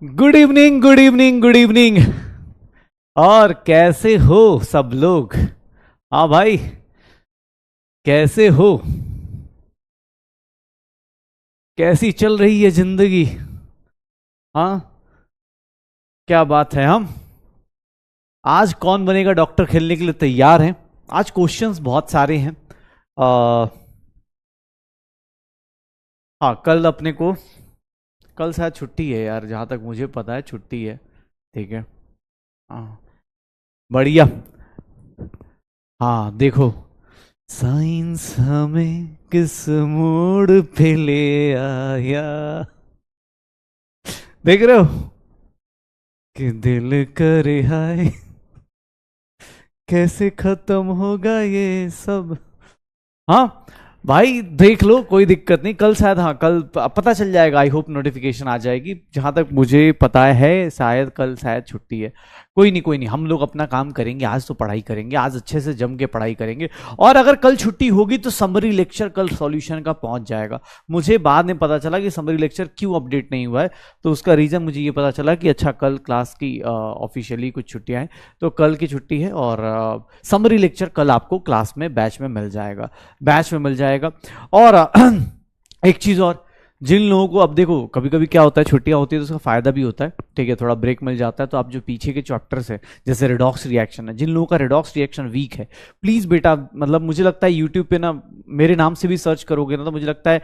Good evening, good evening, good evening. और कैसे हो सब लोग? हाँ भाई, कैसे हो? कैसी चल रही है जिंदगी? हाँ, क्या बात है। हम आज कौन बनेगा डॉक्टर खेलने के लिए तैयार हैं। आज क्वेश्चंस बहुत सारे हैं। आ, हाँ, कल अपने को, कल शायद छुट्टी है यार, जहां तक मुझे पता है छुट्टी है। ठीक है। हाँ, बढ़िया। हाँ देखो, साइंस हमें किस मोड़ पे ले आया, देख रहे हो कि दिल करे हाय कैसे खत्म होगा ये सब। हाँ भाई, देख लो, कोई दिक्कत नहीं। कल शायद, हाँ कल पता चल जाएगा। आई होप नोटिफिकेशन आ जाएगी। जहां तक मुझे पता है शायद कल शायद छुट्टी है। कोई नहीं, कोई नहीं, हम लोग अपना काम करेंगे। आज तो पढ़ाई करेंगे, आज अच्छे से जम के पढ़ाई करेंगे। और अगर कल छुट्टी होगी तो समरी लेक्चर कल सॉल्यूशन का पहुंच जाएगा। मुझे बाद में पता चला कि समरी लेक्चर क्यों अपडेट नहीं हुआ है, तो उसका रीजन मुझे ये पता चला कि अच्छा, कल क्लास की ऑफिशियली कुछ छुट्टियां हैं, तो कल की छुट्टी है। और समरी लेक्चर कल आपको क्लास में बैच में मिल जाएगा, बैच में मिल जाएगा। और एक चीज और, जिन लोगों को, अब देखो कभी कभी क्या होता है, छुट्टियां होती है तो उसका फायदा भी होता है। ठीक है, थोड़ा ब्रेक मिल जाता है, तो आप जो पीछे के चैप्टर्स है, जैसे रिडॉक्स रिएक्शन है, जिन लोगों का रिडॉक्स रिएक्शन वीक है, प्लीज बेटा, मतलब मुझे लगता है यूट्यूब पे ना, मेरे नाम से भी सर्च करोगे ना, तो मुझे लगता है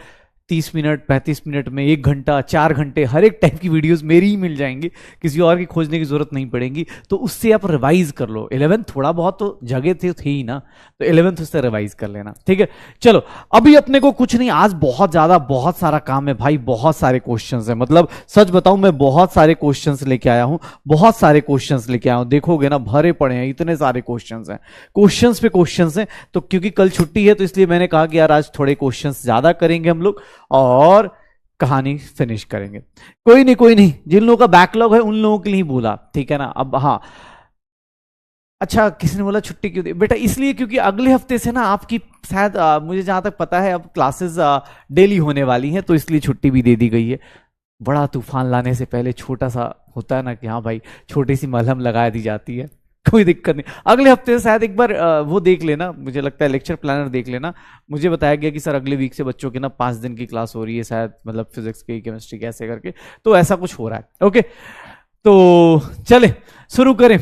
30 मिनट 35 मिनट में 1 घंटा 4 घंटे हर एक टाइप की वीडियोस मेरी ही मिल जाएंगी। किसी और की खोजने की जरूरत नहीं पड़ेगी। तो उससे आप रिवाइज कर लो। 11th थोड़ा बहुत तो जगह थे ही ना, तो 11th उससे रिवाइज कर लेना। ठीक है, चलो अभी अपने को कुछ नहीं, आज बहुत ज्यादा बहुत सारा काम है भाई, बहुत सारे क्वेश्चंस है। मतलब सच बताऊं, मैं बहुत सारे क्वेश्चंस लेके आया हूं, बहुत सारे क्वेश्चंस लेके आया हूं। देखोगे ना, भरे पड़े हैं, इतने सारे क्वेश्चंस हैं, क्वेश्चंस पे क्वेश्चंस हैं। तो क्योंकि कल छुट्टी है, तो इसलिए मैंने कहा कि यार आज थोड़े क्वेश्चंस ज्यादा करेंगे हम लोग और कहानी फिनिश करेंगे। कोई नहीं, कोई नहीं, जिन लोगों का बैकलॉग है उन लोगों के लिए ही बोला, ठीक है ना। अब हाँ, अच्छा किसी ने बोला छुट्टी क्यों दी बेटा? इसलिए क्योंकि अगले हफ्ते से ना आपकी शायद मुझे जहां तक पता है अब क्लासेस डेली होने वाली हैं, तो इसलिए छुट्टी भी दे दी गई है। बड़ा तूफान लाने से पहले छोटा सा होता है ना कि हाँ भाई, छोटी सी मलहम लगा दी जाती है। कोई दिक्कत नहीं, अगले हफ्ते से शायद एक बार वो देख लेना, मुझे लगता है लेक्चर प्लानर देख लेना। मुझे बताया गया कि सर अगले वीक से बच्चों के ना 5 दिन की क्लास हो रही है शायद, मतलब फिजिक्स की, केमिस्ट्री की, ऐसे करके। तो ऐसा कुछ हो रहा है। ओके, तो चले शुरू करें।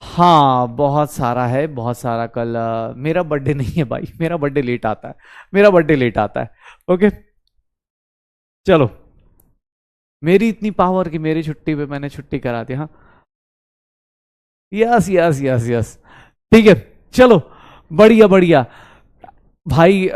हाँ बहुत सारा है, बहुत सारा। कल मेरा बर्थडे नहीं है भाई, मेरा बर्थडे लेट आता है, मेरा बर्थडे लेट आता है। ओके, चलो, मेरी इतनी पावर कि मेरी छुट्टी पे मैंने छुट्टी करा दी। हाँ, यस यस यस यस, ठीक है, चलो, बढ़िया बढ़िया भाई।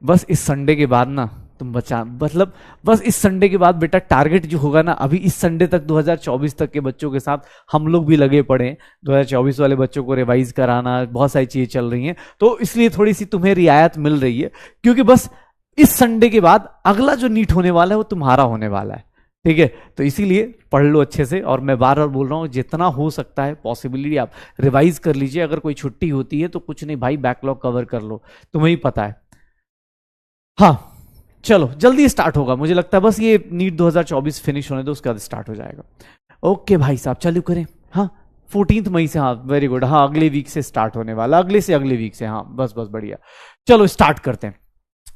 बस इस संडे के बाद ना तुम बचा, मतलब बस इस संडे के बाद बेटा टारगेट जो होगा ना, अभी इस संडे तक 2024 तक के बच्चों के साथ हम लोग भी लगे पड़े हैं। 2024 वाले बच्चों को रिवाइज कराना, बहुत सारी चीजें चल रही हैं, तो इसलिए थोड़ी सी तुम्हें रियायत मिल रही है। क्योंकि बस इस संडे के बाद अगला जो नीट होने वाला है वो तुम्हारा होने वाला है। ठीक है, तो इसीलिए पढ़ लो अच्छे से। और मैं बार बार बोल रहा हूं, जितना हो सकता है पॉसिबिलिटी आप रिवाइज कर लीजिए। अगर कोई छुट्टी होती है तो कुछ नहीं भाई, बैकलॉग कवर कर लो, तुम्हें ही पता है। हाँ, चलो जल्दी स्टार्ट होगा, मुझे लगता है बस ये नीट 2024 फिनिश होने दो, उसके बाद स्टार्ट हो जाएगा। ओके भाई साहब, चालू करें। हाँ, 14 मई से, हाँ वेरी गुड, हाँ अगले वीक से स्टार्ट होने वाला, अगले से अगले वीक से। हाँ बस बस बढ़िया, चलो स्टार्ट करते हैं,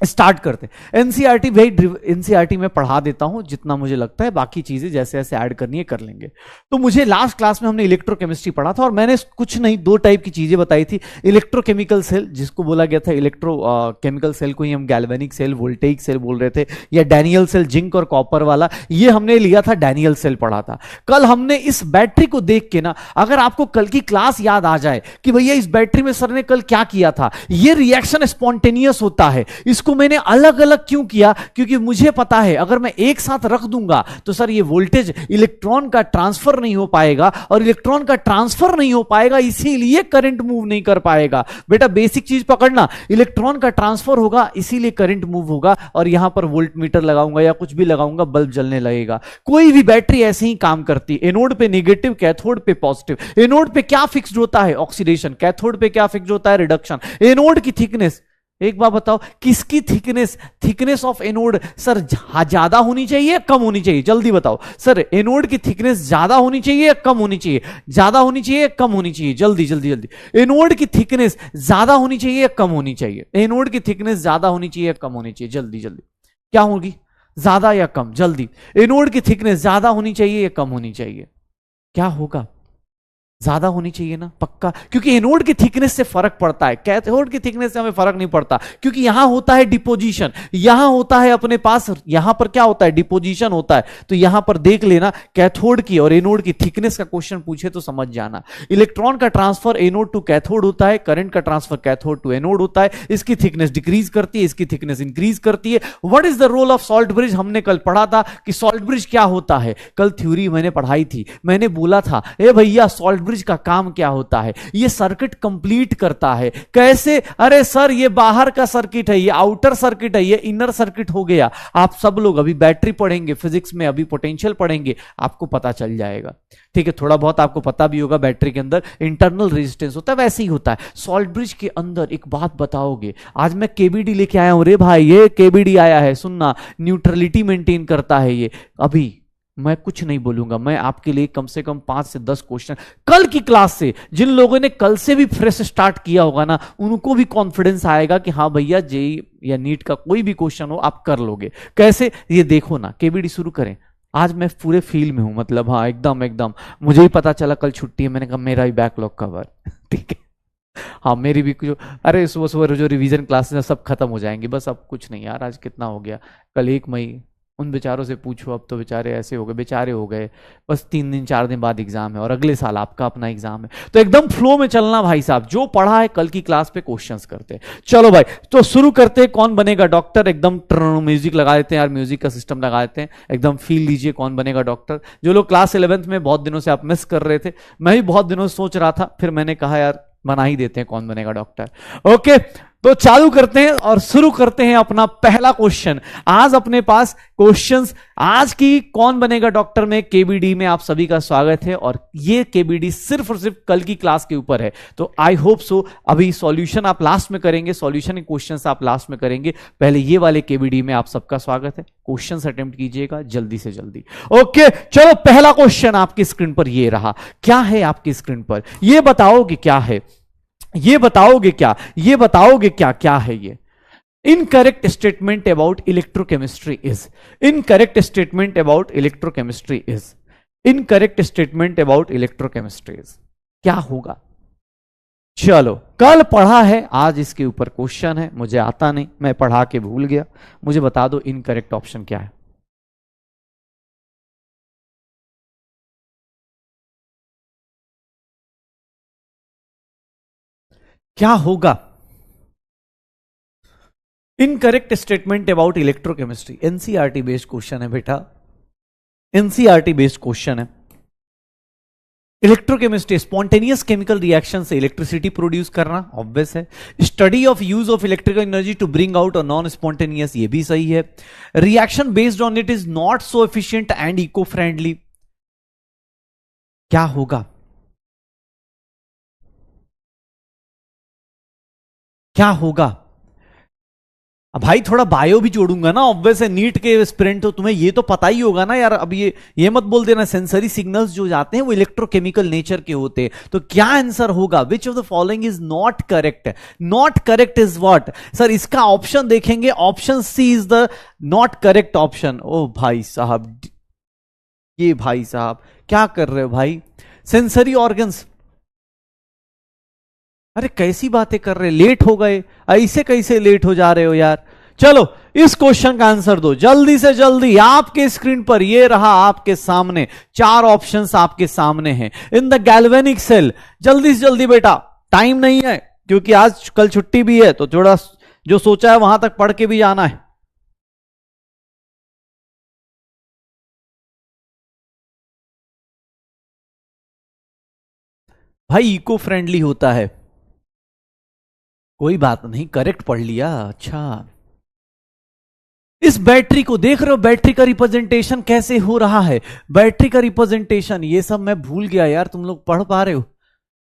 स्टार्ट करते हैं। एनसीईआरटी भाई, एनसीईआरटी में पढ़ा देता हूं जितना मुझे लगता है, बाकी चीजें जैसे जैसे ऐड करनी है कर लेंगे। तो मुझे लास्ट क्लास में हमने इलेक्ट्रोकेमिस्ट्री पढ़ा था, और मैंने कुछ नहीं, 2 टाइप की चीजें बताई थी। इलेक्ट्रोकेमिकल सेल, जिसको बोला गया था इलेक्ट्रो केमिकल सेल को ही हम गैल्वेनिक सेल, वोल्टेइक सेल बोल रहे थे, या डैनियल सेल, जिंक और कॉपर वाला, ये हमने लिया था, डैनियल सेल पढ़ा था। कल हमने इस बैटरी को देख के ना, अगर आपको कल की क्लास याद आ जाए कि भैया इस बैटरी में सर ने कल क्या किया था, ये रिएक्शन स्पॉन्टेनियस होता है, इसको मैंने अलग अलग क्यों किया, क्योंकि मुझे पता है अगर मैं एक साथ रख दूंगा तो सर ये वोल्टेज, इलेक्ट्रॉन का ट्रांसफर नहीं हो पाएगा, और इलेक्ट्रॉन का ट्रांसफर नहीं हो पाएगा इसीलिए करंट मूव नहीं कर पाएगा। बेटा बेसिक चीज पकड़ना, इलेक्ट्रॉन का ट्रांसफर होगा इसीलिए करंट मूव होगा, और यहां पर वोल्ट मीटर लगाऊंगा या कुछ भी लगाऊंगा, बल्ब जलने लगेगा। कोई भी बैटरी ऐसे ही काम करती है, एनोड पे नेगेटिव, कैथोड पे पॉजिटिव। एनोड पे क्या फिक्स्ड होता है? ऑक्सीडेशन। कैथोड पे क्या फिक्स्ड होता है? रिडक्शन। एनोड की थिकनेस एक बार बताओ, किसकी thickness, thickness of anode sir ज्यादा होनी चाहिए कम होनी चाहिए? जल्दी बताओ सर, एनोड की थिकनेस ज्यादा होनी चाहिए या कम होनी चाहिए? ज्यादा होनी चाहिए कम होनी चाहिए? जल्दी जल्दी जल्दी, एनोड की थिकनेस ज्यादा होनी चाहिए या कम होनी चाहिए? एनोड की थिकनेस ज्यादा होनी चाहिए या कम होनी चाहिए? जल्दी जल्दी, क्या होगी, ज्यादा या कम? जल्दी, एनोड की थिकनेस ज्यादा होनी चाहिए या कम होनी चाहिए? क्या होगा? ज्यादा होनी चाहिए ना, पक्का, क्योंकि एनोड की थिकनेस से फर्क पड़ता है, कैथोड की थिकनेस से हमें फर्क नहीं पड़ता, क्योंकि यहां होता है डिपोजिशन, यहां होता है अपने पास, यहां पर क्या होता है, डिपोजिशन होता है। तो यहां पर देख लेना, कैथोड की और एनोड की थिकनेस का क्वेश्चन पूछे तो समझ जाना। इलेक्ट्रॉन का ट्रांसफर एनोड टू कैथोड होता है, करंट का ट्रांसफर कैथोड टू एनोड होता है। इसकी थिकनेस डिक्रीज करती है, इसकी थिकनेस इंक्रीज करती है। What is the role of salt bridge? हमने कल पढ़ा था कि सॉल्ट ब्रिज क्या होता है, कल थ्योरी मैंने पढ़ाई थी, मैंने बोला था ए भैया सॉल्ट ब्रिज का काम क्या होता है, ये सर्किट कंप्लीट करता है। कैसे? अरे सर ये बाहर का सर्किट है, ये आउटर सर्किट है, ये इनर सर्किट हो गया। आप सब लोग अभी बैटरी पढ़ेंगे फिजिक्स में, अभी पोटेंशियल पढ़ेंगे, आपको पता चल जाएगा, ठीक है। थोड़ा बहुत आपको पता भी होगा बैटरी के अंदर इंटरनल रेजिस्टेंस होता है, वैसे ही होता है। सॉल्ट ब्रिज के अंदर एक बात बताओगे, आज मैं केबीडी लेके आया हूं रे भाई, ये केबीडी आया है, सुनना, न्यूट्रलिटी मेंटेन करता है ये। अभी मैं कुछ नहीं बोलूंगा, मैं आपके लिए कम से कम 5 से 10 क्वेश्चन कल की क्लास से, जिन लोगों ने कल से भी फ्रेश स्टार्ट किया होगा ना, उनको भी कॉन्फिडेंस आएगा कि हाँ भैया जेई या नीट का कोई भी क्वेश्चन हो आप कर लोगे। कैसे? ये देखो ना, केबीडी शुरू करें। आज मैं पूरे फील में हूं, मतलब हाँ एकदम एकदम, मुझे ही पता चला कल छुट्टी है, मैंने कहा मेरा भी बैकलॉग कवर ठीक है। हाँ मेरी भी जो, अरे सुबह सुबह जो रिवीजन क्लासेस है सब खत्म हो जाएंगी, बस अब कुछ नहीं यार, आज कितना हो गया, कल 1 मई, उन बेचारों से पूछो, अब तो बेचारे ऐसे हो गए, बेचारे हो गए, बस 3 दिन 4 दिन बाद एग्जाम है और अगले साल आपका अपना एग्जाम है। तो एकदम फ्लो में चलना भाई साहब, जो पढ़ा है कल की क्लास पे क्वेश्चंस करते हैं। चलो भाई तो शुरू करते हैं, कौन बनेगा डॉक्टर? एकदम म्यूजिक लगा देते हैं यार, म्यूजिक का सिस्टम लगा देते हैं, एकदम फील लीजिए कौन बनेगा डॉक्टर। जो लोग क्लास 11th में बहुत दिनों से आप मिस कर रहे थे, मैं भी बहुत दिनों से सोच रहा था, फिर मैंने कहा यार बना ही देते हैं कौन बनेगा डॉक्टर। ओके तो चालू करते हैं और शुरू करते हैं अपना पहला क्वेश्चन। आज अपने पास क्वेश्चंस आज की कौन बनेगा डॉक्टर में केबीडी में आप सभी का स्वागत है, और ये केबीडी सिर्फ और सिर्फ कल की क्लास के ऊपर है। तो आई होप सो अभी सॉल्यूशन आप लास्ट में करेंगे, सॉल्यूशन के क्वेश्चंस आप लास्ट में करेंगे, पहले ये वाले केबीडी में आप सबका स्वागत है। क्वेश्चंस अटेम्प्ट कीजिएगा जल्दी से जल्दी। ओके चलो पहला क्वेश्चन आपकी स्क्रीन पर ये रहा। क्या है आपकी स्क्रीन पर? ये बताओगे क्या है? ये बताओगे क्या? ये बताओगे क्या? क्या है ये? Incorrect statement about electrochemistry is, incorrect statement about electrochemistry is, incorrect statement about electrochemistry is, क्या होगा? चलो कल पढ़ा है, आज इसके ऊपर क्वेश्चन है, मुझे आता नहीं, मैं पढ़ा के भूल गया, मुझे बता दो इनकरेक्ट ऑप्शन क्या है। क्या होगा? Incorrect statement about electrochemistry, NCERT based question है बेटा, एनसीईआरटी बेस्ड क्वेश्चन है। इलेक्ट्रोकेमिस्ट्री स्पॉन्टेनियस केमिकल रिएक्शन से इलेक्ट्रिसिटी प्रोड्यूस करना, ऑब्वियस है। Study of use of electrical energy to bring out a non spontaneous, ये भी सही है। Reaction based on it is not so efficient and eco friendly, क्या होगा? क्या होगा? अब भाई थोड़ा बायो भी जोड़ूंगा ना, ऑब्वियस है, नीट के एस्पिरेंट तो तुम्हें ये तो पता ही होगा ना यार। अब ये मत बोल देना सेंसरी सिग्नल्स जो जाते हैं वो इलेक्ट्रोकेमिकल नेचर के होते हैं। तो क्या आंसर होगा? Which of the following is not correct? Not correct is what sir? इसका ऑप्शन देखेंगे, option C is the not correct option. ओ भाई साहब, ये भाई साहब क्या कर रहे हो भाई? सेंसरी ऑर्गन्स, अरे कैसी बातें कर रहे, लेट हो गए, ऐसे कैसे लेट हो जा रहे हो यार। चलो इस क्वेश्चन का आंसर दो जल्दी से जल्दी। आपके स्क्रीन पर ये रहा आपके सामने, 4 ऑप्शंस आपके सामने हैं। इन द गैल्वेनिक सेल, जल्दी से जल्दी बेटा, टाइम नहीं है क्योंकि आज कल छुट्टी भी है, तो थोड़ा जो सोचा है वहां तक पढ़ के भी जाना है। भाई इको फ्रेंडली होता है, कोई बात नहीं, करेक्ट पढ़ लिया। अच्छा इस बैटरी को देख रहे हो, बैटरी का रिप्रेजेंटेशन कैसे हो रहा है? बैटरी का रिप्रेजेंटेशन ये सब मैं भूल गया यार, तुम लोग पढ़ पा रहे हो?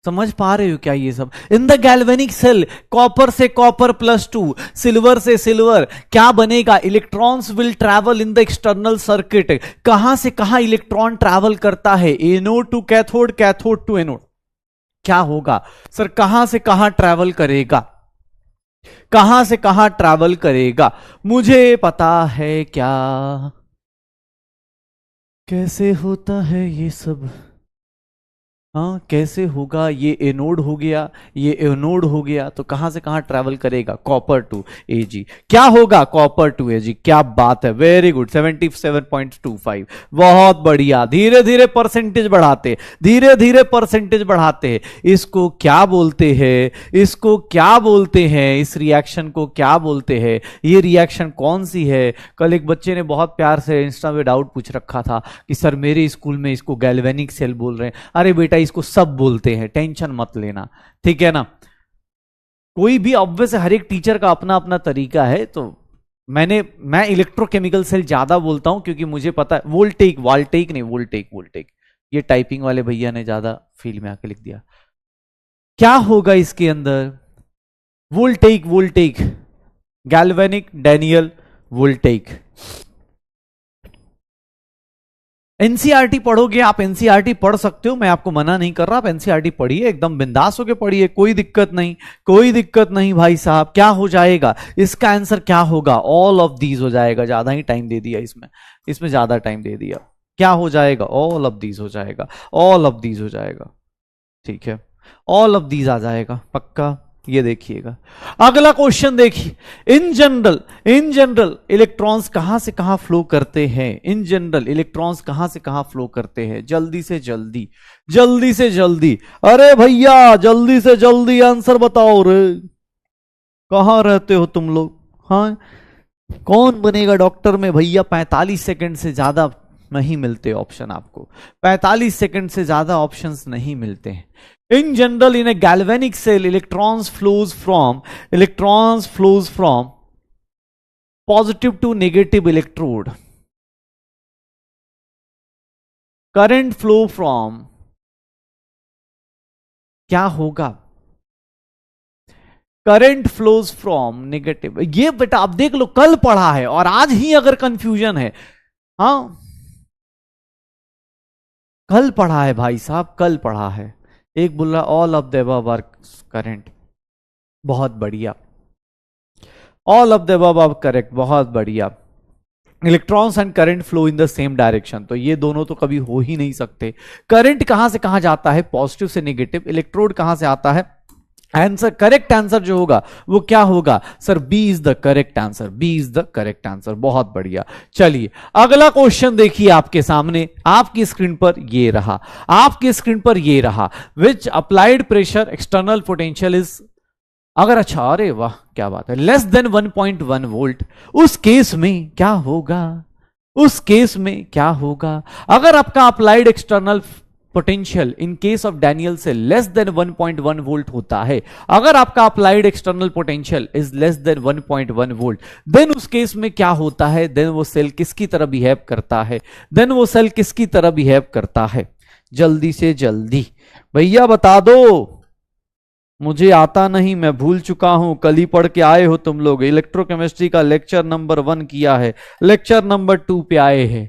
समझ पा रहे हो क्या ये सब? In the galvanic cell, copper से कॉपर +2, सिल्वर से सिल्वर, क्या बनेगा? Electrons will travel in the external circuit. कहां से कहां इलेक्ट्रॉन ट्रैवल करता है? Anode to cathode, cathode to anode. क्या होगा सर? कहां से कहां ट्रैवल करेगा? कहां से कहां ट्रैवल करेगा? मुझे पता है क्या, कैसे होता है ये सब? हाँ, कैसे होगा? ये एनोड हो गया, ये एनोड हो गया, तो कहां से कहां ट्रैवल करेगा? कॉपर टू एजी। क्या होगा? कॉपर टू एजी। क्या बात है, वेरी गुड, 77.25। बहुत बढ़िया। धीरे धीरे परसेंटेज बढ़ाते, धीरे धीरे परसेंटेज बढ़ाते हैं। इसको क्या बोलते हैं? इसको क्या बोलते हैं? इस रिएक्शन को क्या बोलते हैं? ये रिएक्शन कौन सी है? कल एक बच्चे ने बहुत प्यार से इंस्टा पे डाउट पूछ रखा था कि सर मेरे स्कूल में इसको गैल्वेनिक सेल बोल रहे हैं। अरे बेटा, इसको सब बोलते हैं, टेंशन मत लेना, ठीक है ना? कोई भी ऑब्वियस, हर एक टीचर का अपना अपना तरीका है। तो मैं इलेक्ट्रोकेमिकल सेल ज्यादा बोलता हूं क्योंकि मुझे पता है। वोल्टेक, वाल्टेक नहीं, वोल्टेक, वोल्टेक। ये टाइपिंग वाले भैया ने ज्यादा फील में आके लिख दिया। क्या होगा इसके अंदर? वोल्टेक, वोल्टेक, गैल्वेनिक डैनियल वोल्टेक। एनसीईआरटी पढ़ोगे आप, एनसीईआरटी पढ़ सकते हो, मैं आपको मना नहीं कर रहा। आप एनसीईआरटी पढ़िए, एकदम बिंदास होके पढ़िए, कोई दिक्कत नहीं, कोई दिक्कत नहीं भाई साहब। क्या हो जाएगा इसका आंसर? क्या होगा? ऑल ऑफ दीज हो जाएगा। ज्यादा ही टाइम दे दिया इसमें, इसमें ज्यादा टाइम दे दिया। क्या हो जाएगा? ऑल ऑफ दीज हो जाएगा, ऑल ऑफ दीज हो जाएगा, ठीक है? ऑल ऑफ दीज आ जाएगा पक्का। ये देखिएगा, अगला क्वेश्चन देखिए। इन जनरल इलेक्ट्रॉन्स कहां से कहां फ्लो करते हैं? इन जनरल इलेक्ट्रॉन्स कहां से कहां फ्लो करते हैं? जल्दी से जल्दी, जल्दी से जल्दी, अरे भैया जल्दी से जल्दी आंसर बताओ रे। कहां रहते हो तुम लोग? हाँ, कौन बनेगा डॉक्टर में भैया? 45 सेकंड से ज्यादा नहीं मिलते ऑप्शन आपको, 45 सेकंड से ज्यादा ऑप्शंस नहीं मिलते हैं। In general, in a galvanic cell, electrons flows from positive to negative electrode. Current flow from, क्या होगा? Current flows from negative. ये बेटा आप देख लो, कल पढ़ा है और आज ही अगर कंफ्यूजन है। हाँ, कल पढ़ा है भाई साहब, कल पढ़ा है। एक बोल रहा all of the above are current, बहुत बढ़िया। All of the above are correct, बहुत बढ़िया। Electrons and current flow in the same direction, तो ये दोनों तो कभी हो ही नहीं सकते। करंट कहां से कहां जाता है? पॉजिटिव से नेगेटिव। इलेक्ट्रोड कहां से आता है? आंसर, करेक्ट आंसर जो होगा वो क्या होगा? Sir B is the correct answer, B is the correct answer. बहुत बढ़िया। चलिए अगला क्वेश्चन देखिए आपके सामने, आपकी स्क्रीन पर ये रहा, आपकी स्क्रीन पर ये रहा। Which applied pressure external potential is, अगर, अच्छा, अरे वाह क्या बात है, लेस देन 1.1 वोल्ट, उस केस में क्या होगा? उस केस में क्या होगा? अगर आपका applied external potential in case of Daniell से लेस देन 1.1 वोल्ट होता है, अगर आपका applied external potential is less than 1.1 volt, then उस केस में क्या होता है? देन वो सेल किसकी तरह बिहेव करता है? देन वो सेल किसकी तरह बिहेव करता है? जल्दी से जल्दी भैया बता दो। मुझे आता नहीं, मैं भूल चुका हूं, कल ही पढ़ के आए हो तुम लोग। इलेक्ट्रोकेमिस्ट्री का लेक्चर नंबर 1 किया है, लेक्चर नंबर 2 पे आए हैं।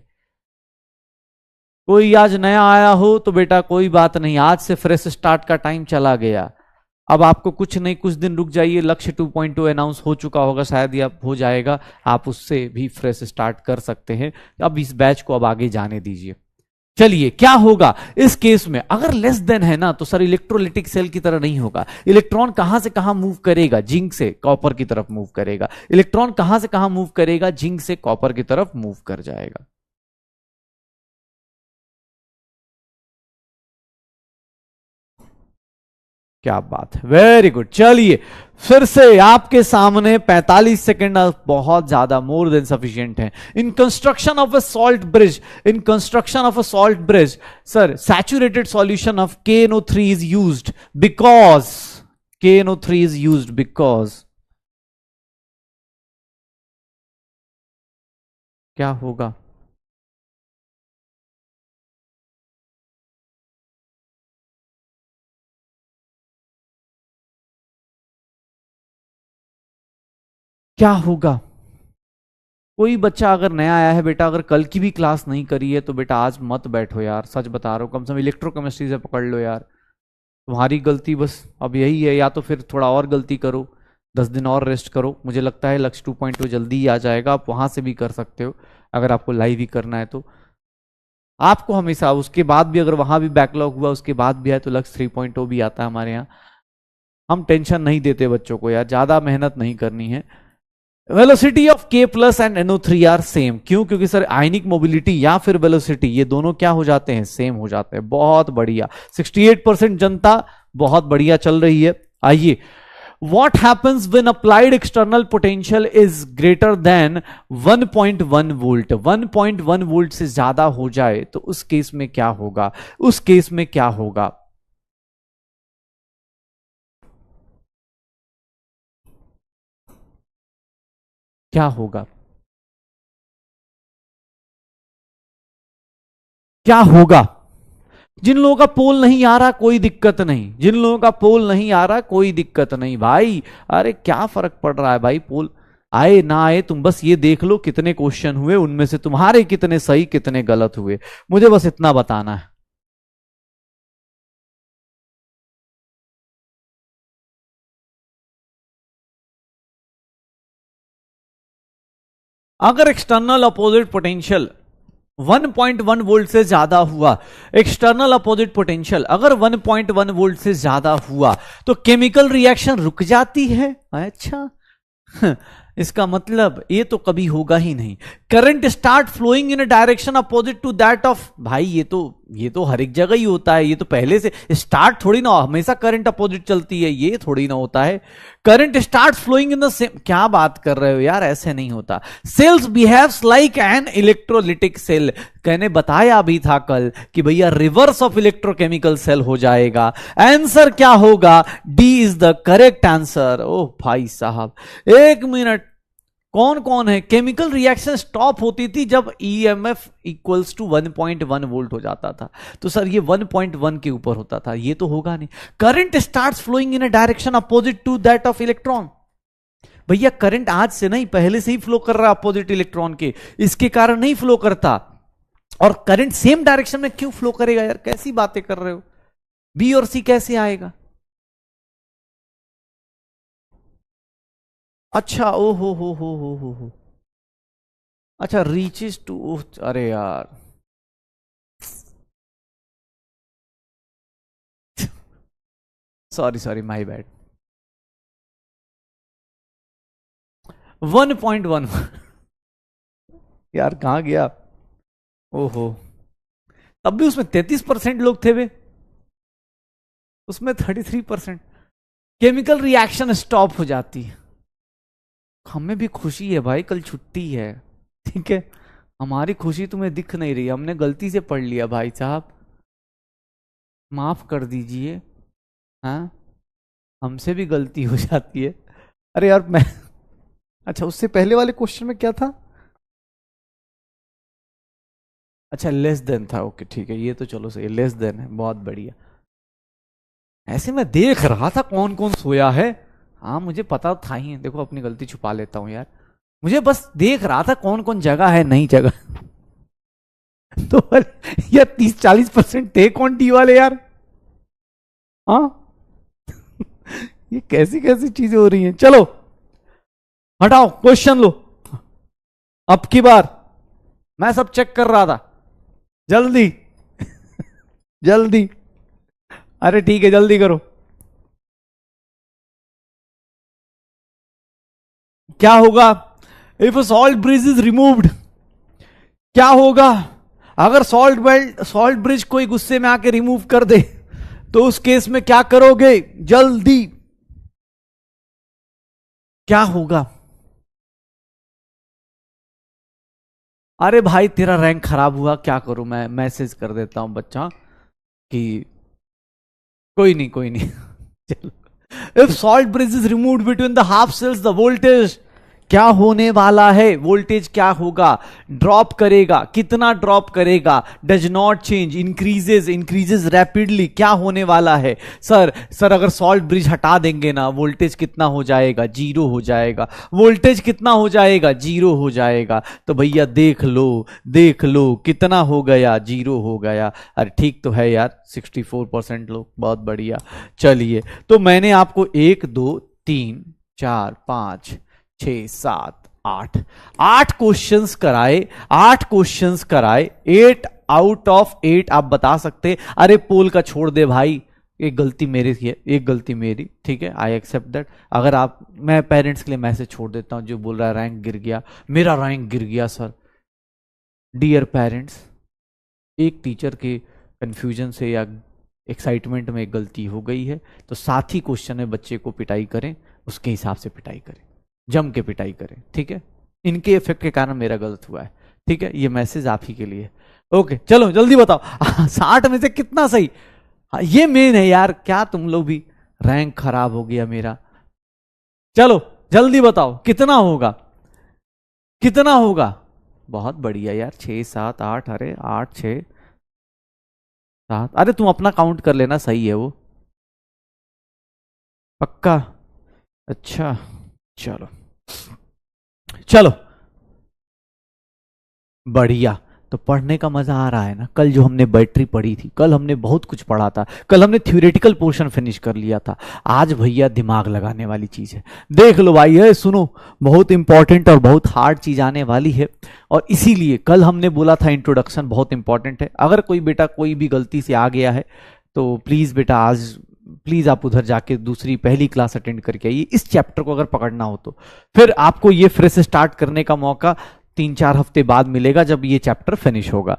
कोई आज नया आया हो तो बेटा कोई बात नहीं, आज से फ्रेश स्टार्ट का टाइम चला गया। अब आपको कुछ नहीं, कुछ दिन रुक जाइए, लक्ष्य 2.2 अनाउंस हो चुका होगा शायद, या हो जाएगा, आप उससे भी फ्रेश स्टार्ट कर सकते हैं। अब इस बैच को अब आगे जाने दीजिए। चलिए क्या होगा इस केस में? अगर लेस देन है ना तो सर इलेक्ट्रोलिटिक सेल की तरह नहीं होगा। इलेक्ट्रॉन कहां से कहां मूव करेगा? जिंक से कॉपर की तरफ मूव करेगा। इलेक्ट्रॉन कहां से कहां मूव करेगा? जिंक से कॉपर की तरफ मूव कर जाएगा। क्या बात है, वेरी गुड। चलिए फिर से आपके सामने 45 सेकेंड बहुत ज्यादा, मोर देन सफिशिएंट है। In construction of a salt bridge, in construction of a salt bridge, sir saturated solution of KNO3 is used because, KNO3 is used because, क्या होगा? क्या होगा? कोई बच्चा अगर नया आया है बेटा, अगर कल की भी क्लास नहीं करी है तो बेटा आज मत बैठो यार, सच बता रहा हूँ, कम से कम इलेक्ट्रोकेमिस्ट्री से पकड़ लो यार। तुम्हारी गलती बस अब यही है, या तो फिर थोड़ा और गलती करो, 10 दिन और रेस्ट करो। मुझे लगता है लक्ष्य 2.2 जल्दी ही आ जाएगा, आप वहां से भी कर सकते हो अगर आपको लाइव ही करना है तो। आपको हमेशा उसके बाद भी अगर वहां भी बैकलॉग हुआ उसके बाद भी आए तो लक्ष्य 3.0 भी आता है हमारे यहाँ। हम टेंशन नहीं देते बच्चों को यार, ज्यादा मेहनत नहीं करनी है। Velocity of K plus and NO3 are same, क्यों? क्योंकि सर आयनिक मोबिलिटी या फिर वेलोसिटी ये दोनों क्या हो जाते हैं? सेम हो जाते हैं। बहुत बढ़िया, 68% जनता बहुत बढ़िया चल रही है। आइए, what happens when applied external potential is greater than 1.1 volt? 1.1 volt से ज्यादा हो जाए तो उस केस में क्या होगा? उस केस में क्या होगा? क्या होगा? क्या होगा? जिन लोगों का पोल नहीं आ रहा कोई दिक्कत नहीं, जिन लोगों का पोल नहीं आ रहा कोई दिक्कत नहीं भाई। अरे क्या फर्क पड़ रहा है भाई, पोल आए ना आए, तुम बस ये देख लो कितने क्वेश्चन हुए, उनमें से तुम्हारे कितने सही कितने गलत हुए, मुझे बस इतना बताना है। अगर एक्सटर्नल अपोजिट पोटेंशियल 1.1 वोल्ट से ज्यादा हुआ, एक्सटर्नल अपोजिट पोटेंशियल अगर 1.1 वोल्ट से ज्यादा हुआ तो केमिकल रिएक्शन रुक जाती है। अच्छा इसका मतलब ये तो कभी होगा ही नहीं। Current start flowing in a direction opposite to that of, भाई ये तो हर एक जगह ही होता है, ये तो पहले से स्टार्ट थोड़ी ना, हमेशा करंट अपोजिट चलती है, ये थोड़ी ना होता है। Current start flowing in the same, क्या बात कर रहे हो यार, ऐसे नहीं होता। Cells behaves like an electrolytic cell, कहने बताया भी था कल कि भैया रिवर्स ऑफ इलेक्ट्रोकेमिकल सेल हो जाएगा। आंसर क्या होगा? D is the correct answer. ओह भाई साहब, एक मिनट, कौन कौन है? केमिकल रिएक्शन स्टॉप होती थी जब EMF इक्वल्स टू 1.1 वोल्ट हो जाता था, तो सर ये 1.1 के ऊपर होता था, ये तो होगा नहीं। Current starts flowing in a direction opposite to that of electron, भैया करंट आज से नहीं, पहले से ही फ्लो कर रहा है अपोजिट इलेक्ट्रॉन के, इसके कारण नहीं फ्लो करता। और करंट सेम डायरेक्शन में क्यों फ्लो करेगा यार, कैसी बातें कर रहे हो? बी और सी कैसे आएगा? अच्छा, ओ हो, अच्छा रीचेस टू, अरे यार सॉरी सॉरी माय बैड। 1.1 यार कहां गया? ओहो, तब भी उसमें 33% लोग थे वे, उसमें 33%। केमिकल रिएक्शन स्टॉप हो जाती है। हमें भी खुशी है भाई, कल छुट्टी है, ठीक है। हमारी खुशी तुम्हें दिख नहीं रही, हमने गलती से पढ़ लिया भाई साहब, माफ कर दीजिए। हाँ, हमसे भी गलती हो जाती है। अरे यार मैं अच्छा, उससे पहले वाले क्वेश्चन में क्या था? अच्छा लेस देन था, ओके ठीक है, ये तो चलो सही, लेस देन है, बहुत बढ़िया। ऐसे मैं देख रहा था कौन कौन सोया है। हाँ मुझे पता था ही, देखो अपनी गलती छुपा लेता हूं यार, मुझे बस देख रहा था कौन कौन जगह है नई जगह तो यार 30-40% थे कौन टी वाले यार। हाँ ये कैसी कैसी चीजें हो रही हैं। चलो हटाओ क्वेश्चन लो, अब की बार मैं सब चेक कर रहा था, जल्दी जल्दी, अरे ठीक है जल्दी करो। क्या होगा if salt bridge is removed? क्या होगा अगर सॉल्ट ब्रिज कोई गुस्से में आके रिमूव कर दे, तो उस केस में क्या करोगे? जल्दी, क्या होगा? अरे भाई तेरा रैंक खराब हुआ, क्या करूं मैं, मैसेज कर देता हूं बच्चा कि कोई नहीं चलो। If salt bridge is removed between the half cells the voltage, क्या होने वाला है, वोल्टेज क्या होगा, ड्रॉप करेगा, कितना ड्रॉप करेगा, does not change, increases rapidly, क्या होने वाला है। सर अगर सॉल्ट ब्रिज हटा देंगे ना, वोल्टेज कितना हो जाएगा, जीरो हो जाएगा। वोल्टेज कितना हो जाएगा, जीरो हो जाएगा। तो भैया देख लो कितना हो गया, जीरो हो गया। अरे ठीक तो है यार, 64% लोग, बहुत बढ़िया। चलिए, तो मैंने आपको 1 2 3 4 5 6 7 8 क्वेश्चंस कराए, 8 आउट ऑफ 8 आप बता सकते। अरे पोल का छोड़ दे भाई, एक गलती मेरी थी, एक गलती मेरी, ठीक है, आई एक्सेप्ट दैट। अगर आप, मैं पेरेंट्स के लिए मैसेज छोड़ देता हूं जो बोल रहा है रैंक गिर गया, मेरा रैंक गिर गया सर। डियर पेरेंट्स, एक टीचर के कंफ्यूजन से या एक्साइटमेंट में एक गलती हो गई है, तो साथ ही क्वेश्चन में बच्चे को पिटाई करें, उसके हिसाब से पिटाई करें, जम के पिटाई करें, ठीक है। इनके इफेक्ट के कारण मेरा गलत हुआ है, ठीक है, ये मैसेज आप ही के लिए। ओके चलो जल्दी बताओ 60 में से कितना सही। ये मेन है यार, क्या तुम लोग भी, रैंक खराब हो गया मेरा। चलो जल्दी बताओ कितना होगा, कितना होगा। बहुत बढ़िया यार, 6 7 8, अरे 8 6 7, अरे तुम अपना काउंट कर लेना, सही है वो, पक्का। अच्छा चलो चलो बढ़िया। तो पढ़ने का मजा आ रहा है ना। कल जो हमने बैटरी पढ़ी थी, कल हमने बहुत कुछ पढ़ा था, कल हमने थ्योरेटिकल पोर्शन फिनिश कर लिया था। आज भैया दिमाग लगाने वाली चीज है, देख लो भाई, है सुनो, बहुत इंपॉर्टेंट और बहुत हार्ड चीज आने वाली है। और इसीलिए कल हमने बोला था इंट्रोडक्शन बहुत इंपॉर्टेंट है। अगर कोई बेटा कोई भी गलती से आ गया है तो प्लीज बेटा आज प्लीज आप उधर जाके दूसरी पहली क्लास अटेंड करके आइए। इस चैप्टर को अगर पकड़ना हो तो फिर आपको ये फ्रेश स्टार्ट करने का मौका 3-4 हफ्ते बाद मिलेगा, जब ये चैप्टर फिनिश होगा,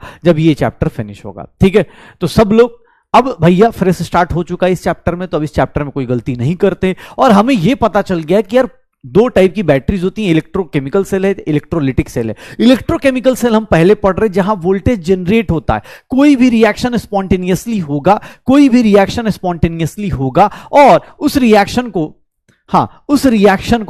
ठीक है। तो सब लोग, अब भैया फ्रेश स्टार्ट हो चुका है इस चैप्टर में, तो अब इस चैप्टर में कोई गलती नहीं करते। और हमें यह पता चल गया कि यार 2 टाइप की बैटरीज होती हैं, इलेक्ट्रोकेमिकल सेल है, इलेक्ट्रोलिटिक सेल है। इलेक्ट्रोकेमिकल सेल हम पहले पढ़ रहे, जहां वोल्टेज जनरेट होता है, कोई भी रिएक्शन स्पॉन्टेनियसली होगा, और उस रिएक्शन को, हाँ, उस रिएक्शन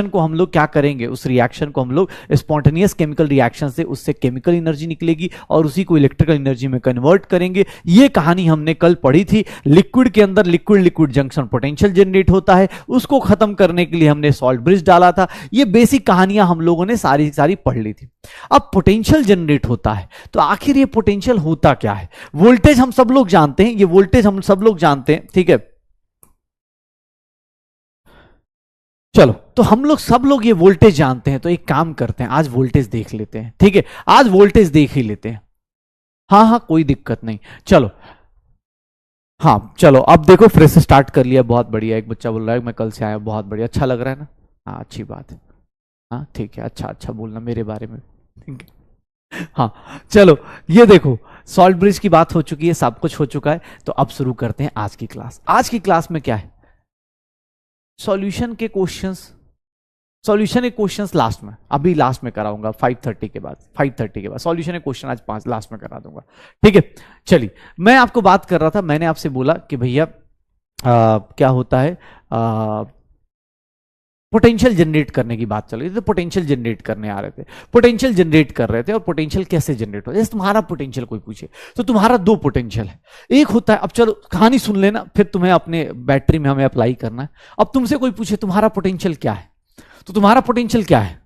को हम लोग क्या करेंगे, उस रिएक्शन को हम लोग स्पॉन्टेनियस केमिकल रिएक्शन से उससे केमिकल एनर्जी निकलेगी और उसी को इलेक्ट्रिकल एनर्जी में कन्वर्ट करेंगे। ये कहानी हमने कल पढ़ी थी। लिक्विड के अंदर लिक्विड जंक्शन पोटेंशियल जनरेट होता है, उसको खत्म करने के लिए हमने सॉल्ट ब्रिज डाला था। ये बेसिक कहानियां हम लोगों ने सारी पढ़ ली थी। अब पोटेंशियल जनरेट होता है, तो आखिर ये पोटेंशियल होता क्या है। वोल्टेज हम सब लोग जानते हैं, ये वोल्टेज हम सब लोग जानते हैं, ठीक है। चलो, तो हम लोग सब लोग ये वोल्टेज जानते हैं, तो एक काम करते हैं, आज वोल्टेज देख लेते हैं, ठीक है, आज वोल्टेज देख ही लेते हैं। हाँ कोई दिक्कत नहीं, चलो। हाँ चलो, अब देखो फ्रेश स्टार्ट कर लिया, बहुत बढ़िया। एक बच्चा बोल रहा है मैं कल से आया, बहुत बढ़िया, अच्छा लग रहा है ना। हाँ अच्छी बात है, हाँ ठीक है, अच्छा बोलना मेरे बारे में, ठीक है। हाँ चलो, ये देखो सॉल्ट ब्रिज की बात हो चुकी है, सब कुछ हो चुका है। तो अब शुरू करते हैं आज की क्लास। आज की क्लास में क्या है, सॉल्यूशन के क्वेश्चंस लास्ट में, अभी लास्ट में कराऊंगा 5:30 के बाद सॉल्यूशन के क्वेश्चन आज 5 लास्ट में करा दूंगा, ठीक है। चलिए, मैं आपको बात कर रहा था, मैंने आपसे बोला कि भैया क्या होता है, पोटेंशियल जनरेट करने की बात चल रही थी, तो पोटेंशियल जनरेट करने आ रहे थे, पोटेंशियल जनरेट कर रहे थे। और पोटेंशियल कैसे जनरेट हो, जैसे तुम्हारा पोटेंशियल कोई पूछे तो तुम्हारा 2 पोटेंशियल है। एक होता है, अब चलो कहानी सुन लेना, फिर तुम्हें अपने बैटरी में हमें अप्लाई करना है। अब तुमसे कोई पूछे तुम्हारा पोटेंशियल क्या है, तो तुम्हारा पोटेंशियल क्या है,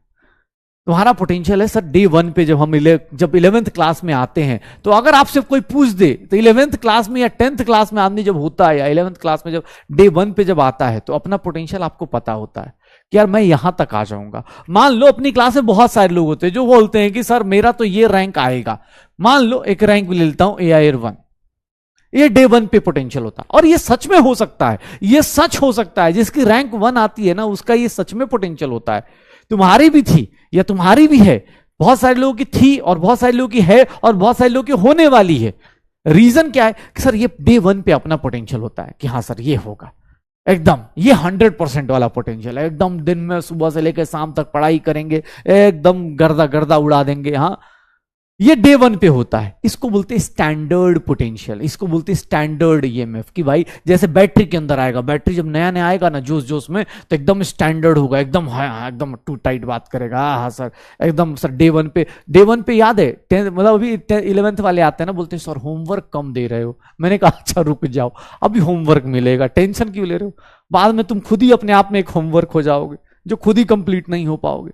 तुम्हारा पोटेंशियल है सर डे 1 पे, जब 11th क्लास में आते हैं, तो अगर आपसे कोई पूछ दे, तो 11th क्लास में या 10th क्लास में आदमी जब होता है, या 11th क्लास में जब डे 1 पे जब आता है, तो अपना पोटेंशियल आपको पता होता है कि यार मैं यहां तक आ जाऊंगा। मान लो अपनी क्लास में बहुत सारे लोग होते हैं जो बोलते हैं कि सर मेरा तो ये रैंक आएगा। मान लो एक रैंक ले लेता हूं AIR 1, ये डे 1 पे पोटेंशियल होता है, और ये सच में हो सकता है, ये सच हो सकता है, जिसकी रैंक 1 आती है ना, उसका ये सच में पोटेंशियल होता है। तुम्हारी भी थी या तुम्हारी भी है, बहुत सारे लोगों की थी और बहुत सारे लोगों की है और बहुत सारे लोगों की होने वाली है। रीजन क्या है कि सर ये डे 1 पे अपना पोटेंशियल होता है कि हाँ सर ये होगा, एकदम ये 100% वाला पोटेंशियल है, एकदम दिन में सुबह से लेकर शाम तक पढ़ाई करेंगे, एकदम गर्दा उड़ा देंगे। हाँ ये डे वन पे होता है, इसको बोलते हैं स्टैंडर्ड पोटेंशियल, इसको बोलते हैं स्टैंडर्ड ईएमएफ। कि भाई जैसे बैटरी के अंदर आएगा, बैटरी जब नया नया आएगा ना जोश जोश में, तो एकदम स्टैंडर्ड होगा, एकदम हाँ एकदम टू टाइट बात करेगा, हाँ सर एकदम सर डे वन पे याद है मतलब अभी 11th वाले आते हैं ना, बोलते हैं सर होमवर्क कम दे रहे हो। मैंने कहा अच्छा रुक जाओ, अभी होमवर्क मिलेगा, टेंशन क्यों ले रहे हो, बाद में तुम खुद ही अपने आप में एक होमवर्क हो जाओगे जो खुद ही कंप्लीट नहीं हो पाओगे।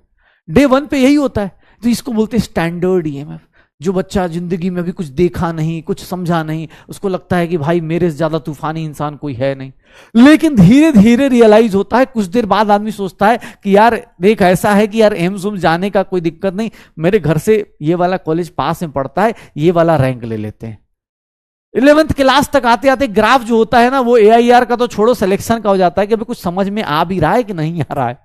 डे वन पे यही होता है, तो इसको बोलते हैं स्टैंडर्ड ईएमएफ। जो बच्चा जिंदगी में भी कुछ देखा नहीं, कुछ समझा नहीं, उसको लगता है कि भाई मेरे से ज्यादा तूफानी इंसान कोई है नहीं, लेकिन धीरे धीरे रियलाइज होता है, कुछ देर बाद आदमी सोचता है कि यार देख ऐसा है कि यार एम्स उम्स जाने का कोई दिक्कत नहीं, मेरे घर से ये वाला कॉलेज पास में पड़ता है, ये वाला रैंक ले लेते हैं। 11th क्लास तक आते आते ग्राफ जो होता है ना, वो AIR का तो छोड़ो, सिलेक्शन का हो जाता है कि अभी कुछ समझ में आ भी रहा है कि नहीं आ रहा है।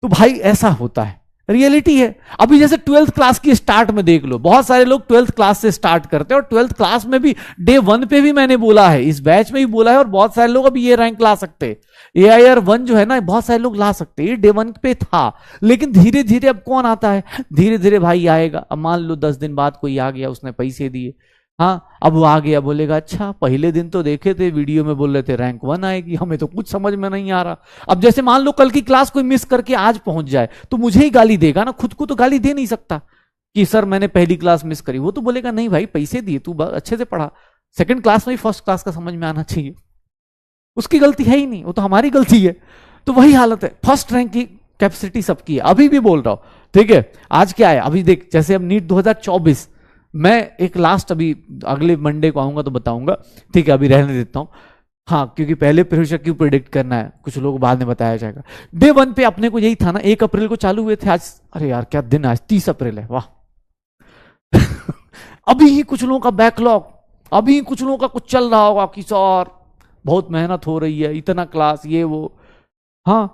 तो भाई ऐसा होता है, रियलिटी है। अभी जैसे 12th क्लास की स्टार्ट में देख लो, बहुत सारे लोग 12th क्लास से स्टार्ट करते हैं, और 12th क्लास में भी डे वन पे भी मैंने बोला है, इस बैच में भी बोला है, और बहुत सारे लोग अभी ये रैंक ला सकते हैं। AIR 1 जो है ना, बहुत सारे लोग ला सकते हैं, ये डे वन पे था, लेकिन धीरे धीरे अब कौन आता है, धीरे धीरे भाई आएगा। अब मान लो 10 दिन बाद कोई आ गया, उसने पैसे दिए, हाँ अब वो आ गया, बोलेगा अच्छा पहले दिन तो देखे थे वीडियो में बोल रहे थे रैंक 1 आएगी, हमें तो कुछ समझ में नहीं आ रहा। अब जैसे मान लो कल की क्लास कोई मिस करके आज पहुंच जाए, तो मुझे ही गाली देगा ना, खुद को तो गाली दे नहीं सकता कि सर मैंने पहली क्लास मिस करी। वो तो बोलेगा नहीं भाई पैसे दिए, तू अच्छे से पढ़ा, सेकंड क्लास में ही फर्स्ट क्लास का समझ में आना चाहिए। उसकी गलती है ही नहीं, वो तो हमारी गलती है। तो वही हालत है, फर्स्ट रैंक की कैपेसिटी सबकी है, अभी भी बोल रहा हूं, ठीक है। आज क्या है, अभी देख जैसे अब नीट 2024, मैं एक लास्ट अभी अगले मंडे को आऊंगा तो बताऊंगा, ठीक है, अभी रहने देता हूं। हाँ क्योंकि पहले प्रेशर क्यों प्रिडिक्ट करना है, कुछ लोग बाद में बताया जाएगा। डे वन पे अपने को यही था ना, 1 अप्रैल को चालू हुए थे, आज अरे यार क्या दिन, आज 30 अप्रैल है, वाह। अभी ही कुछ लोगों का बैकलॉग, अभी ही कुछ लोगों का कुछ चल रहा होगा कि सर बहुत मेहनत हो रही है, इतना क्लास ये वो, हाँ।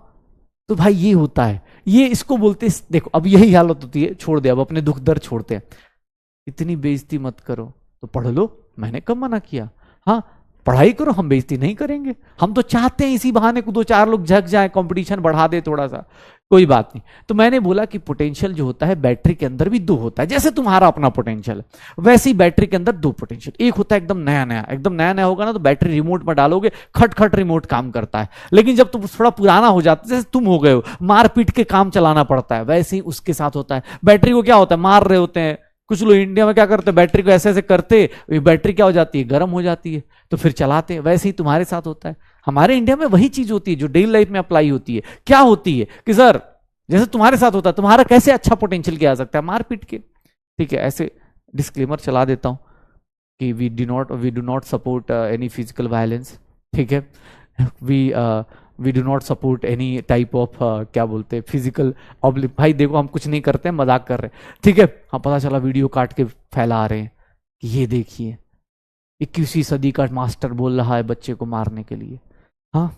तो भाई ये होता है, ये इसको बोलते, देखो अब यही हालत होती है, छोड़ दे अब अपने दुख दर्द छोड़ते हैं, इतनी बेइज्जती मत करो, तो पढ़ लो, मैंने कब मना किया, हाँ पढ़ाई करो, हम बेइज्जती नहीं करेंगे। हम तो चाहते हैं इसी बहाने को 2-4 लोग झक जाए, कंपटीशन बढ़ा दे थोड़ा सा, कोई बात नहीं। तो मैंने बोला कि पोटेंशियल जो होता है बैटरी के अंदर भी 2 होता है, जैसे तुम्हारा अपना पोटेंशियल है वैसे ही बैटरी के अंदर 2 पोटेंशियल। एक होता है एकदम नया नया, एकदम नया नया होगा ना तो बैटरी रिमोट में डालोगे, खट खट रिमोट काम करता है, लेकिन जब तुम थोड़ा पुराना हो जाता है, जैसे तुम हो गए हो, मार पीट के काम चलाना पड़ता है, वैसे ही उसके साथ होता है। बैटरी को क्या होता है, मार रहे होते हैं, कुछ लोग इंडिया में क्या करते हैं, बैटरी को ऐसे ऐसे करते, बैटरी क्या हो जाती है, गर्म हो जाती है, तो फिर चलाते हैं। वैसे ही तुम्हारे साथ होता है, हमारे इंडिया में वही चीज होती है जो डेली लाइफ में अप्लाई होती है। क्या होती है कि सर जैसे तुम्हारे साथ होता है, तुम्हारा कैसे अच्छा पोटेंशियल किया जा सकता है, मारपीट के, ठीक है। ऐसे डिस्क्लेमर चला देता हूं कि we do not support any physical violence, ठीक है। We do not support any type of क्या बोलते हैं फिजिकल ऑब्लिक। भाई देखो हम कुछ नहीं करते हैं, मजाक कर रहे हैं, ठीक है। हाँ पता चला वीडियो काट के फैला रहे हैं कि ये देखिए 21वीं सदी का मास्टर बोल रहा है बच्चे को मारने के लिए, हाँ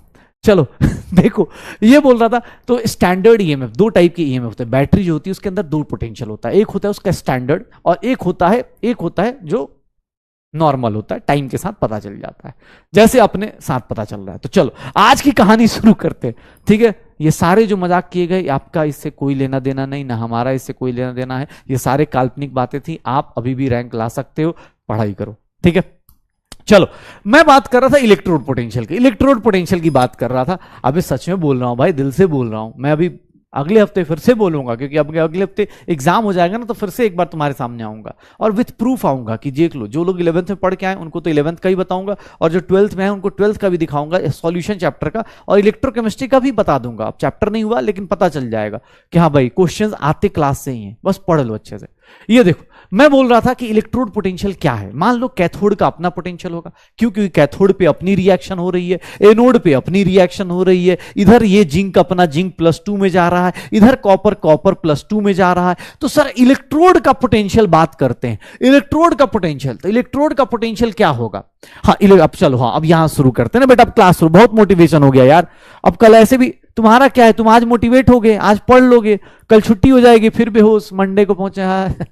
चलो। देखो ये बोल रहा था, तो स्टैंडर्ड ईएमएफ 2 टाइप की ईएमएफ होते हैं। बैटरी जो होती है उसके अंदर 2 पोटेंशियल होता है, एक होता है उसका स्टैंडर्ड, और एक होता है जो नॉर्मल होता है, टाइम के साथ पता चल जाता है, जैसे अपने साथ पता चल रहा है। तो चलो आज की कहानी शुरू करते हैं, ठीक है। ये सारे जो मजाक किए गए, आपका इससे कोई लेना देना नहीं, ना हमारा इससे कोई लेना देना है, ये सारे काल्पनिक बातें थी। आप अभी भी रैंक ला सकते हो, पढ़ाई करो, ठीक है। चलो मैं बात कर रहा था इलेक्ट्रोड पोटेंशियल की, इलेक्ट्रोड पोटेंशियल की बात कर रहा था। अभी सच में बोल रहा हूं भाई, दिल से बोल रहा हूं। मैं अभी अगले हफ्ते फिर से बोलूंगा, क्योंकि अब अगले हफ्ते एग्जाम हो जाएगा ना, तो फिर से एक बार तुम्हारे सामने आऊंगा और विथ प्रूफ आऊंगा कि देख लो। जो लोग 11th में पढ़ के आए उनको तो 11th का ही बताऊंगा, और जो 12th में है उनको 12th का भी दिखाऊंगा, सॉल्यूशन चैप्टर का, और इलेक्ट्रोकेमिस्ट्री का भी बता दूंगा। अब चैप्टर नहीं हुआ लेकिन पता चल जाएगा कि हाँ भाई क्वेश्चंस आते क्लास से ही हैं, बस पढ़ लो अच्छे से। ये देखो मैं बोल रहा था कि इलेक्ट्रोड पोटेंशियल क्या है। मान लो कैथोड का अपना पोटेंशियल होगा, क्योंकि कैथोड पे अपनी रिएक्शन हो रही है, एनोड पे अपनी रिएक्शन हो रही है, इधर ये जिंक अपना जिंक +2 में जा रहा है, इधर कॉपर +2 में जा रहा है। तो सर इलेक्ट्रोड का पोटेंशियल बात करते हैं, इलेक्ट्रोड का पोटेंशियल। तो इलेक्ट्रोड का पोटेंशियल क्या होगा, हाँ अब चलो, हाँ अब यहां शुरू करते हैं ना बेटा। अब क्लास शुरू, बहुत मोटिवेशन हो गया यार। अब कल ऐसे भी तुम्हारा क्या है, तुम आज मोटिवेट हो गए, आज पढ़ लोगे, कल छुट्टी हो जाएगी, फिर बेहोश, मंडे को पहुंचे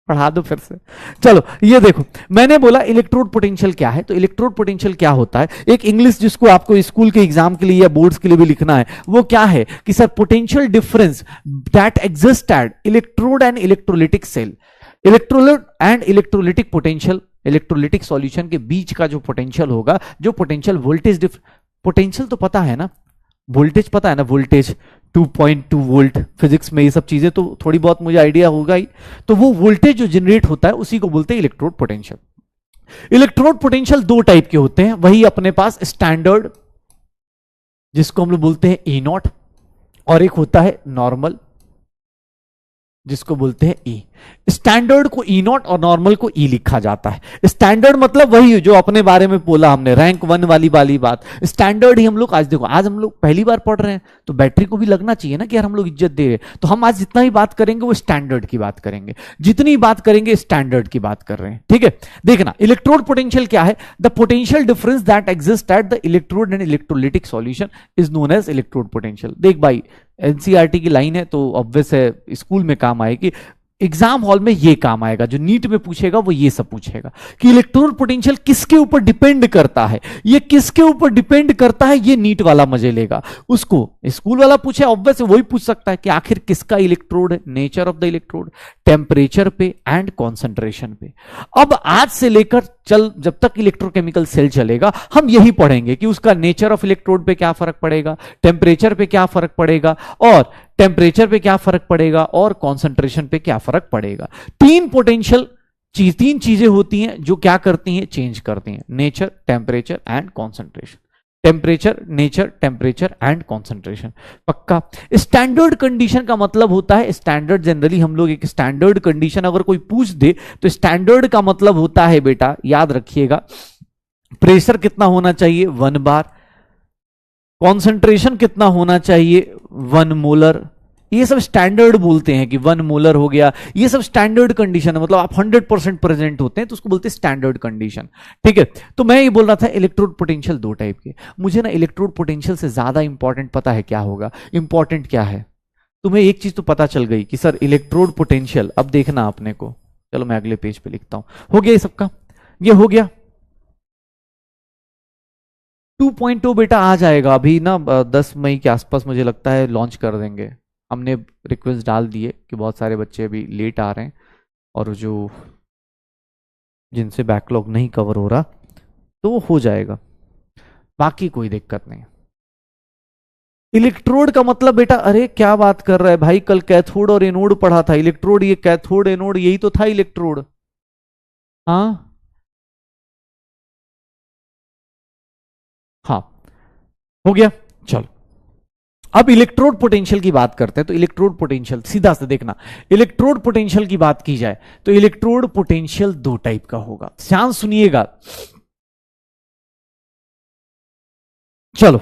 पढ़ा दो फिर से। चलो ये देखो, मैंने बोला इलेक्ट्रोड पोटेंशियल क्या है। तो इलेक्ट्रोड पोटेंशियल क्या होता है, एक इंग्लिश जिसको आपको स्कूल के एग्जाम के लिए या बोर्ड्स के लिए भी लिखना है, वो क्या है कि sir potential difference that exist at electrode and electrolytic cell. Electrolyte and electrolytic potential, electrolytic solution के बीच का जो पोटेंशियल होगा, जो पोटेंशियल वोल्टेज पोटेंशियल तो पता है ना, वोल्टेज पता है ना, वोल्टेज 2.2 वोल्ट, फिजिक्स में ये सब चीजें तो थोड़ी बहुत मुझे आइडिया होगा ही। तो वो वोल्टेज जो जनरेट होता है उसी को बोलते हैं इलेक्ट्रोड पोटेंशियल। इलेक्ट्रोड पोटेंशियल दो टाइप के होते हैं, वही अपने पास स्टैंडर्ड जिसको हम लोग बोलते हैं ई नॉट, और एक होता है नॉर्मल जिसको बोलते हैं ई। स्टैंडर्ड को ई नॉट और नॉर्मल को ई लिखा जाता है। स्टैंडर्ड मतलब वही जो अपने बारे में बोला हमने, रैंक 1 वाली बात। स्टैंडर्ड ही हम लोग आज देखो, आज हम लोग पहली बार पढ़ रहे हैं तो बैटरी को भी लगना चाहिए ना कि यार हम लोग इज्जत दे रहे हैं। तो हम आज जितना भी बात करेंगे वो स्टैंडर्ड की बात करेंगे, जितनी बात करेंगे स्टैंडर्ड की बात कर रहे हैं, ठीक है। देखना इलेक्ट्रोड पोटेंशियल क्या है, the potential difference that exist at the electrode and electrolytic solution is known as electrode potential. देख भाई एनसीईआरटी की लाइन है तो ऑब्वियस है स्कूल में काम आएगी, एग्जाम हॉल में ये काम आएगा, जो नीट में पूछेगा वो ये सब पूछेगा कि इलेक्ट्रोड पोटेंशियल किसके ऊपर डिपेंड करता है, ये किसके ऊपर डिपेंड करता है, ये नीट वाला मजे लेगा। उसको स्कूल वाला पूछे ऑब्वियस वही पूछ सकता है कि आखिर किसका इलेक्ट्रोड है, nature of the electrode, temperature पे एंड कॉन्सेंट्रेशन पे। अब आज से लेकर चल जब तक इलेक्ट्रोकेमिकल सेल चलेगा हम यही पढ़ेंगे कि उसका नेचर ऑफ इलेक्ट्रोड पे क्या फर्क पड़ेगा, टेम्परेचर पे क्या फर्क पड़ेगा, और टेम्परेचर पे क्या फर्क पड़ेगा, और कॉन्सेंट्रेशन पे क्या फर्क पड़ेगा। तीन पोटेंशियल तीन चीजें होती हैं जो क्या करती हैं, चेंज करती हैं, nature, temperature and concentration. Temperature, nature, temperature and concentration, पक्का। स्टैंडर्ड कंडीशन का मतलब होता है, स्टैंडर्ड जनरली हम लोग एक स्टैंडर्ड कंडीशन अगर कोई पूछ दे तो स्टैंडर्ड का मतलब होता है बेटा, याद रखिएगा, प्रेशर कितना होना चाहिए 1 बार, कॉन्सेंट्रेशन कितना होना चाहिए 1 मोलर, ये सब स्टैंडर्ड बोलते हैं कि 1 मोलर हो गया, ये सब स्टैंडर्ड कंडीशन है, मतलब आप 100% प्रेजेंट होते हैं तो उसको बोलते हैं स्टैंडर्ड कंडीशन, ठीक है। तो मैं ये बोल रहा था इलेक्ट्रोड पोटेंशियल दो टाइप के। मुझे ना इलेक्ट्रोड पोटेंशियल से ज्यादा इंपॉर्टेंट पता है क्या होगा, इंपॉर्टेंट क्या है, तुम्हें एक चीज तो पता चल गई कि सर इलेक्ट्रोड पोटेंशियल, अब देखना आपने को, चलो मैं अगले पेज पे लिखता हूं, हो गया ये सबका, ये हो गया 2.2 बेटा आ जाएगा अभी ना, 10 मई के आसपास मुझे लगता है लॉन्च कर देंगे। हमने रिक्वेस्ट डाल दिए कि बहुत सारे बच्चे अभी लेट आ रहे हैं और जो जिनसे बैकलॉग नहीं कवर हो रहा तो वो हो जाएगा, बाकी कोई दिक्कत नहीं। इलेक्ट्रोड का मतलब बेटा, अरे क्या बात कर रहा है भाई, कल कैथोड और एनोड पढ़ा था, इलेक्ट्रोड ये कैथोड एनोड यही तो था इलेक्ट्रोड, हाँ हाँ हो गया। चलो अब इलेक्ट्रोड पोटेंशियल की बात करते हैं। तो इलेक्ट्रोड पोटेंशियल सीधा से देखना, इलेक्ट्रोड पोटेंशियल की बात की जाए तो इलेक्ट्रोड पोटेंशियल दो टाइप का होगा, ध्यान सुनिएगा। चलो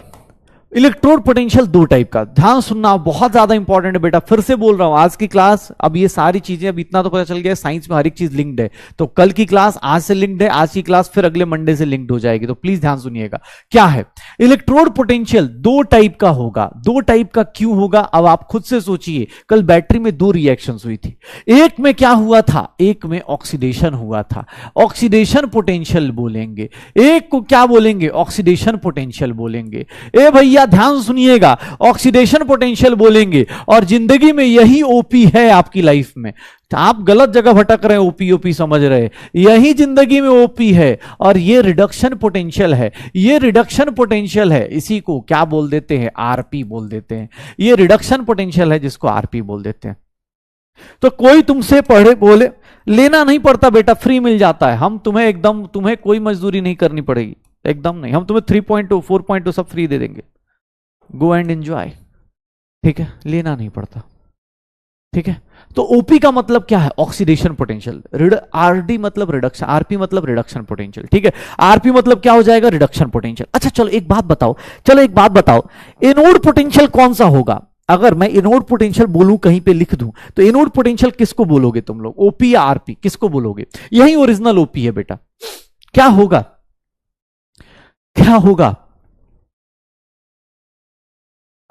इलेक्ट्रोड पोटेंशियल दो टाइप का, ध्यान सुनना, बहुत ज्यादा इंपॉर्टेंट है बेटा, फिर से बोल रहा हूं आज की क्लास, अब ये सारी चीजें, अब इतना तो पता चल गया साइंस में हर एक चीज लिंक्ड है, तो कल की क्लास आज से लिंक्ड है, आज की क्लास फिर अगले मंडे से लिंक्ड हो जाएगी, तो प्लीज ध्यान सुनिएगा। क्या है इलेक्ट्रोड पोटेंशियल, दो टाइप का होगा। दो टाइप का क्यों होगा, अब आप खुद से सोचिए, कल बैटरी में दो रिएक्शंस हुई थी, एक में क्या हुआ था, एक में ऑक्सीडेशन हुआ था, ऑक्सीडेशन पोटेंशियल बोलेंगे, एक को क्या बोलेंगे, ऑक्सीडेशन पोटेंशियल बोलेंगे। ए भैया ध्यान सुनिएगा, ऑक्सीडेशन पोटेंशियल बोलेंगे, और जिंदगी में यही ओपी है आपकी लाइफ में। आप गलत जगह भटक रहे हैं, ओपी ओपी समझ रहे हैं, यही जिंदगी में ओपी है, और ये रिडक्शन पोटेंशियल है, ये रिडक्शन पोटेंशियल है, इसी को क्या बोल देते हैं, आरपी बोल देते हैं, ये रिडक्शन पोटेंशियल है जिसको आरपी बोल देते हैं। तो कोई तुमसे पढ़े बोले, लेना नहीं पड़ता बेटा, फ्री मिल जाता है, हम तुम्हें एकदम, तुम्हें कोई मजदूरी नहीं करनी पड़ेगी, एकदम नहीं, हम तुम्हें 3.2 4.2 सब फ्री दे देंगे, गो एंड एंजॉय, ठीक है, लेना नहीं पड़ता, ठीक है। तो ओपी का मतलब क्या है, ऑक्सीडेशन पोटेंशियल, आरडी मतलब रिडक्शन, आरपी मतलब रिडक्शन पोटेंशियल, ठीक है, आरपी मतलब क्या हो जाएगा, रिडक्शन पोटेंशियल। अच्छा चलो एक बात बताओ, चलो एक बात बताओ, एनोड पोटेंशियल कौन सा होगा, अगर मैं एनोड पोटेंशियल बोलूं कहीं पे लिख दूं तो एनोड पोटेंशियल किसको बोलोगे तुम लोग, ओपी या आरपी, किसको बोलोगे, यही ओरिजिनल ओपी है बेटा। क्या होगा, क्या होगा,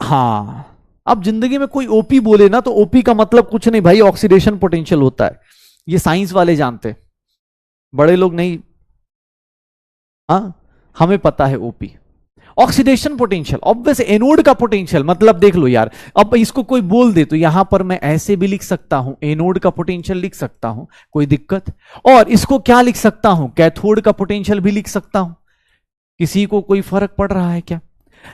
हाँ, अब जिंदगी में कोई ओपी बोले ना तो ओपी का मतलब कुछ नहीं भाई, ऑक्सीडेशन पोटेंशियल होता है, ये साइंस वाले जानते, बड़े लोग नहीं, हाँ हमें पता है OP. Oxidation potential, obvious anode का पोटेंशियल, मतलब देख लो यार, अब इसको कोई बोल दे तो यहां पर मैं ऐसे भी लिख सकता हूं, एनोड का पोटेंशियल लिख सकता हूं, कोई दिक्कत? और इसको क्या लिख सकता हूं, कैथोड का पोटेंशियल भी लिख सकता हूं। किसी को कोई फर्क पड़ रहा है क्या?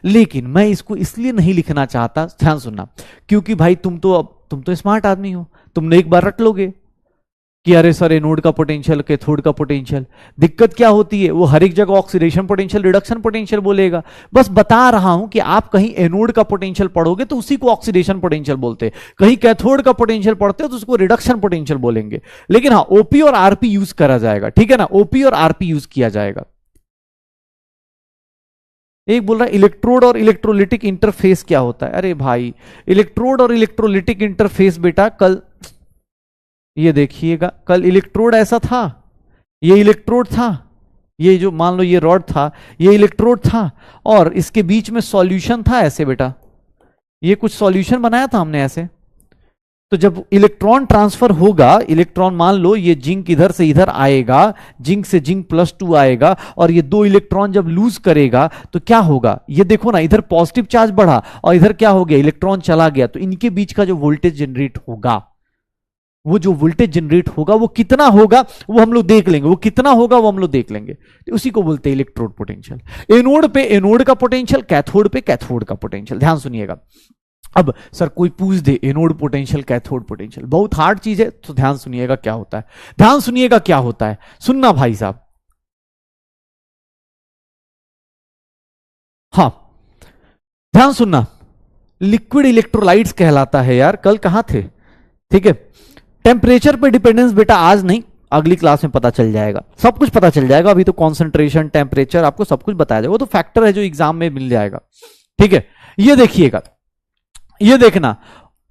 लेकिन मैं इसको इसलिए नहीं लिखना चाहता, ध्यान सुनना, क्योंकि भाई तुम तो स्मार्ट आदमी हो, तुमने एक बार रट लोगे कि अरे सर एनोड का पोटेंशियल, कैथोड का पोटेंशियल। दिक्कत क्या होती है, वो हर एक जगह ऑक्सीडेशन पोटेंशियल, रिडक्शन पोटेंशियल बोलेगा। बस बता रहा हूं कि आप कहीं एनोड का पोटेंशियल पढ़ोगे तो उसी को ऑक्सीडेशन पोटेंशियल बोलते हैं, कहीं कैथोड का पोटेंशियल पढ़ते हो तो उसको रिडक्शन पोटेंशियल बोलेंगे। लेकिन हाँ, ओपी और आरपी यूज करा जाएगा, ठीक है ना, ओपी और आरपी यूज किया जाएगा। एक बोल रहा है इलेक्ट्रोड और इलेक्ट्रोलिटिक इंटरफेस क्या होता है। अरे भाई, इलेक्ट्रोड और इलेक्ट्रोलिटिक इंटरफेस बेटा, कल ये देखिएगा, कल इलेक्ट्रोड ऐसा था, ये इलेक्ट्रोड था, ये जो मान लो ये रॉड था, ये इलेक्ट्रोड था, और इसके बीच में सॉल्यूशन था ऐसे बेटा, ये कुछ सॉल्यूशन बनाया था हमने ऐसे। तो जब इलेक्ट्रॉन ट्रांसफर होगा, इलेक्ट्रॉन मान लो ये जिंक इधर से इधर आएगा, जिंक से जिंक +2 आएगा, और ये 2 इलेक्ट्रॉन जब लूज करेगा तो क्या होगा, ये देखो ना, इधर पॉजिटिव चार्ज बढ़ा और इधर क्या हो गया, इलेक्ट्रॉन चला गया। तो इनके बीच का जो वोल्टेज जनरेट होगा, वो जो वोल्टेज जनरेट होगा वो कितना होगा वो हम लोग देख लेंगे, वो कितना होगा वो हम लोग देख लेंगे। तो उसी को बोलते हैं इलेक्ट्रोड पोटेंशियल। एनोड पे एनोड का पोटेंशियल, कैथोड पे कैथोड का पोटेंशियल। ध्यान सुनिएगा। अब सर कोई पूछ दे एनोड पोटेंशियल, कैथोड पोटेंशियल, बहुत हार्ड चीज है, तो ध्यान सुनिएगा क्या होता है, ध्यान सुनिएगा क्या होता है, सुनना भाई साहब। हां, ध्यान सुनना, लिक्विड इलेक्ट्रोलाइट्स कहलाता है यार। कल कहां थे, ठीक है। टेम्परेचर पे डिपेंडेंस बेटा आज नहीं, अगली क्लास में पता चल जाएगा, सब कुछ पता चल जाएगा। अभी तो कॉन्सेंट्रेशन, टेम्परेचर, आपको सब कुछ बताया जाएगा, वो तो फैक्टर है जो एग्जाम में मिल जाएगा, ठीक है। ये देखिएगा, ये देखना,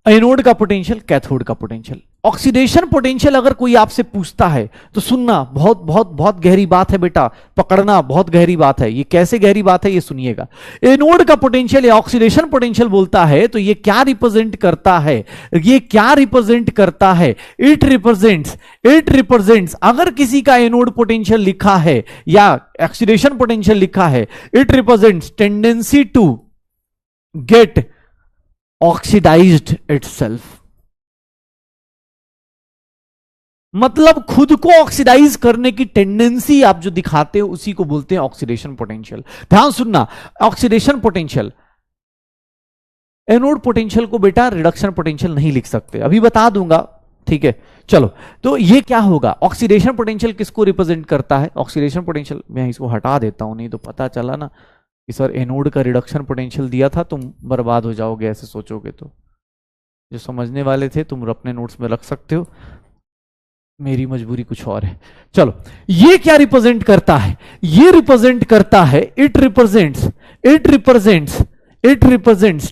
एनोड का पोटेंशियल, कैथोड का पोटेंशियल, ऑक्सीडेशन पोटेंशियल अगर कोई आपसे पूछता है तो सुनना, बहुत बहुत बहुत गहरी बात है बेटा, पकड़ना, बहुत गहरी बात है। ये कैसे गहरी बात है ये सुनिएगा। एनोड का पोटेंशियल या ऑक्सीडेशन पोटेंशियल बोलता है तो ये क्या रिप्रेजेंट करता है, ये क्या रिप्रेजेंट करता है, इट रिप्रेजेंट्स, अगर किसी का एनोड पोटेंशियल लिखा है या ऑक्सीडेशन पोटेंशियल लिखा है, it represents tendency to get oxidised itself, मतलब खुद को ऑक्सीडाइज करने की टेंडेंसी आप जो दिखाते हो उसी को बोलते हैं ऑक्सीडेशन पोटेंशियल। ध्यान सुनना, ऑक्सीडेशन पोटेंशियल, एनोड पोटेंशियल को बेटा रिडक्शन पोटेंशियल नहीं लिख सकते, अभी बता दूंगा, ठीक है। चलो, तो ये क्या होगा, ऑक्सीडेशन पोटेंशियल किसको रिप्रेजेंट करता है, ऑक्सीडेशन पोटेंशियल, मैं इसको हटा देता हूं, नहीं तो पता चला ना कि सर एनोड का रिडक्शन पोटेंशियल दिया था, तुम बर्बाद हो जाओगे ऐसे सोचोगे तो। जो समझने वाले थे तुम अपने नोट्स में रख सकते हो, मेरी मजबूरी कुछ और है। चलो, ये क्या रिप्रेजेंट करता है, ये रिप्रेजेंट करता है, it represents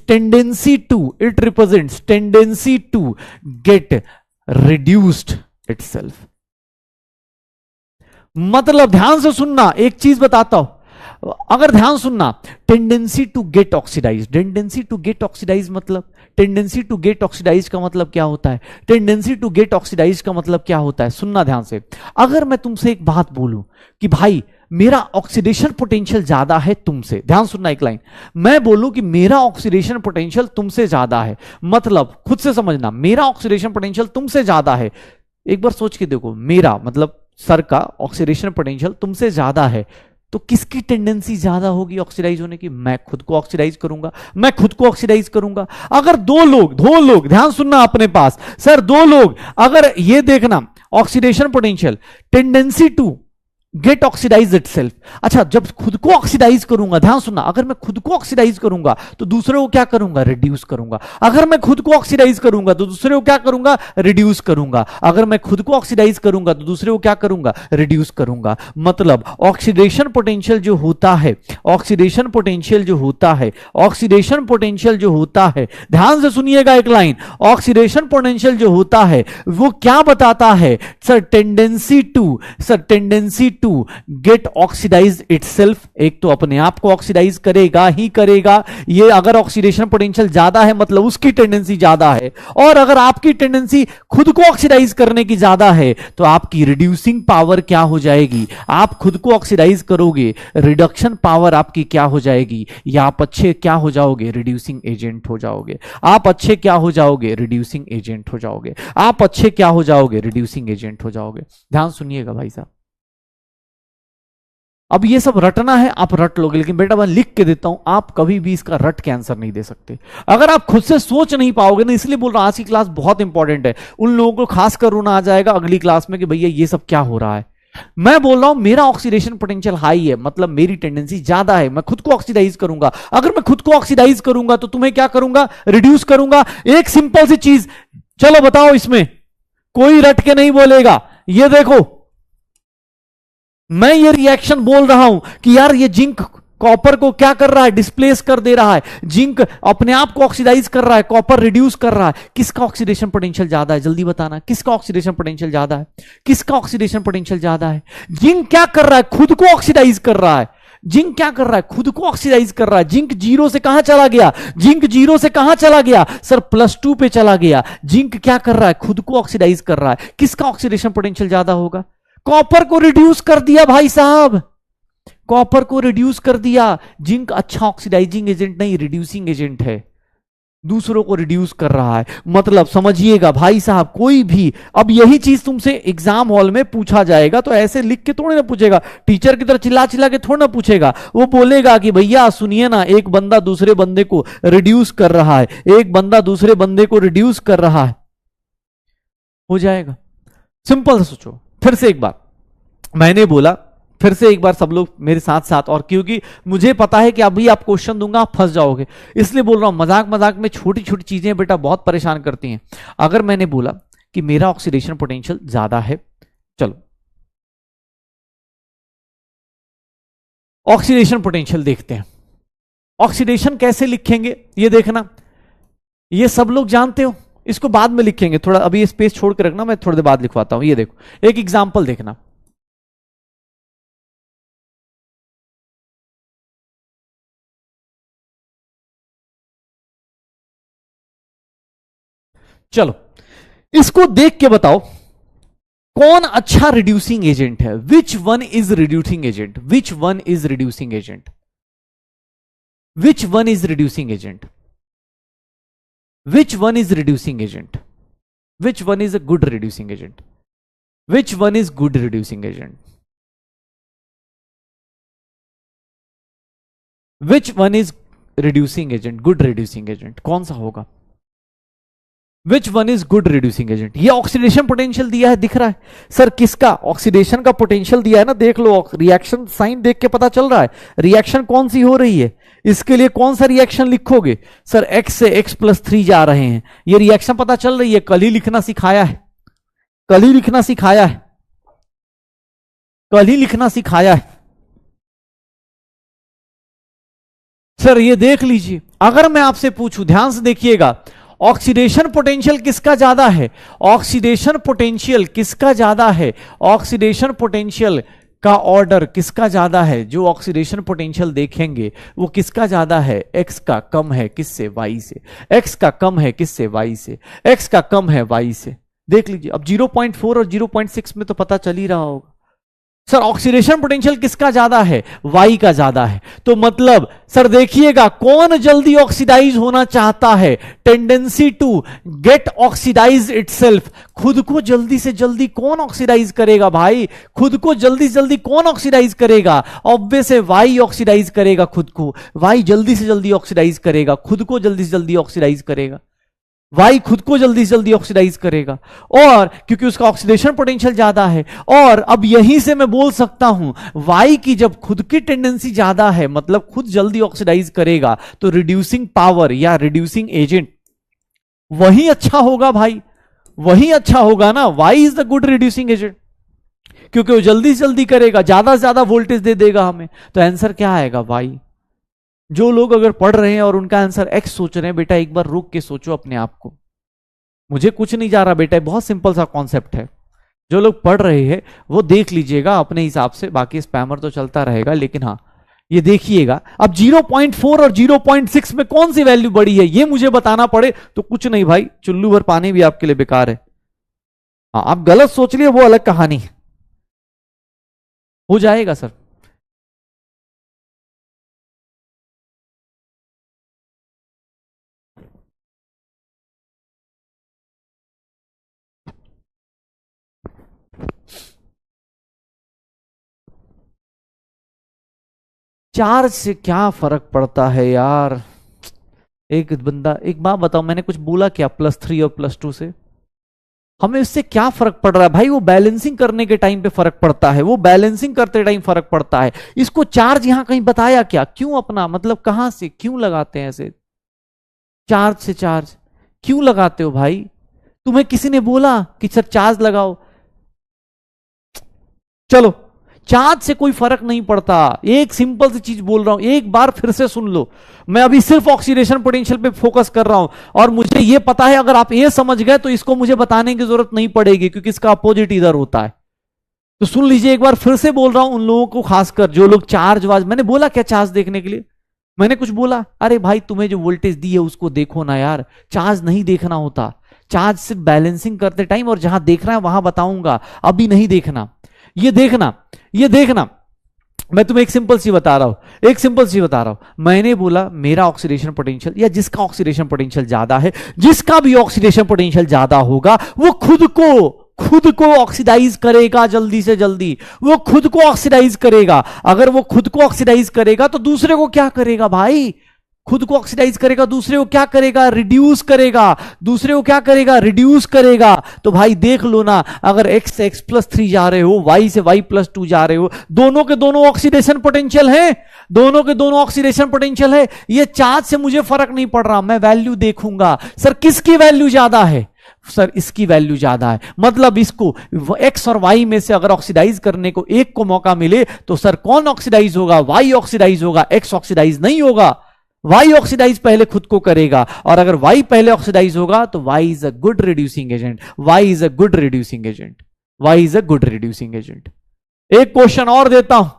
tendency to get reduced itself. मतलब ध्यान से सुनना, एक चीज बताता हूं, अगर ध्यान सुनना, tendency to get oxidise, tendency to get oxidise मतलब, टेंडेंसी टू गेट ऑक्सीडाइज का मतलब क्या होता है, टेंडेंसी टू गेट ऑक्सीडाइज का मतलब क्या होता है, सुनना ध्यान से। अगर मैं तुमसे एक बात बोलूं कि भाई मेरा ऑक्सीडेशन पोटेंशियल ज्यादा है तुमसे, ध्यान सुनना एक लाइन, मैं बोलूं कि मेरा ऑक्सीडेशन पोटेंशियल तुमसे ज्यादा है, मतलब खुद से समझना, मेरा ऑक्सीडेशन पोटेंशियल तुमसे ज्यादा है। एक बार सोच के देखो, मेरा मतलब सर का ऑक्सीडेशन पोटेंशियल तुमसे ज्यादा है, तो किसकी टेंडेंसी ज्यादा होगी ऑक्सीडाइज होने की, मैं खुद को ऑक्सीडाइज करूंगा, मैं खुद को ऑक्सीडाइज करूंगा। अगर दो लोग ध्यान सुनना अपने पास, सर दो लोग, अगर ये देखना oxidation potential, tendency to get oxidise itself, अच्छा जब खुद को ऑक्सीडाइज करूंगा, ध्यान सुनना, अगर मैं खुद को ऑक्सीडाइज करूंगा तो दूसरे को क्या करूंगा, रिड्यूस करूंगा। अगर मैं खुद को ऑक्सीडाइज करूंगा तो दूसरे को क्या करूंगा, रिड्यूस करूंगा। अगर मैं खुद को ऑक्सीडाइज करूंगा तो दूसरे को क्या करूंगा, रिड्यूस करूंगा। मतलब ऑक्सीडेशन पोटेंशियल जो होता है, ऑक्सीडेशन पोटेंशियल जो होता है, ऑक्सीडेशन पोटेंशियल जो होता है, ध्यान से सुनिएगा एक लाइन, ऑक्सीडेशन पोटेंशियल जो होता है वो क्या बताता है, sir tendency to get oxidise itself, एक तो अपने आप को ऑक्सीडाइज करेगा ही करेगा, ये अगर ऑक्सीडेशन पोटेंशियल ज्यादा है मतलब उसकी टेंडेंसी ज्यादा है, और अगर आपकी टेंडेंसी खुद को ऑक्सीडाइज करने की ज्यादा है तो आपकी रिड्यूसिंग पावर क्या हो जाएगी, आप खुद को ऑक्सीडाइज करोगे, रिडक्शन पावर आपकी क्या हो जाएगी, या आप अच्छे क्या हो जाओगे, रिड्यूसिंग एजेंट हो जाओगे, आप अच्छे क्या हो जाओगे, रिड्यूसिंग एजेंट हो जाओगे, आप अच्छे क्या हो जाओगे, रिड्यूसिंग एजेंट हो जाओगे। ध्यान सुनिएगा भाई साहब, अब ये सब रटना है आप रट लोगे, लेकिन बेटा मैं लिख के देता हूं, आप कभी भी इसका रट के आंसर नहीं दे सकते अगर आप खुद से सोच नहीं पाओगे ना। इसलिए बोल रहा हूं आज की क्लास बहुत इंपॉर्टेंट है, उन लोगों को खास कर रोना आ जाएगा अगली क्लास में कि भैया ये सब क्या हो रहा है। मैं बोल रहा हूं मेरा ऑक्सीडेशन पोटेंशियल हाई है मतलब मेरी टेंडेंसी ज्यादा है, मैं खुद को ऑक्सीडाइज करूंगा, अगर मैं खुद को ऑक्सीडाइज करूंगा तो तुम्हें क्या करूंगा, रिड्यूस करूंगा। एक सिंपल सी चीज, चलो बताओ, इसमें कोई रट के नहीं बोलेगा, ये देखो मैं ये रिएक्शन बोल रहा हूं कि यार ये जिंक कॉपर को क्या कर रहा है, डिस्प्लेस कर दे रहा है, जिंक अपने आप को ऑक्सीडाइज कर रहा है, कॉपर रिड्यूस कर रहा है। किसका ऑक्सीडेशन पोटेंशियल ज्यादा है, जल्दी बताना, किसका ऑक्सीडेशन पोटेंशियल ज्यादा है, किसका ऑक्सीडेशन पोटेंशियल ज्यादा है। जिंक क्या कर रहा है, खुद को ऑक्सीडाइज कर रहा है, जिंक क्या कर रहा है, खुद को ऑक्सीडाइज कर रहा है। जिंक जीरो से कहां चला गया, जिंक जीरो से कहां चला गया सर, +2 पे चला गया। जिंक क्या कर रहा है, खुद को ऑक्सीडाइज कर रहा है। किसका ऑक्सीडेशन पोटेंशियल ज्यादा होगा, कॉपर को रिड्यूस कर दिया भाई साहब, कॉपर को रिड्यूस कर दिया। जिंक अच्छा ऑक्सीडाइजिंग एजेंट नहीं, रिड्यूसिंग एजेंट है, दूसरों को रिड्यूस कर रहा है। मतलब समझिएगा भाई साहब, कोई भी अब यही चीज तुमसे एग्जाम हॉल में पूछा जाएगा तो ऐसे लिख के थोड़ी ना पूछेगा, टीचर की तरह चिल्ला चिल्ला के थोड़ी ना पूछेगा, वो बोलेगा कि भैया सुनिए ना, एक बंदा दूसरे बंदे को रिड्यूस कर रहा है, एक बंदा दूसरे बंदे को रिड्यूस कर रहा है, हो जाएगा। सिंपल से सोचो, फिर से एक बार मैंने बोला, फिर से एक बार सब लोग मेरे साथ साथ, और क्योंकि मुझे पता है कि अभी आप क्वेश्चन दूंगा आप फंस जाओगे, इसलिए बोल रहा हूं मजाक मजाक में छोटी छोटी चीजें बेटा बहुत परेशान करती हैं। अगर मैंने बोला कि मेरा ऑक्सीडेशन पोटेंशियल ज्यादा है, चलो ऑक्सीडेशन पोटेंशियल देखते हैं। ऑक्सीडेशन कैसे लिखेंगे ये देखना, ये सब लोग जानते हो, इसको बाद में लिखेंगे, थोड़ा अभी स्पेस छोड़ के रखना, मैं थोड़ी देर बाद लिखवाता हूं। ये देखो एक एग्जांपल देखना, चलो इसको देख के बताओ कौन अच्छा रिड्यूसिंग एजेंट है, which one is reducing agent, which one is reducing agent, which one is reducing agent, which one is reducing agent, which one is a good reducing agent, which one is good reducing agent, which one is reducing agent, good reducing agent कौन सा होगा, which one is good reducing agent. ये oxidation potential दिया है, दिख रहा है sir, किसका ऑक्सीडेशन का पोटेंशियल दिया है ना, देख लो रिएक्शन साइन देख के पता चल रहा है रिएक्शन कौन सी हो रही है। इसके लिए कौन सा रिएक्शन लिखोगे सर, x से x+3 जा रहे हैं, ये रिएक्शन पता चल रही है, कल ही लिखना सिखाया है, कल ही लिखना सिखाया है, कल ही लिखना सिखाया है सर। ये देख लीजिए, अगर मैं आपसे पूछूं, ध्यान से देखिएगा, ऑक्सीडेशन पोटेंशियल किसका ज्यादा है, ऑक्सीडेशन पोटेंशियल किसका ज्यादा है, ऑक्सीडेशन पोटेंशियल का ऑर्डर किसका ज्यादा है, जो ऑक्सीडेशन पोटेंशियल देखेंगे वो किसका ज्यादा है, x का कम है किससे, y से, x का कम है किससे, y से, x का कम है y से। देख लीजिए, अब 0.4 और 0.6 में तो पता चल ही रहा होगा सर ऑक्सीडेशन पोटेंशियल किसका ज्यादा है, y का ज्यादा है। तो मतलब सर देखिएगा कौन जल्दी ऑक्सीडाइज होना चाहता है, tendency to get oxidise itself, खुद को जल्दी से जल्दी कौन ऑक्सीडाइज करेगा भाई, खुद को जल्दी से जल्दी कौन ऑक्सीडाइज करेगा, ऑब्वियस है y ऑक्सीडाइज करेगा खुद को, y जल्दी से जल्दी ऑक्सीडाइज करेगा, खुद को जल्दी से जल्दी ऑक्सीडाइज करेगा, वाई खुद को जल्दी से जल्दी ऑक्सीडाइज करेगा, और क्योंकि उसका ऑक्सीडेशन पोटेंशियल ज्यादा है। और अब यहीं से मैं बोल सकता हूं वाई की जब खुद की टेंडेंसी ज्यादा है, मतलब खुद जल्दी ऑक्सीडाइज करेगा, तो रिड्यूसिंग पावर या रिड्यूसिंग एजेंट वही अच्छा होगा भाई, वही अच्छा होगा ना, why is the good reducing agent, क्योंकि वो जल्दी से जल्दी करेगा, ज्यादा से ज्यादा वोल्टेज दे देगा हमें। तो आंसर क्या आएगा, वाई। जो लोग अगर पढ़ रहे हैं और उनका आंसर x सोच रहे हैं, बेटा एक बार रुक के सोचो अपने आप को, मुझे कुछ नहीं जा रहा बेटा, बहुत सिंपल सा कॉन्सेप्ट है। जो लोग पढ़ रहे हैं वो देख लीजिएगा अपने हिसाब से, बाकी स्पैमर तो चलता रहेगा, लेकिन हाँ ये देखिएगा। अब 0.4 और 0.6 में कौन सी वैल्यू बड़ी है ये मुझे बताना पड़े तो कुछ नहीं भाई, चुल्लू भर पानी भी आपके लिए बेकार है। हाँ आप गलत सोच लिए वो अलग कहानी है। हो जाएगा सर। चार्ज से क्या फर्क पड़ता है यार? एक बंदा, एक बात बताओ, मैंने कुछ बोला क्या +3 और +2 से? हमें इससे क्या फर्क पड़ रहा है भाई? वो बैलेंसिंग करने के टाइम पे फर्क पड़ता है, वो बैलेंसिंग करते टाइम फर्क पड़ता है। इसको चार्ज यहां कहीं बताया क्या? क्यों अपना मतलब कहां से क्यों लगाते हैं ऐसे? चार्ज से चार्ज क्यों लगाते हो भाई? तुम्हें किसी ने बोला कि सर चार्ज लगाओ? चलो, चार्ज से कोई फर्क नहीं पड़ता। एक सिंपल सी चीज बोल रहा हूं, एक बार फिर से सुन लो। मैं अभी सिर्फ ऑक्सीडेशन पोटेंशियल पे फोकस कर रहा हूं, और मुझे ये पता है अगर आप ये समझ गए तो इसको मुझे बताने की जरूरत नहीं पड़ेगी, क्योंकि इसका अपोजिट इधर होता है। तो सुन लीजिए, एक बार फिर से बोल रहा हूं उन लोगों को, खासकर जो लोग चार्ज वाज, मैंने बोला क्या चार्ज देखने के लिए? मैंने कुछ बोला? अरे भाई तुम्हें जो वोल्टेज दी है उसको देखो ना यार, चार्ज नहीं देखना होता। चार्ज सिर्फ बैलेंसिंग करते टाइम, और जहां देखना है वहां बताऊंगा, अभी नहीं देखना। ये देखना, ये देखना, मैं तुम्हें एक सिंपल सी बता रहा हूं, एक सिंपल सी बता रहा हूं। मैंने बोला मेरा ऑक्सीडेशन पोटेंशियल, या जिसका ऑक्सीडेशन पोटेंशियल ज्यादा है, जिसका भी ऑक्सीडेशन पोटेंशियल ज्यादा होगा, वो खुद को ऑक्सीडाइज करेगा जल्दी से जल्दी, वो खुद को ऑक्सीडाइज करेगा। अगर वो खुद को ऑक्सीडाइज करेगा तो दूसरे को क्या करेगा भाई? खुद को ऑक्सीडाइज करेगा, दूसरे को क्या करेगा? रिड्यूस करेगा। दूसरे को क्या करेगा? रिड्यूस करेगा। तो भाई देख लो ना, अगर x से x+3 जा रहे हो, y से y+2 जा रहे हो, दोनों के दोनों ऑक्सीडेशन पोटेंशियल है, दोनों के दोनों ऑक्सीडेशन पोटेंशियल है। ये चार्ज से मुझे फर्क नहीं पड़ रहा, मैं वैल्यू देखूंगा। सर किसकी वैल्यू ज्यादा है? सर इसकी वैल्यू ज्यादा है। मतलब इसको x और y में से अगर ऑक्सीडाइज करने को एक को मौका मिले तो सर कौन ऑक्सीडाइज होगा? y ऑक्सीडाइज होगा, x ऑक्सीडाइज नहीं होगा। Y ऑक्सीडाइज पहले खुद को करेगा, और अगर Y पहले ऑक्सीडाइज होगा तो Y is a good reducing agent, Y is a good reducing agent, Y is a good reducing agent. एक क्वेश्चन और देता हूं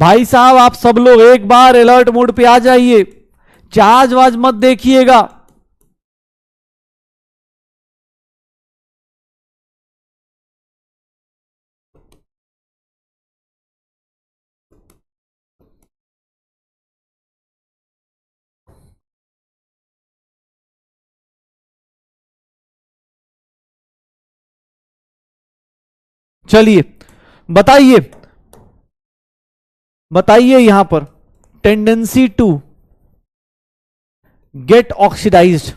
भाई साहब, आप सब लोग एक बार अलर्ट मोड पे आ जाइए, चार्ज वाज मत देखिएगा। चलिए बताइए, बताइए यहां पर टेंडेंसी टू गेट ऑक्सीडाइज्ड,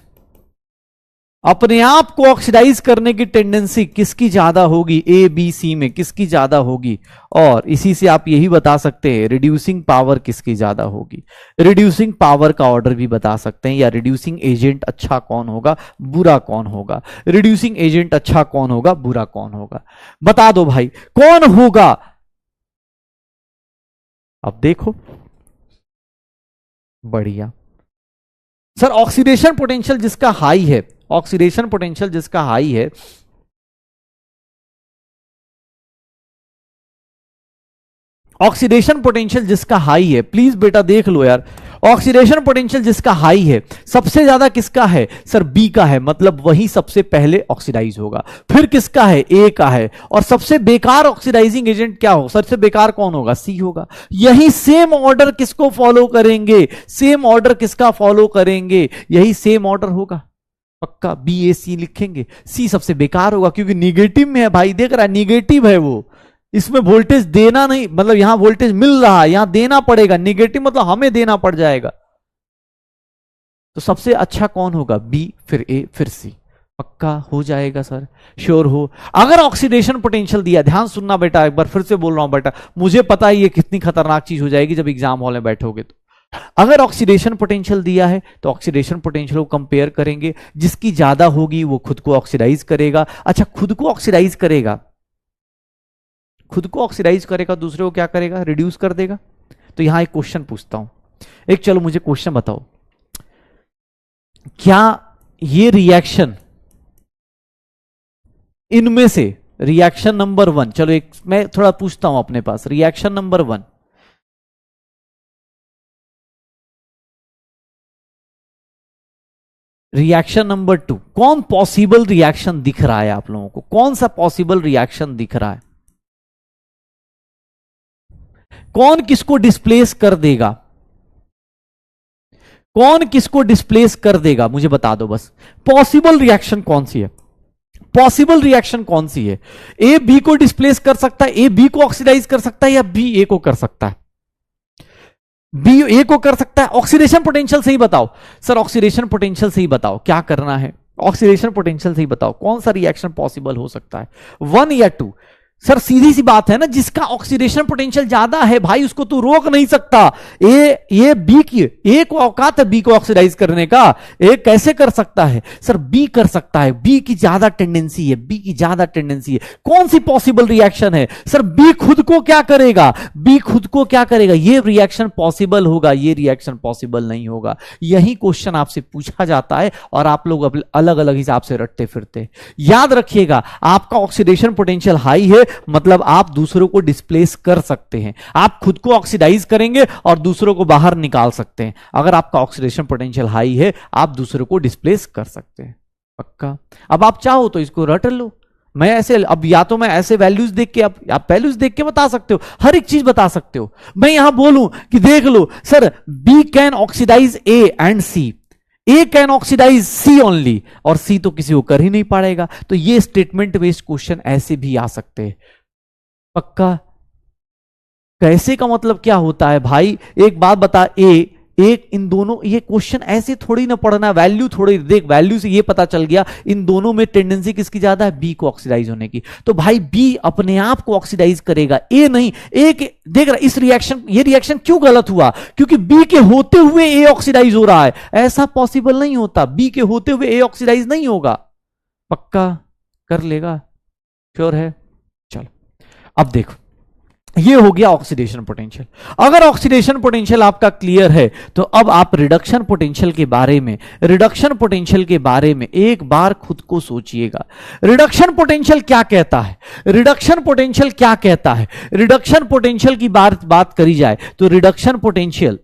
अपने आप को ऑक्सीडाइज करने की टेंडेंसी किसकी ज्यादा होगी? ए बी सी में किसकी ज्यादा होगी? और इसी से आप यही बता सकते हैं रिड्यूसिंग पावर किसकी ज्यादा होगी। रिड्यूसिंग पावर का ऑर्डर भी बता सकते हैं, या रिड्यूसिंग एजेंट अच्छा कौन होगा, बुरा कौन होगा। रिड्यूसिंग एजेंट अच्छा कौन होगा, बुरा कौन होगा, बता दो भाई कौन होगा। अब देखो, बढ़िया सर। ऑक्सीडेशन पोटेंशियल जिसका हाई है, ऑक्सीडेशन पोटेंशियल जिसका हाई है, ऑक्सीडेशन पोटेंशियल जिसका हाई है, प्लीज बेटा देख लो यार, ऑक्सीडेशन पोटेंशियल जिसका हाई है सबसे ज्यादा किसका है? सर बी का है, मतलब वही सबसे पहले ऑक्सीडाइज होगा। फिर किसका है? ए का है। और सबसे बेकार ऑक्सीडाइजिंग एजेंट क्या हो? सबसे बेकार कौन होगा? सी होगा। यही सेम ऑर्डर किसको फॉलो करेंगे? सेम ऑर्डर किसका फॉलो करेंगे? यही सेम ऑर्डर होगा, पक्का बी ए सी लिखेंगे। सी सबसे बेकार होगा क्योंकि निगेटिव में है भाई, देख रहा है निगेटिव है वो, इसमें वोल्टेज देना नहीं, मतलब यहां वोल्टेज मिल रहा है, यहां देना पड़ेगा। निगेटिव मतलब हमें देना पड़ जाएगा। तो सबसे अच्छा कौन होगा? बी, फिर ए, फिर सी। पक्का हो जाएगा सर, श्योर हो। अगर ऑक्सीडेशन पोटेंशियल दिया, ध्यान सुनना बेटा, एक बार फिर से बोल रहा हूं बेटा, मुझे पता है ये कितनी खतरनाक चीज हो जाएगी जब एग्जाम हॉल में बैठोगे तो। अगर ऑक्सीडेशन पोटेंशियल दिया है तो ऑक्सीडेशन पोटेंशियल को कंपेयर करेंगे, जिसकी ज्यादा होगी वो खुद को ऑक्सीडाइज करेगा। अच्छा, खुद को ऑक्सीडाइज करेगा, खुद को ऑक्सीडाइज करेगा, दूसरे को क्या करेगा? रिड्यूस कर देगा। तो यहां एक क्वेश्चन पूछता हूं, एक चलो मुझे क्वेश्चन बताओ, क्या ये रिएक्शन इनमें से रिएक्शन नंबर 1, चलो एक मैं थोड़ा पूछता हूं अपने पास, रिएक्शन नंबर 1, रिएक्शन नंबर 2, कौन पॉसिबल रिएक्शन दिख रहा है आप लोगों को, कौन सा पॉसिबल रिएक्शन दिख रहा है, कौन किसको डिस्प्लेस कर देगा, कौन किसको डिस्प्लेस कर देगा, मुझे बता दो बस। पॉसिबल रिएक्शन कौन सी है, पॉसिबल रिएक्शन कौन सी है? ए बी को डिस्प्लेस कर सकता है, ए बी को ऑक्सीडाइज कर सकता है, या बी ए को कर सकता है? बी ए को कर सकता है। ऑक्सीडेशन पोटेंशियल से ही बताओ सर, ऑक्सीडेशन पोटेंशियल से ही बताओ क्या करना है, ऑक्सीडेशन पोटेंशियल से ही बताओ कौन सा रिएक्शन पॉसिबल हो सकता है, 1 या 2? सर सीधी सी बात है ना, जिसका ऑक्सीडेशन पोटेंशियल ज्यादा है भाई उसको तू रोक नहीं सकता। ए बी की, ए को औकात है बी को ऑक्सीडाइज करने का, ए कैसे कर सकता है? सर बी कर सकता है, बी की ज्यादा टेंडेंसी है, बी की ज्यादा टेंडेंसी है। कौन सी पॉसिबल रिएक्शन है? सर बी खुद को क्या करेगा, बी खुद को क्या करेगा, ये रिएक्शन पॉसिबल होगा, ये रिएक्शन पॉसिबल नहीं होगा। यही क्वेश्चन आपसे पूछा जाता है और आप लोग अलग अलग हिसाब से रटते फिरते। याद रखिएगा, आपका ऑक्सीडेशन पोटेंशियल हाई है मतलब आप दूसरों को डिस्प्लेस कर सकते हैं, आप खुद को ऑक्सीडाइज करेंगे और दूसरों को बाहर निकाल सकते हैं। अगर आपका ऑक्सीडेशन पोटेंशियल हाई है आप दूसरों को डिस्प्लेस कर सकते हैं, पक्का। अब आप चाहो तो इसको रट लो, मैं ऐसे, अब या तो मैं ऐसे वैल्यूज देख के, आप वैल्यूज देख के बता सकते हो, हर एक चीज बता सकते हो। मैं यहां बोलूं कि देख लो sir, B can oxidise A and C, A can oxidise C only, और सी तो किसी को कर ही नहीं पाएगा। तो ये स्टेटमेंट बेस्ड क्वेश्चन ऐसे भी आ सकते हैं, पक्का। कैसे का मतलब क्या होता है भाई, एक बात बता, एक इन दोनों, ये क्वेश्चन ऐसे थोड़ी ना पढ़ना, वैल्यू थोड़ी देख, वैल्यू से ये पता चल गया इन दोनों में टेंडेंसी किसकी ज्यादा है, बी को ऑक्सीडाइज होने की। तो भाई बी अपने आप को ऑक्सीडाइज करेगा, ए नहीं। एक देख रहा इस रिएक्शन, ये रिएक्शन क्यों गलत हुआ, क्योंकि बी के होते हुए ए ऑक्सीडाइज हो रहा है, ऐसा पॉसिबल नहीं होता, बी के होते हुए ए ऑक्सीडाइज नहीं होगा, पक्का कर लेगा, श्योर है। चलो अब देखो, ये हो गया ऑक्सीडेशन पोटेंशियल। अगर ऑक्सीडेशन पोटेंशियल आपका क्लियर है तो अब आप रिडक्शन पोटेंशियल के बारे में, रिडक्शन पोटेंशियल के बारे में एक बार खुद को सोचिएगा। रिडक्शन पोटेंशियल क्या कहता है, रिडक्शन पोटेंशियल क्या कहता है? रिडक्शन पोटेंशियल की बात करी जाए तो रिडक्शन पोटेंशियल,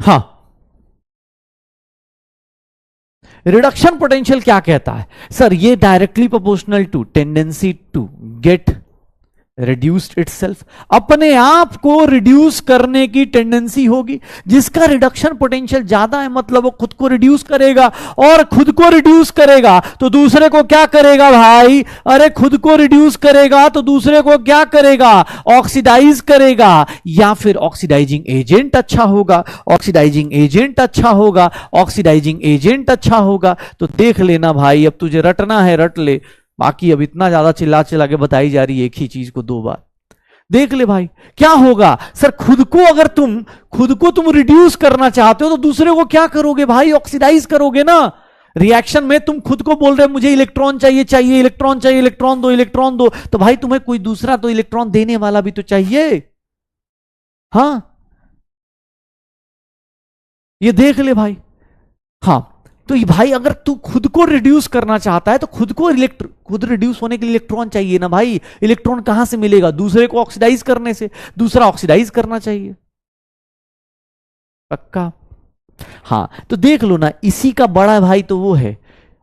हाँ, रिडक्शन पोटेंशियल क्या कहता है सर? ये directly proportional to tendency to get reduced itself, अपने आप को रिड्यूस करने की टेंडेंसी होगी। जिसका रिडक्शन पोटेंशियल ज्यादा है मतलब वो खुद को रिड्यूस करेगा, और खुद को रिड्यूस करेगा तो दूसरे को क्या करेगा भाई? अरे खुद को रिड्यूस करेगा तो दूसरे को क्या करेगा? ऑक्सीडाइज करेगा, या फिर ऑक्सीडाइजिंग एजेंट अच्छा होगा, ऑक्सीडाइजिंग एजेंट अच्छा होगा, ऑक्सीडाइजिंग एजेंट अच्छा होगा। तो देख लेना भाई, अब तुझे रटना है रट ले, बाकी अब इतना ज्यादा चिल्ला चिल्ला के बताई जा रही है एक ही चीज को 2 बार, देख ले भाई क्या होगा। सर खुद को, अगर खुद को तुम रिड्यूस करना चाहते हो तो दूसरे को क्या करोगे भाई? ऑक्सीडाइज करोगे ना। रिएक्शन में तुम खुद को बोल रहे हो मुझे इलेक्ट्रॉन चाहिए चाहिए इलेक्ट्रॉन चाहिए, इलेक्ट्रॉन दो इलेक्ट्रॉन दो, तो भाई तुम्हें कोई दूसरा तो इलेक्ट्रॉन देने वाला भी तो चाहिए, हाँ, ये देख ले भाई। हाँ, तो भाई अगर तू खुद को रिड्यूस करना चाहता है तो खुद रिड्यूस होने के लिए इलेक्ट्रॉन चाहिए ना भाई। इलेक्ट्रॉन कहां से मिलेगा? दूसरे को ऑक्सीडाइज करने से, दूसरा ऑक्सीडाइज करना चाहिए, पक्का। हाँ तो देख लो ना, इसी का बड़ा भाई तो वो है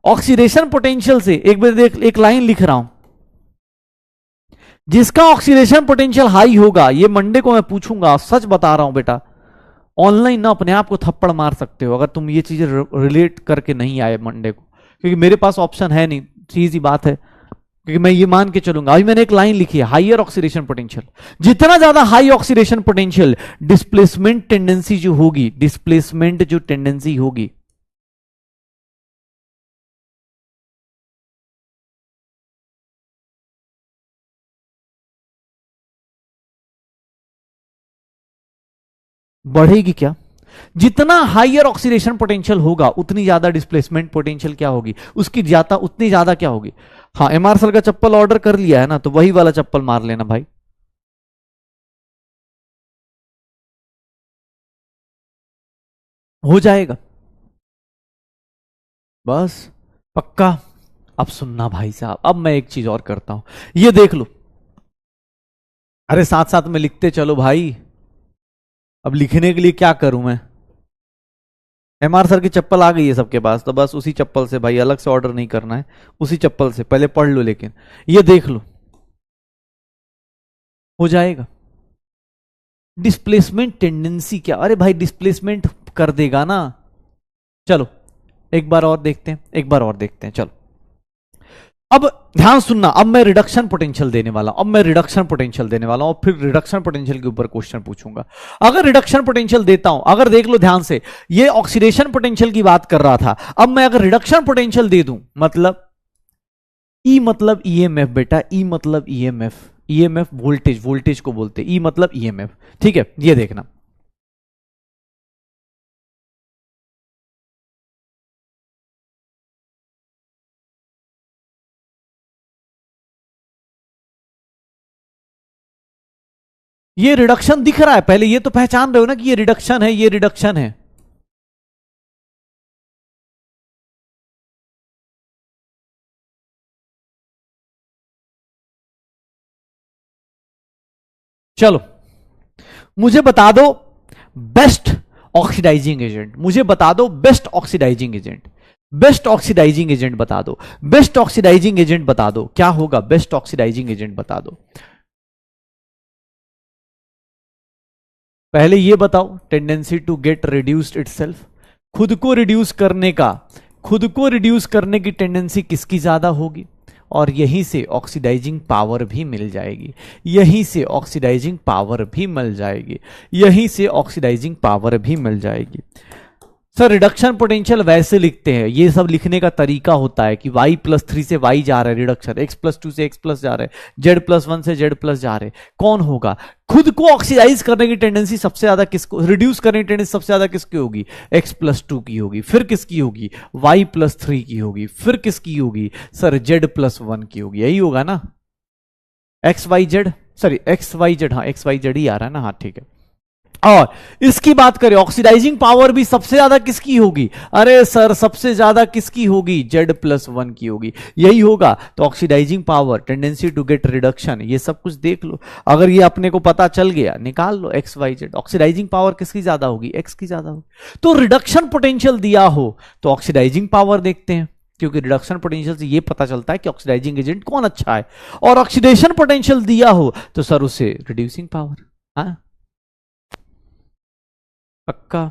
ऑक्सीडेशन पोटेंशियल से। एक बार देख, एक लाइन लिख रहा हूं, जिसका ऑक्सीडेशन पोटेंशियल हाई होगा, ये मंडे को मैं पूछूंगा, सच बता रहा हूं बेटा, ऑनलाइन ना अपने आप को थप्पड़ मार सकते हो अगर तुम ये चीजें रिलेट करके नहीं आए मंडे को, क्योंकि मेरे पास ऑप्शन है नहीं, सीधी बात है, क्योंकि मैं ये मान के चलूंगा। अभी मैंने एक लाइन लिखी है, हाइयर ऑक्सीडेशन पोटेंशियल, जितना ज्यादा high oxidation potential, displacement tendency जो होगी, डिस्प्लेसमेंट जो टेंडेंसी होगी, बढ़ेगी क्या? जितना हाइयर ऑक्सीडेशन पोटेंशियल होगा उतनी ज्यादा डिस्प्लेसमेंट पोटेंशियल क्या होगी, उसकी ज्यादा, उतनी ज्यादा क्या होगी। हाँ, एमआरसल का चप्पल ऑर्डर कर लिया है ना, तो वही वाला चप्पल मार लेना भाई, हो जाएगा बस। पक्का? अब सुनना भाई साहब, अब मैं एक चीज और करता हूं, ये देख लो। अरे साथ साथ में लिखते चलो भाई। अब लिखने के लिए क्या करूं मैं? एमआर सर की चप्पल आ गई है सबके पास, तो बस उसी चप्पल से भाई, अलग से ऑर्डर नहीं करना है, उसी चप्पल से पहले पढ़ लो। लेकिन ये देख लो, हो जाएगा। डिस्प्लेसमेंट टेंडेंसी क्या? अरे भाई डिस्प्लेसमेंट कर देगा ना। चलो एक बार और देखते हैं, एक बार और देखते हैं, चलो। अब ध्यान सुनना, अब मैं रिडक्शन पोटेंशियल देने वाला हूं, अब मैं रिडक्शन पोटेंशियल देने वाला हूं, और फिर रिडक्शन पोटेंशियल के ऊपर क्वेश्चन पूछूंगा। अगर रिडक्शन पोटेंशियल देता हूं, अगर देख लो ध्यान से, ये ऑक्सीडेशन पोटेंशियल की बात कर रहा था, अब मैं अगर रिडक्शन पोटेंशियल दे दूं, मतलब ई मतलब ईएमएफ बेटा, ई मतलब ईएमएफ, ईएमएफ वोल्टेज, वोल्टेज को बोलते ई मतलब ईएमएफ। ठीक है, ये देखना, ये रिडक्शन दिख रहा है, पहले ये तो पहचान रहे हो ना कि ये रिडक्शन है, ये रिडक्शन है। चलो मुझे बता दो बेस्ट ऑक्सीडाइजिंग एजेंट, मुझे बता दो best oxidising agent, best oxidising agent बता दो, बेस्ट ऑक्सीडाइजिंग एजेंट बता दो, क्या होगा? बेस्ट ऑक्सीडाइजिंग एजेंट बता दो। पहले ये बताओ, tendency to get reduced itself, खुद को रिड्यूस करने का, खुद को रिड्यूस करने की टेंडेंसी किसकी ज्यादा होगी? और यहीं से ऑक्सीडाइजिंग पावर भी मिल जाएगी, यहीं से ऑक्सीडाइजिंग पावर भी मिल जाएगी, यहीं से ऑक्सीडाइजिंग पावर भी मिल जाएगी। सर रिडक्शन पोटेंशियल वैसे लिखते हैं, ये सब लिखने का तरीका होता है कि y+3 से y जा रहा है रिडक्शन, x+2 से x+ जा रहा है, z+1 से z+ जा रहे, कौन होगा? खुद को ऑक्सीडाइज करने की टेंडेंसी सबसे ज्यादा किसको, रिड्यूस करने की टेंडेंसी सबसे ज्यादा किसकी होगी? x+2 की होगी, फिर किसकी होगी? y+3 की होगी, फिर किसकी होगी? सर z+1 की होगी, यही होगा ना? XYZ, सॉरी XYZ, हाँ XYZ ही आ रहा है ना, हाँ ठीक है। और इसकी बात करें, ऑक्सीडाइजिंग पावर भी सबसे ज्यादा किसकी होगी? अरे सर सबसे ज्यादा किसकी होगी? Z+1 की होगी, यही होगा। तो oxidising power, tendency to get reduction, ये सब कुछ देख लो। अगर ये अपने को पता चल गया, निकाल लो XYZ, ऑक्सीडाइजिंग पावर किसकी ज्यादा होगी? X की ज्यादा होगी। तो रिडक्शन पोटेंशियल दिया हो तो ऑक्सीडाइजिंग पावर देखते हैं, क्योंकि रिडक्शन पोटेंशियल से ये पता चलता है कि ऑक्सीडाइजिंग एजेंट कौन अच्छा है। और ऑक्सीडेशन पोटेंशियल दिया हो तो सर उसे रिड्यूसिंग पावर। हाँ पक्का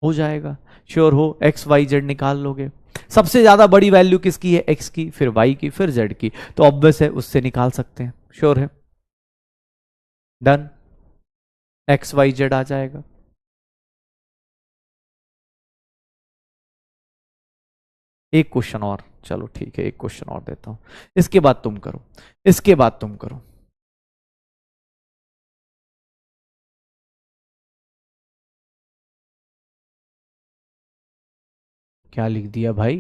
हो जाएगा, श्योर हो? XYZ निकाल लोगे, सबसे ज्यादा बड़ी वैल्यू किसकी है? X की, फिर Y की, फिर Z की, तो ऑब्वियस है उससे निकाल सकते हैं, श्योर है? डन, XYZ आ जाएगा। एक क्वेश्चन और, चलो ठीक है एक क्वेश्चन और देता हूं, इसके बाद तुम करो, इसके बाद तुम करो। क्या लिख दिया भाई?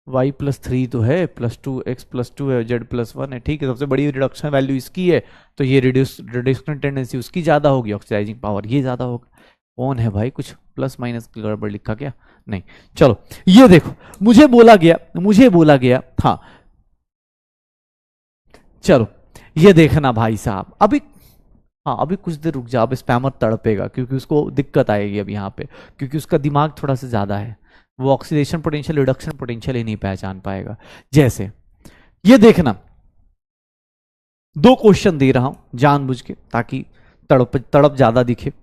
y+3 तो है, +2 x+2 है, z+1 है, ठीक है, सबसे बड़ी रिडक्शन वैल्यू इसकी है, तो ये रिड्यूसन टेंडेंसी उसकी ज्यादा होगी, ऑक्सीडाइजिंग पावर ये ज्यादा होगा। कौन है भाई, कुछ प्लस माइनस गड़बड़ लिखा क्या? नहीं। चलो ये देखो, मुझे बोला गया, मुझे बोला गया हाँ, चलो ये देखना भाई साहब, अभी हाँ अभी कुछ देर रुक जा, अब स्पैमर तड़पेगा क्योंकि उसको दिक्कत आएगी अब यहाँ पे, क्योंकि उसका दिमाग थोड़ा सा ज्यादा है, वो ऑक्सीडेशन पोटेंशियल रिडक्शन पोटेंशियल ही नहीं पहचान पाएगा। जैसे ये देखना, दो क्वेश्चन दे रहा हूं जानबूझ के ताकि तड़प तड़प ज्यादा दिखे।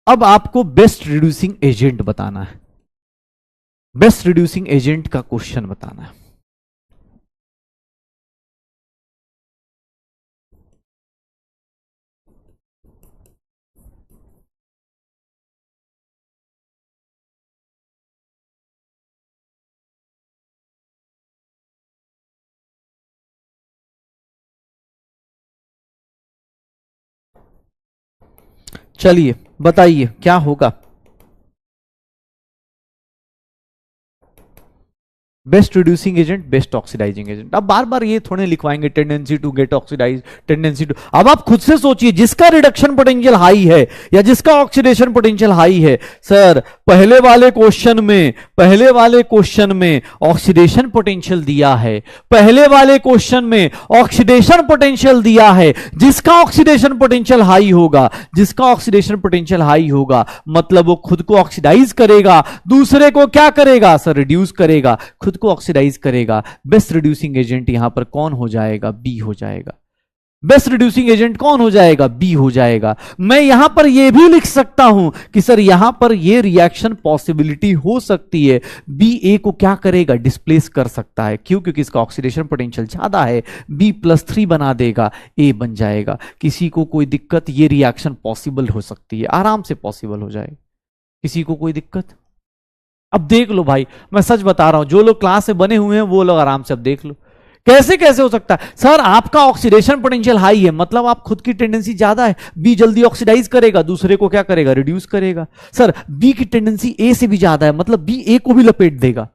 अब आपको बेस्ट रिड्यूसिंग एजेंट बताना है, बेस्ट रिड्यूसिंग एजेंट का क्वेश्चन बताना है। चलिए बताइए क्या होगा? Best reducing agent, best oxidising agent. अब बार बार ये थोड़े लिखवाएंगे tendency to get oxidise, tendency to. अब आप खुद से सोचिए, जिसका रिडक्शन पोटेंशियल हाई है या जिसका ऑक्सीडेशन पोटेंशियल हाई है, सर पहले वाले क्वेश्चन में ऑक्सीडेशन पोटेंशियल दिया है, पहले वाले क्वेश्चन में ऑक्सीडेशन पोटेंशियल दिया है। जिसका ऑक्सीडेशन पोटेंशियल हाई होगा, मतलब वो खुद को ऑक्सीडाइज करेगा, दूसरे को क्या करेगा सर, रिड्यूस करेगा, खुद को ऑक्सीडाइज करेगा। बेस्ट रिड्यूसिंग एजेंट यहां पर कौन हो जाएगा, बी हो जाएगा। बेस्ट रिड्यूसिंग एजेंट कौन हो जाएगा, बी हो जाएगा। मैं यहां पर यह भी लिख सकता हूं कि सर यहां पर यह रिएक्शन पॉसिबिलिटी हो सकती है, बी ए को क्या करेगा, डिस्प्लेस कर सकता है। क्यों? क्योंकि इसका ऑक्सीडेशन पोटेंशियल ज्यादा है, बी +3 बना देगा, ए बन जाएगा। किसी को कोई दिक्कत? ये रिएक्शन पॉसिबल हो सकती है, आराम से पॉसिबल हो जाएगी। किसी को कोई दिक्कत? अब देख लो भाई, मैं सच बता रहा हूं, जो लोग क्लास से बने हुए हैं वो लोग आराम से अब देख लो कैसे कैसे हो सकता है। सर आपका ऑक्सीडेशन पोटेंशियल हाई है, मतलब आप खुद की टेंडेंसी ज्यादा है, बी जल्दी ऑक्सीडाइज करेगा, दूसरे को क्या करेगा, रिड्यूस करेगा। सर बी की टेंडेंसी ए से भी ज्यादा है, मतलब बी ए को भी लपेट देगा।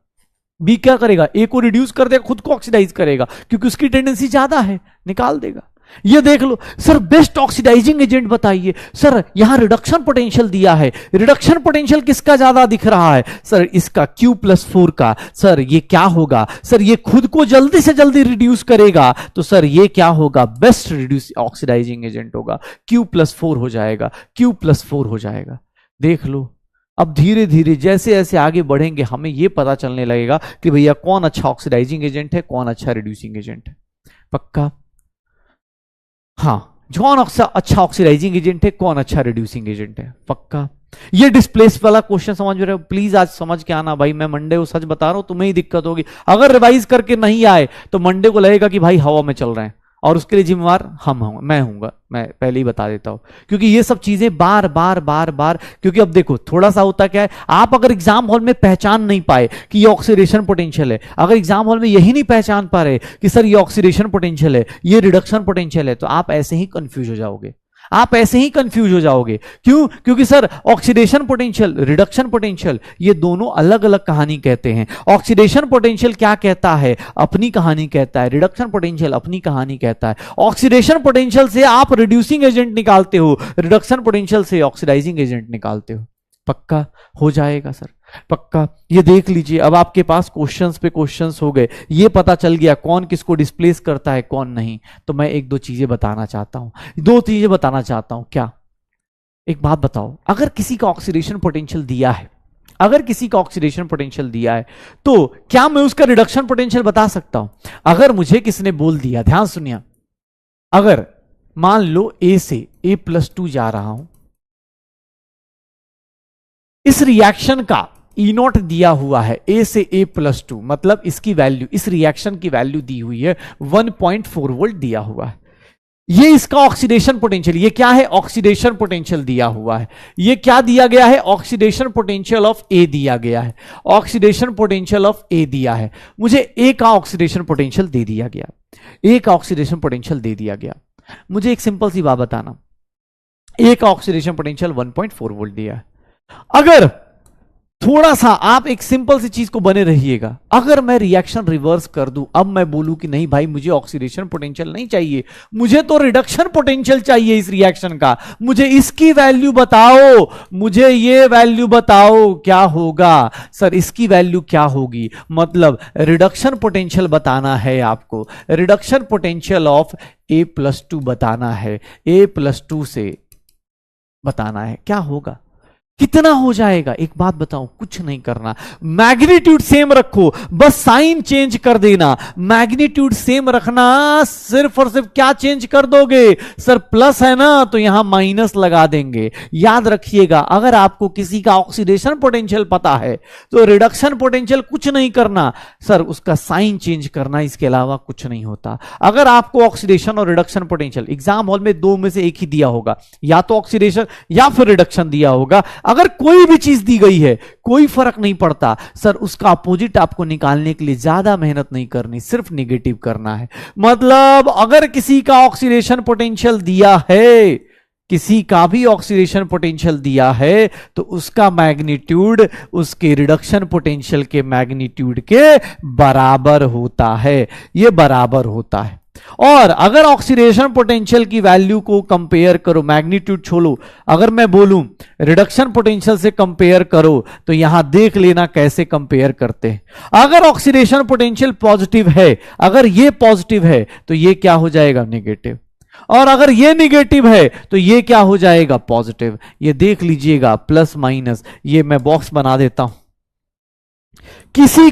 बी क्या करेगा, ए को रिड्यूस कर देगा, खुद को ऑक्सीडाइज करेगा, क्योंकि उसकी टेंडेंसी ज्यादा है, निकाल देगा। ये देख लो। सर बेस्ट ऑक्सीडाइजिंग एजेंट बताइए। सर यहां रिडक्शन पोटेंशियल दिया है, रिडक्शन पोटेंशियल किसका ज्यादा दिख रहा है, सर इसका Q+4 का। सर ये क्या होगा, सर ये खुद को जल्दी से जल्दी रिड्यूस करेगा, तो सर ये क्या होगा, बेस्ट रिड्यूस ऑक्सीडाइजिंग एजेंट होगा, Q+4 हो जाएगा, Q+4 हो जाएगा। देख लो। अब धीरे धीरे जैसे जैसे आगे बढ़ेंगे हमें यह पता चलने लगेगा कि भैया कौन अच्छा ऑक्सीडाइजिंग एजेंट है, कौन अच्छा रिड्यूसिंग एजेंट है। पक्का? हाँ, कौन अच्छा ऑक्सीडाइजिंग एजेंट है, कौन अच्छा रिड्यूसिंग एजेंट है। पक्का? ये डिस्प्लेस वाला क्वेश्चन समझ रहे हो? प्लीज आज समझ के आना भाई, मैं मंडे को सच बता रहा हूं, तुम्हें ही दिक्कत होगी। अगर रिवाइज करके नहीं आए तो मंडे को लगेगा कि भाई हवा में चल रहे हैं, और उसके लिए जिम्मेवार मैं हूंगा, मैं पहले ही बता देता हूं। क्योंकि ये सब चीजें बार बार, क्योंकि अब देखो थोड़ा सा होता क्या है, आप अगर एग्जाम हॉल में पहचान नहीं पाए कि ये ऑक्सीडेशन पोटेंशियल है, अगर एग्जाम हॉल में यही नहीं पहचान पा रहे कि सर ये ऑक्सीडेशन पोटेंशियल है, ये रिडक्शन पोटेंशियल है, तो आप ऐसे ही कंफ्यूज हो जाओगे। क्यों? क्योंकि sir oxidation potential, reduction potential, ये दोनों अलग अलग कहानी कहते हैं। ऑक्सीडेशन पोटेंशियल क्या कहता है, अपनी कहानी कहता है, रिडक्शन पोटेंशियल अपनी कहानी कहता है। ऑक्सीडेशन पोटेंशियल से आप रिड्यूसिंग एजेंट निकालते हो, रिडक्शन पोटेंशियल से ऑक्सीडाइजिंग एजेंट निकालते हो। पक्का हो जाएगा सर, पक्का। ये देख लीजिए, अब आपके पास क्वेश्चंस पे क्वेश्चंस हो गए, ये पता चल गया कौन किसको डिस्प्लेस करता है कौन नहीं। तो मैं एक दो चीजें बताना चाहता हूं, क्या? एक बात बताओ, अगर किसी का ऑक्सीडेशन पोटेंशियल दिया है, तो क्या मैं उसका रिडक्शन पोटेंशियल बता सकता हूं? अगर मुझे किसने बोल दिया, ध्यान सुनिए, अगर मान लो ए से A+2 जा रहा हूं, इस रिएक्शन का E0 दिया हुआ है, A से A+2, मतलब इसकी वैल्यू, इस रिएक्शन की वैल्यू दी हुई है 1.4 वोल्ट दिया हुआ है। ये इसका ऑक्सीडेशन पोटेंशियल, ये क्या है, ऑक्सीडेशन पोटेंशियल दिया हुआ है। ये क्या दिया गया है, ऑक्सीडेशन पोटेंशियल ऑफ ए दिया गया है, ऑक्सीडेशन पोटेंशियल ऑफ ए दिया है। मुझे ए का ऑक्सीडेशन पोटेंशियल दे दिया गया, मुझे एक सिंपल सी बात बताना, ए का ऑक्सीडेशन पोटेंशियल 1.4 वोल्ट दिया है। अगर थोड़ा सा आप एक सिंपल सी चीज को बने रहिएगा, अगर मैं रिएक्शन रिवर्स कर दूं, अब मैं बोलूं कि नहीं भाई मुझे ऑक्सीडेशन पोटेंशियल नहीं चाहिए, मुझे तो रिडक्शन पोटेंशियल चाहिए इस रिएक्शन का, मुझे इसकी वैल्यू बताओ, मुझे ये वैल्यू बताओ, क्या होगा सर, इसकी वैल्यू क्या होगी, मतलब रिडक्शन पोटेंशियल बताना है आपको, रिडक्शन पोटेंशियल ऑफ A+2 बताना है, A+2 से बताना है, क्या होगा, कितना हो जाएगा। एक बात बताऊं, कुछ नहीं करना, मैग्नीट्यूड सेम रखो, बस साइन चेंज कर देना, मैग्नीट्यूड सेम रखना, सिर्फ और सिर्फ क्या चेंज कर दोगे सर, प्लस है ना तो यहां माइनस लगा देंगे। याद रखिएगा, अगर आपको किसी का ऑक्सीडेशन पोटेंशियल पता है तो रिडक्शन पोटेंशियल कुछ नहीं करना सर, उसका साइन चेंज करना, इसके अलावा कुछ नहीं होता। अगर आपको ऑक्सीडेशन और रिडक्शन पोटेंशियल एग्जाम हॉल में दो में से एक ही दिया होगा, या तो ऑक्सीडेशन या फिर रिडक्शन दिया होगा, अगर कोई भी चीज दी गई है कोई फर्क नहीं पड़ता सर, उसका अपोजिट आपको निकालने के लिए ज्यादा मेहनत नहीं करनी, सिर्फ नेगेटिव करना है। मतलब अगर किसी का ऑक्सीडेशन पोटेंशियल दिया है किसी का भी ऑक्सीडेशन पोटेंशियल दिया है तो उसका मैग्नीट्यूड उसके रिडक्शन पोटेंशियल के मैग्नीट्यूड के बराबर होता है, ये बराबर होता है। और अगर ऑक्सीडेशन पोटेंशियल की वैल्यू को कंपेयर करो, मैग्नीट्यूड छोड़ो, अगर मैं बोलूं रिडक्शन पोटेंशियल से कंपेयर करो तो यहां देख लेना कैसे कंपेयर करते हैं। अगर ऑक्सीडेशन पोटेंशियल पॉजिटिव है, अगर ये पॉजिटिव है तो ये क्या हो जाएगा, नेगेटिव, और अगर ये निगेटिव है तो ये क्या हो जाएगा, पॉजिटिव। ये देख लीजिएगा प्लस माइनस, ये मैं बॉक्स बना देता हूं। किसी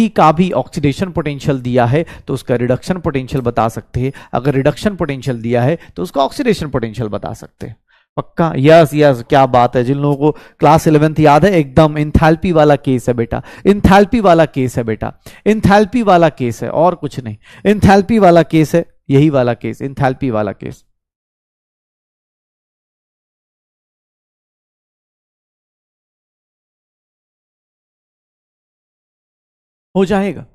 का भी ऑक्सीडेशन पोटेंशियल दिया है तो उसका रिडक्शन पोटेंशियल बता सकते हैं, अगर रिडक्शन पोटेंशियल दिया है तो उसका ऑक्सीडेशन पोटेंशियल बता सकते हैं। पक्का? यस यस, क्या बात है। जिन लोगों को क्लास 11th याद है, एकदम इंथैल्पी वाला केस है बेटा, इंथैल्पी वाला केस है बेटा, इंथैल्पी वाला केस है, और कुछ नहीं, इंथैल्पी वाला केस है, यही वाला केस, इंथैल्पी वाला केस। हो जाएगा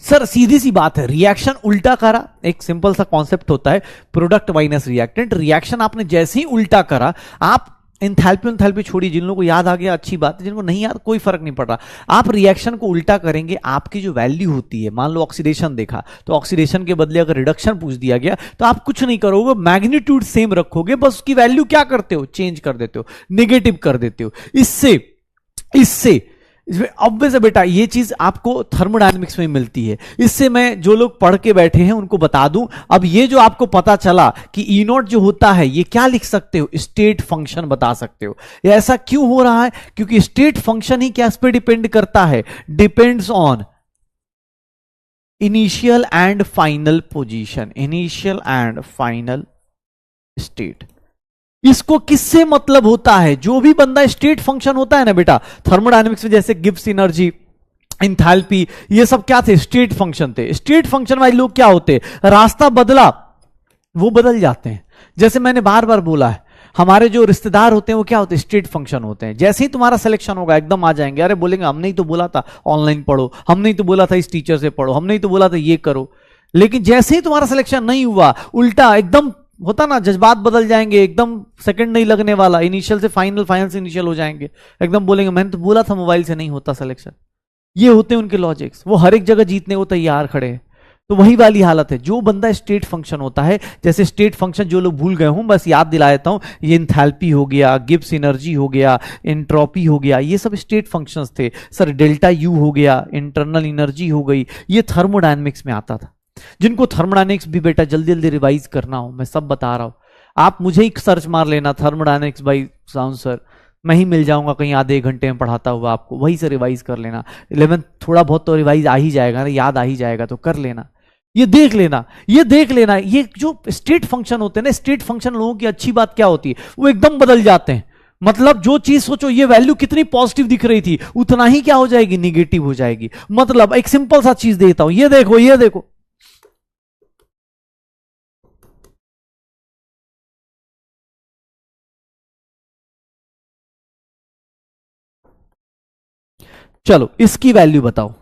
सर, सीधी सी बात है, रिएक्शन उल्टा करा, एक सिंपल सा कॉन्सेप्ट होता है प्रोडक्ट माइनस रिएक्टेंट। रिएक्शन आपने जैसे ही उल्टा करा, आप इंथैल्पी छोड़िए, जिन लोगों को याद आ गया अच्छी बात है, जिनको नहीं याद कोई फर्क नहीं पड़ रहा। आप रिएक्शन को उल्टा करेंगे, आपकी जो वैल्यू होती है, मान लो ऑक्सीडेशन देखा तो ऑक्सीडेशन के बदले अगर रिडक्शन पूछ दिया गया तो आप कुछ नहीं करोगे, मैग्नीट्यूड सेम रखोगे, बस उसकी वैल्यू क्या करते हो, चेंज कर देते हो, निगेटिव कर देते हो। इससे इससे ऑब्वियस है बेटा, ये चीज आपको थर्मोडायनेमिक्स में मिलती है। इससे मैं जो लोग पढ़ के बैठे हैं उनको बता दूं, अब ये जो आपको पता चला कि ई नॉट जो होता है ये क्या लिख सकते हो, स्टेट फंक्शन बता सकते हो। ये ऐसा क्यों हो रहा है, क्योंकि स्टेट फंक्शन ही क्या पे डिपेंड करता है, depends on initial and final position, initial and final state. इसको किससे मतलब होता है, जो भी बंदा स्टेट फंक्शन होता है ना बेटा थर्मोडायनेमिक्स में, जैसे गिब्स एनर्जी, इंथैल्पी, ये सब क्या थे, स्टेट फंक्शन थे। स्टेट फंक्शन वाले लोग क्या होते, रास्ता बदला वो बदल जाते हैं। जैसे मैंने बार बार बोला है, हमारे जो रिश्तेदार होते हैं वो क्या होते हैं, स्टेट फंक्शन होते हैं। जैसे ही तुम्हारा सिलेक्शन होगा एकदम आ जाएंगे, अरे बोलेंगे हमने ही तो बोला था ऑनलाइन पढ़ो, हमने ही तो बोला था इस टीचर से पढ़ो, हमने ही तो बोला था ये करो। लेकिन जैसे ही तुम्हारा सिलेक्शन नहीं हुआ, उल्टा एकदम होता ना, जज्बात बदल जाएंगे, एकदम सेकंड नहीं लगने वाला, इनिशियल से फाइनल, फाइनल से इनिशियल हो जाएंगे, एकदम बोलेंगे मैंने तो बोला था मोबाइल से नहीं होता सिलेक्शन। ये होते हैं उनके लॉजिक्स, वो हर एक जगह जीतने को तैयार खड़े हैं। तो वही वाली हालत है, जो बंदा स्टेट फंक्शन होता है, जैसे स्टेट फंक्शन जो लोग भूल गए हूं बस याद दिला देता हूं, ये इंथैल्पी हो गया, गिब्स एनर्जी हो गया, एंट्रोपी हो गया, ये सब स्टेट फंक्शंस थे। सर डेल्टा यू हो गया, इंटरनल एनर्जी हो गई, ये थर्मोडायनेमिक्स में आता था। जिनको थर्मोडायनेमिक्स भी बेटा जल्दी जल्दी रिवाइज करना हो, मैं सब बता रहा हूं, आप मुझे ही सर्च मार लेना थर्मोडायनेमिक्स बाय साउंड सर, मैं ही मिल जाऊंगा कहीं आधे एक घंटे में पढ़ाता हुआ आपको, वही से रिवाइज कर लेना। 11 थोड़ा बहुत तो रिवाइज आ ही जाएगा ना, याद आ ही जाएगा, तो कर लेना। ये देख लेना, ये देख लेना, ये जो स्टेट फंक्शन होते हैं ना, स्टेट फंक्शन लोगों की अच्छी बात क्या होती है, वो एकदम बदल जाते हैं। मतलब जो चीज सोचो ये वैल्यू कितनी पॉजिटिव दिख रही थी, उतना ही क्या हो जाएगी, निगेटिव हो जाएगी। मतलब एक सिंपल सा चीज देता हूं, ये देखो, ये देखो, चलो इसकी वैल्यू बताओ,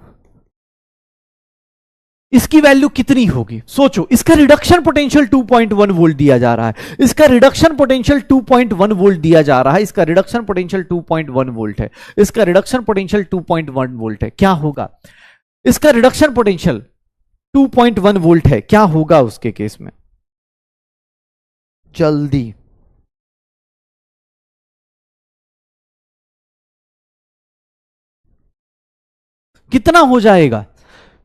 इसकी वैल्यू कितनी होगी, सोचो। इसका रिडक्शन पोटेंशियल 2.1 वोल्ट दिया जा रहा है, इसका रिडक्शन पोटेंशियल 2.1 वोल्ट दिया जा रहा है, इसका रिडक्शन पोटेंशियल 2.1 वोल्ट है, इसका रिडक्शन पोटेंशियल 2.1 वोल्ट है। क्या होगा, इसका रिडक्शन पोटेंशियल 2.1 वोल्ट है, क्या होगा उसके केस में, जल्दी कितना हो जाएगा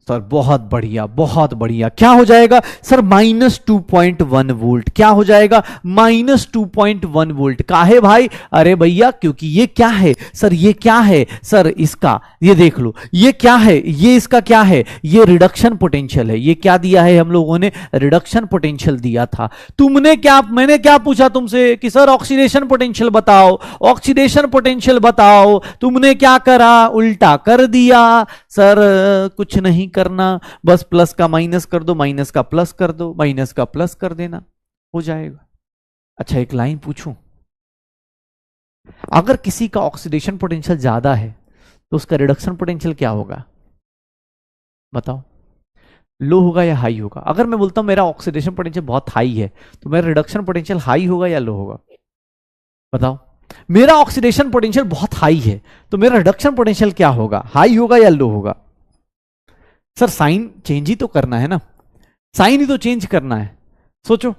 सर, बहुत बढ़िया, बहुत बढ़िया। क्या हो जाएगा सर, -2.1 वोल्ट। क्या हो जाएगा, -2.1 वोल्ट। काहे भाई, अरे भैया क्योंकि ये क्या है सर, ये क्या है सर, इसका ये देख लो, ये क्या है, ये इसका क्या है, ये रिडक्शन पोटेंशियल है। ये क्या दिया है हम लोगों ने, रिडक्शन पोटेंशियल दिया था। तुमने क्या, मैंने क्या पूछा तुमसे कि सर ऑक्सीडेशन पोटेंशियल बताओ, ऑक्सीडेशन पोटेंशियल बताओ, तुमने क्या करा, उल्टा कर दिया। सर कुछ नहीं करना, बस प्लस का माइनस कर दो, माइनस का प्लस कर दो, माइनस का प्लस कर देना, हो जाएगा। अच्छा एक लाइन पूछूं, अगर किसी का ऑक्सीडेशन पोटेंशियल ज्यादा है तो उसका रिडक्शन पोटेंशियल क्या होगा, बताओ। लो होगा या हाई होगा? अगर मैं बोलता हूं मेरा ऑक्सीडेशन पोटेंशियल बहुत हाई है, तो मेरा रिडक्शन पोटेंशियल हाई होगा या लो होगा? बताओ। मेरा ऑक्सीडेशन पोटेंशियल बहुत हाई है, तो मेरा रिडक्शन पोटेंशियल क्या होगा? हाई होगा या लो होगा? सर साइन चेंज ही तो करना है ना, साइन ही तो चेंज करना है। सोचो,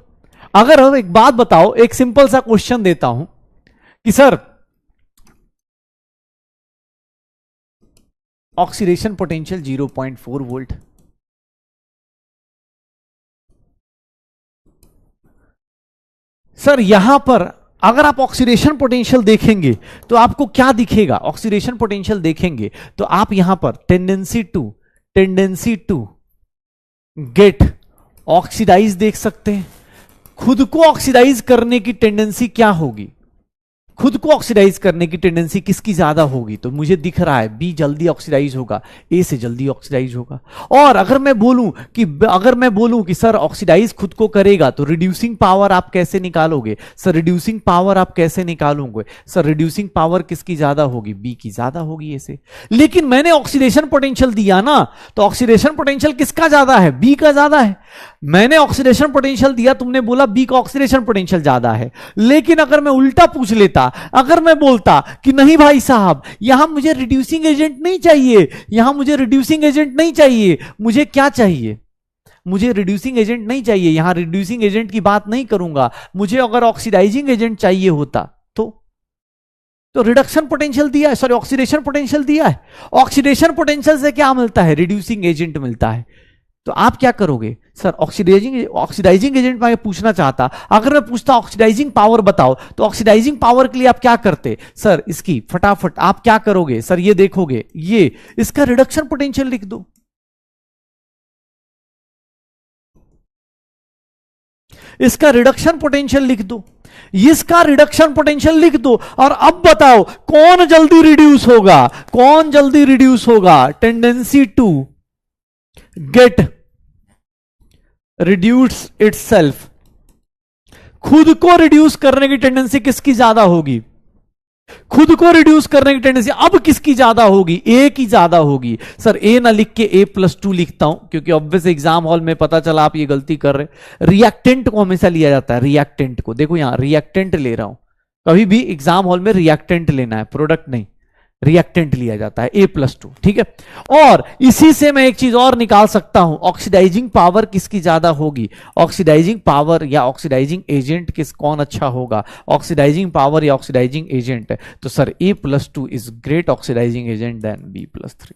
अगर हम एक बात बताओ, एक सिंपल सा क्वेश्चन देता हूं कि sir oxidation potential 0.4 volt, sir यहां पर अगर आप ऑक्सीडेशन पोटेंशियल देखेंगे तो आपको क्या दिखेगा? ऑक्सीडेशन पोटेंशियल देखेंगे तो आप यहां पर टेंडेंसी टू गेट ऑक्सीडाइज देख सकते हैं। खुद को ऑक्सीडाइज करने की टेंडेंसी क्या होगी? खुद को ऑक्सीडाइज करने की टेंडेंसी किसकी ज्यादा होगी? तो मुझे दिख रहा है बी जल्दी ऑक्सीडाइज होगा, ए से जल्दी ऑक्सीडाइज होगा। और अगर मैं बोलूं कि सर ऑक्सीडाइज खुद को करेगा, तो रिड्यूसिंग पावर आप कैसे निकालोगे? सर रिड्यूसिंग पावर आप कैसे निकालोगे? सर रिड्यूसिंग पावर किसकी ज्यादा होगी? बी की ज्यादा होगी ए से। लेकिन मैंने ऑक्सीडेशन पोटेंशियल दिया ना, तो ऑक्सीडेशन पोटेंशियल किसका ज्यादा है? बी का ज्यादा है। मैंने ऑक्सीडेशन पोटेंशियल दिया, तुमने बोला बी का ऑक्सीडेशन पोटेंशियल ज्यादा है। लेकिन अगर मैं उल्टा पूछ लेता, अगर मैं बोलता कि नहीं भाई साहब, यहां मुझे रिड्यूसिंग एजेंट नहीं चाहिए, यहां मुझे रिड्यूसिंग एजेंट नहीं चाहिए, मुझे क्या चाहिए? मुझे रिड्यूसिंग एजेंट नहीं चाहिए, यहां रिड्यूसिंग एजेंट की बात नहीं करूंगा, मुझे अगर ऑक्सीडाइजिंग एजेंट चाहिए होता तो रिडक्शन पोटेंशियल दिया है, सॉरी ऑक्सीडेशन पोटेंशियल दिया है। ऑक्सीडेशन पोटेंशियल से क्या मिलता है? रिड्यूसिंग एजेंट मिलता है। तो आप क्या करोगे? सर ऑक्सीडाइजिंग एजेंट मैं पूछना चाहता, अगर मैं पूछता ऑक्सीडाइजिंग पावर बताओ, तो ऑक्सीडाइजिंग पावर के लिए आप क्या करते? सर इसकी फटाफट आप क्या करोगे? सर ये देखोगे, ये इसका रिडक्शन पोटेंशियल लिख दो, इसका रिडक्शन पोटेंशियल लिख दो, इसका रिडक्शन पोटेंशियल लिख दो। और अब बताओ कौन जल्दी रिड्यूस होगा? कौन जल्दी रिड्यूस होगा? Tendency to get reduce itself. खुद को रिड्यूस करने की टेंडेंसी किसकी ज्यादा होगी? खुद को रिड्यूस करने की टेंडेंसी अब किसकी ज्यादा होगी? ए की ज्यादा होगी। सर ए ना लिख के A+2 लिखता हूं, क्योंकि ऑब्वियस एग्जाम हॉल में पता चला आप ये गलती कर रहे। रिएक्टेंट को हमेशा लिया जाता है, रिएक्टेंट को देखो यहां रिएक्टेंट ले रहा हूं, कभी भी एग्जाम हॉल में रिएक्टेंट लेना है, प्रोडक्ट नहीं, रिएक्टेंट लिया जाता है A+2, ठीक है। और इसी से मैं एक चीज और निकाल सकता हूं, ऑक्सीडाइजिंग पावर किसकी ज्यादा होगी? ऑक्सीडाइजिंग पावर या ऑक्सीडाइजिंग एजेंट कौन अच्छा होगा? ऑक्सीडाइजिंग पावर या ऑक्सीडाइजिंग एजेंट? तो sir A+2 is great oxidising agent then B+3।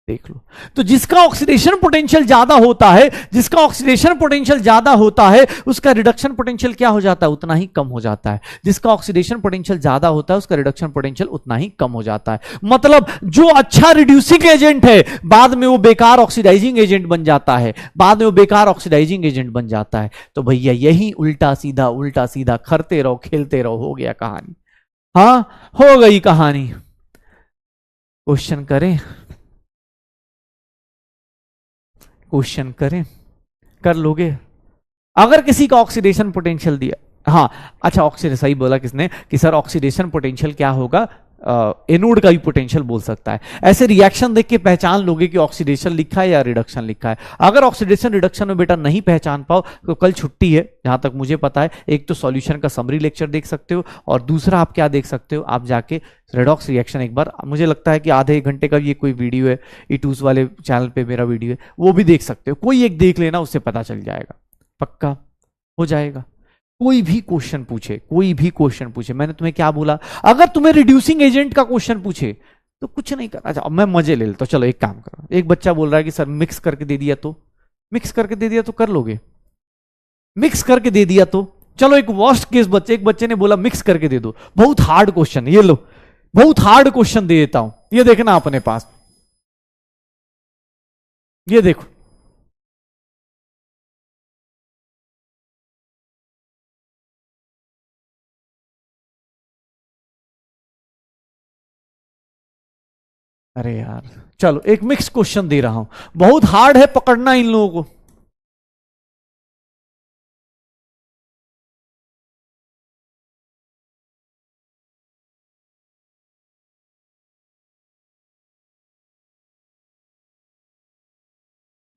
देख लो, तो जिसका ऑक्सीडेशन पोटेंशियल ज्यादा होता है, जिसका ऑक्सीडेशन पोटेंशियल ज्यादा होता है, उसका रिडक्शन पोटेंशियल क्या हो जाता है? उतना ही कम हो जाता है। जिसका ऑक्सीडेशन पोटेंशियल ज्यादा होता है, उसका रिडक्शन पोटेंशियल उतना ही कम हो जाता है। मतलब जो अच्छा रिड्यूसिंग एजेंट है, बाद में वो बेकार ऑक्सीडाइजिंग एजेंट बन जाता है, बाद में वो बेकार ऑक्सीडाइजिंग एजेंट बन जाता है। तो भैया यही उल्टा सीधा करते रहो, खेलते रहो, हो गया कहानी। हाँ, हो गई कहानी। क्वेश्चन करें? क्वेश्चन करें? कर लोगे? अगर किसी का ऑक्सीडेशन पोटेंशियल दिया, हाँ अच्छा ऑक्सीडेशन सही बोला किसने कि सर ऑक्सीडेशन पोटेंशियल क्या होगा? एनोड का भी पोटेंशियल बोल सकता है। ऐसे रिएक्शन देख के पहचान लोगे कि ऑक्सीडेशन लिखा है या रिडक्शन लिखा है। अगर ऑक्सीडेशन रिडक्शन में बेटा नहीं पहचान पाओ तो कल छुट्टी है, जहां तक मुझे पता है। एक तो सॉल्यूशन का समरी लेक्चर देख सकते हो, और दूसरा आप क्या देख सकते हो, आप जाके रेडॉक्स रिएक्शन एक बार, मुझे लगता है कि आधे एक घंटे का ये कोई वीडियो है, ईटूस वाले चैनल पे मेरा वीडियो है, वो भी देख सकते हो। कोई एक देख लेना, उससे पता चल जाएगा, पक्का हो जाएगा। कोई भी क्वेश्चन पूछे, कोई भी क्वेश्चन पूछे, मैंने तुम्हें क्या बोला? अगर तुम्हें रिड्यूसिंग एजेंट का क्वेश्चन पूछे तो कुछ नहीं करना। अच्छा मैं मजे ले लेता हूं, चलो एक काम करो। एक बच्चा बोल रहा है कि सर मिक्स करके दे दिया तो, मिक्स करके दे दिया तो कर लोगे? मिक्स करके दे दिया तो चलो, एक वर्स्ट केस बच्चे, एक बच्चे ने बोला मिक्स करके दे दो, बहुत हार्ड क्वेश्चन, ये लो बहुत हार्ड क्वेश्चन दे देता हूं, ये देखना अपने पास, ये देखो। अरे यार चलो एक मिक्स क्वेश्चन दे रहा हूं, बहुत हार्ड है, पकड़ना इन लोगों को।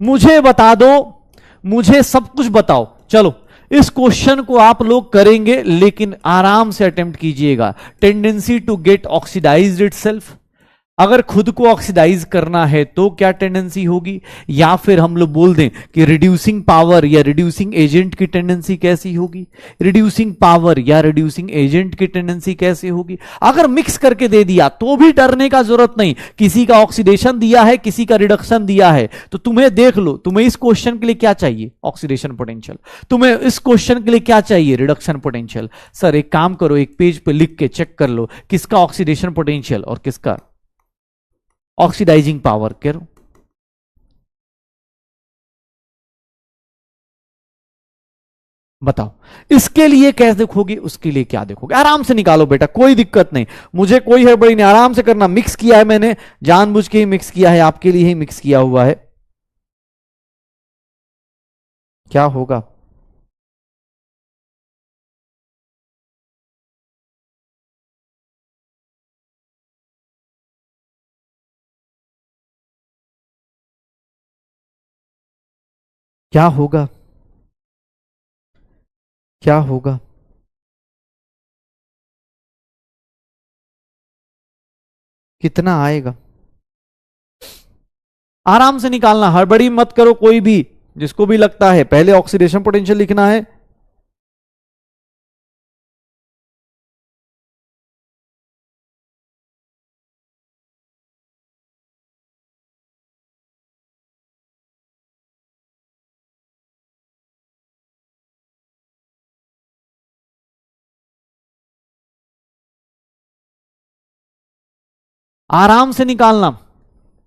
मुझे बता दो, मुझे सब कुछ बताओ। चलो इस क्वेश्चन को आप लोग करेंगे, लेकिन आराम से अटेम्प्ट कीजिएगा। Tendency to get oxidised itself, अगर खुद को ऑक्सीडाइज करना है तो क्या टेंडेंसी होगी, या फिर हम लोग बोल दें कि रिड्यूसिंग पावर या रिड्यूसिंग एजेंट की टेंडेंसी कैसी होगी, रिड्यूसिंग पावर या रिड्यूसिंग एजेंट की टेंडेंसी कैसे होगी। अगर मिक्स करके दे दिया तो भी डरने का जरूरत नहीं, किसी का ऑक्सीडेशन दिया है, किसी का रिडक्शन दिया है, तो तुम्हें देख लो, तुम्हें इस क्वेश्चन के लिए क्या चाहिए, ऑक्सीडेशन पोटेंशियल, तुम्हें इस क्वेश्चन के लिए क्या चाहिए, रिडक्शन पोटेंशियल। सर एक काम करो, एक पेज पे लिख के चेक कर लो किसका ऑक्सीडेशन पोटेंशियल और किसका ऑक्सीडाइजिंग पावर। करो बताओ, इसके लिए कैसे देखोगे, उसके लिए क्या देखोगे, आराम से निकालो बेटा, कोई दिक्कत नहीं, मुझे कोई हड़बड़ी नहीं, आराम से करना। मिक्स किया है मैंने, जानबूझ के ही मिक्स किया है, आपके लिए ही मिक्स किया हुआ है। क्या होगा, क्या होगा, क्या होगा, कितना आएगा, आराम से निकालना, हड़बड़ी मत करो कोई भी। जिसको भी लगता है पहले ऑक्सीडेशन पोटेंशियल लिखना है, आराम से निकालना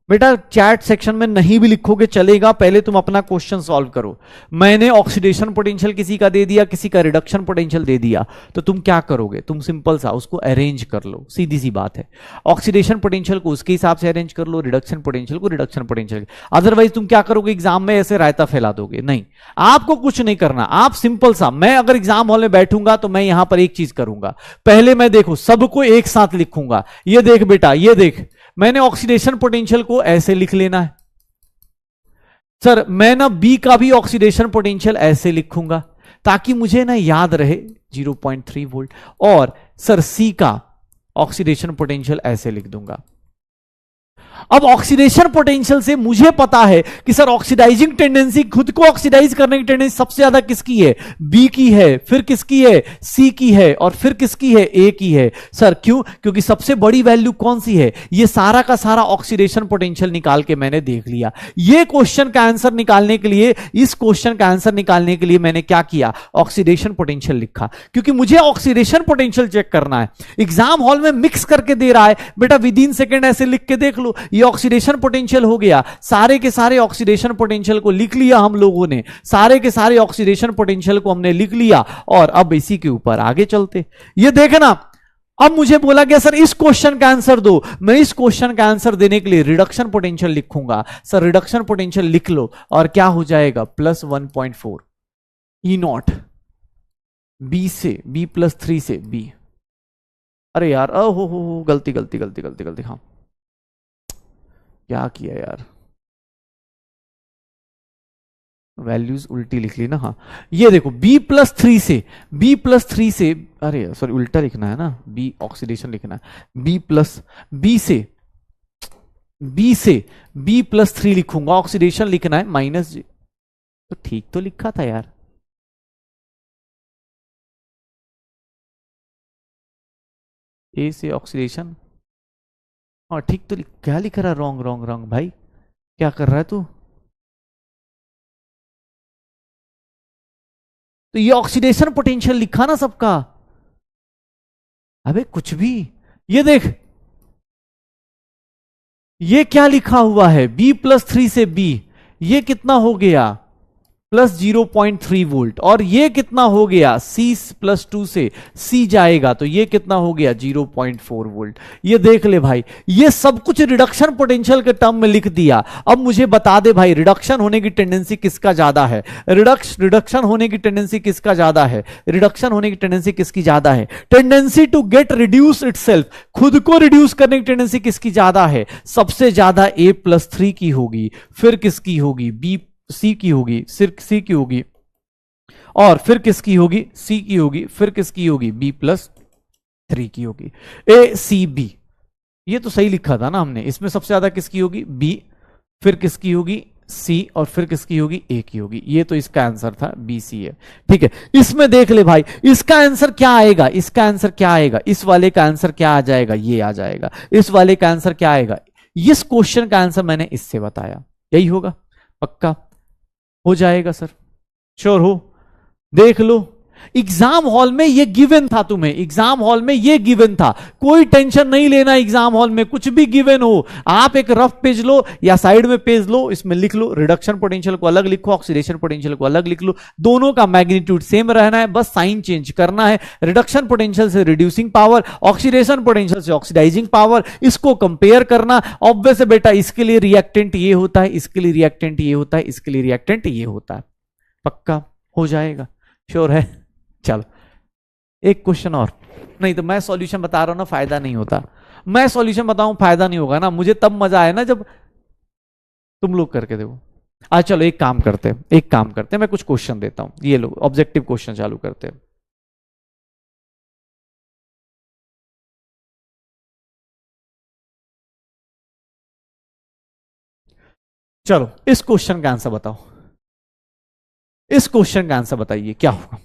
बेटा। चैट सेक्शन में नहीं भी लिखोगे चलेगा, पहले तुम अपना क्वेश्चन सॉल्व करो। मैंने ऑक्सीडेशन पोटेंशियल किसी का दे दिया, किसी का रिडक्शन पोटेंशियल दे दिया, तो तुम क्या करोगे, तुम सिंपल सा उसको अरेंज कर लो, सीधी सी बात है। ऑक्सीडेशन पोटेंशियल को उसके हिसाब से अरेंज कर लो, रिडक्शन पोटेंशियल को रिडक्शन पोटेंशियल। अदरवाइज तुम क्या करोगे, एग्जाम में ऐसे रायता फैला दोगे। नहीं, आपको कुछ नहीं करना, आप सिंपल सा, मैं अगर एग्जाम हॉल में बैठूंगा तो मैं यहां पर एक चीज करूंगा, पहले मैं देखो सबको एक साथ लिखूंगा। ये देख बेटा, ये देख, मैंने ऑक्सीडेशन पोटेंशियल को ऐसे लिख लेना है। सर मैं ना बी का भी ऑक्सीडेशन पोटेंशियल ऐसे लिखूंगा ताकि मुझे ना याद रहे 0.3 वोल्ट, और सर सी का ऑक्सीडेशन पोटेंशियल ऐसे लिख दूंगा। अब ऑक्सीडेशन पोटेंशियल से मुझे पता है कि सर ऑक्सीडाइजिंग टेंडेंसी, खुद को ऑक्सीडाइज करने की टेंडेंसी सबसे ज्यादा किसकी है, बी की है, फिर किसकी है, सी की है, और फिर किसकी है, ए की है। सर क्यों, क्योंकि सबसे बड़ी वैल्यू कौन सी है, ये सारा का सारा ऑक्सीडेशन पोटेंशियल निकाल के मैंने देख लिया। ये क्वेश्चन का आंसर निकालने के लिए, इस क्वेश्चन का आंसर निकालने के लिए मैंने क्या किया, ऑक्सीडेशन पोटेंशियल लिखा, क्योंकि मुझे ऑक्सीडेशन पोटेंशियल चेक करना है। एग्जाम हॉल में मिक्स करके दे रहा है बेटा, विद इन सेकेंड ऐसे लिख के देख लो, ये ऑक्सीडेशन पोटेंशियल हो गया। सारे के सारे ऑक्सीडेशन पोटेंशियल को लिख लिया हम लोगों ने, सारे के सारे ऑक्सीडेशन पोटेंशियल को हमने लिख लिया, और अब इसी के ऊपर आगे चलते। ये देखना, अब मुझे बोला गया सर इस क्वेश्चन का आंसर दो, मैं इस क्वेश्चन का आंसर देने के लिए रिडक्शन पोटेंशियल लिखूंगा। सर रिडक्शन पोटेंशियल लिख लो, और क्या हो जाएगा, +1.4 ई नॉट बी से, बी +3 से बी। अरे यार हो गलती गलती गलती गलती गलती, हाँ क्या किया यार, वैल्यूज उल्टी लिख ली ना। हाँ ये देखो, B+3 से, B+3 से, अरे सॉरी उल्टा लिखना है ना, B ऑक्सीडेशन लिखना है, B से B+3 लिखूंगा, ऑक्सीडेशन लिखना है -J। तो ठीक तो लिखा था यार, A से ऑक्सीडेशन, हाँ ठीक तो क्या लिख रहा है, रॉन्ग रॉन्ग रॉन्ग भाई, क्या कर रहा है तू। तो ये ऑक्सीडेशन पोटेंशियल लिखा ना सबका, अबे कुछ भी, ये देख ये क्या लिखा हुआ है, B+3 से B, ये कितना हो गया, प्लस 0.3 वोल्ट, और ये कितना हो गया, C+2 से C जाएगा तो ये कितना हो गया 0.4 वोल्ट। ये देख ले भाई, ये सब कुछ रिडक्शन पोटेंशियल के टर्म में लिख दिया। अब मुझे बता दे भाई, रिडक्शन होने की टेंडेंसी किसका ज्यादा है, रिडक्शन होने की टेंडेंसी किसका ज्यादा है, रिडक्शन होने की टेंडेंसी किसकी ज्यादा है, tendency to get reduce itself, खुद को रिड्यूस करने की टेंडेंसी किसकी ज्यादा है, सबसे ज्यादा A+3 की होगी, फिर किसकी होगी, C की होगी, सिर्फ C की होगी, और फिर किसकी होगी, C की होगी, फिर किसकी होगी, B+3 की होगी, ACB। ये तो सही लिखा था ना हमने, इसमें सबसे ज्यादा किसकी होगी, B, फिर किसकी होगी, C, और फिर किसकी होगी, A की होगी। ये तो इसका आंसर था, BC है। ठीक है, इसमें देख ले भाई, इसका आंसर क्या आएगा, इसका आंसर क्या आएगा, इस वाले का आंसर क्या आ जाएगा, ये आ जाएगा। इस वाले का आंसर क्या आएगा, इस क्वेश्चन का आंसर मैंने इससे बताया, यही होगा, पक्का हो जाएगा सर, श्योर हो। देख लो, एग्जाम हॉल में ये गिवन था, तुम्हें एग्जाम हॉल में ये गिवन था, कोई टेंशन नहीं लेना। एग्जाम हॉल में कुछ भी गिवन हो, आप एक रफ पेज लो या साइड में पेज लो, इसमें लिख लो रिडक्शन पोटेंशियल को अलग लिखो, ऑक्सीडेशन पोटेंशियल को अलग लिख लो, दोनों का मैग्नीट्यूड सेम रहना है, बस साइन चेंज करना है। रिडक्शन पोटेंशियल से रिड्यूसिंग पावर, ऑक्सीडेशन पोटेंशियल से ऑक्सीडाइजिंग पावर, इसको कंपेयर करना। ऑब्वियस है बेटा, इसके लिए रिएक्टेंट ये होता है, इसके लिए रिएक्टेंट ये होता है, इसके लिए रिएक्टेंट ये होता है, पक्का हो जाएगा, श्योर है। चलो एक क्वेश्चन और, नहीं तो मैं सॉल्यूशन बता रहा हूं ना, फायदा नहीं होता, मैं सॉल्यूशन बताऊं फायदा नहीं होगा ना, मुझे तब मजा आए ना जब तुम लोग करके देखो। आज चलो एक काम करते हैं, एक काम करते हैं, मैं कुछ क्वेश्चन देता हूं, ये लोग ऑब्जेक्टिव क्वेश्चन चालू करते हैं। चलो इस क्वेश्चन का आंसर बताओ, इस क्वेश्चन का आंसर बताइए क्या होगा।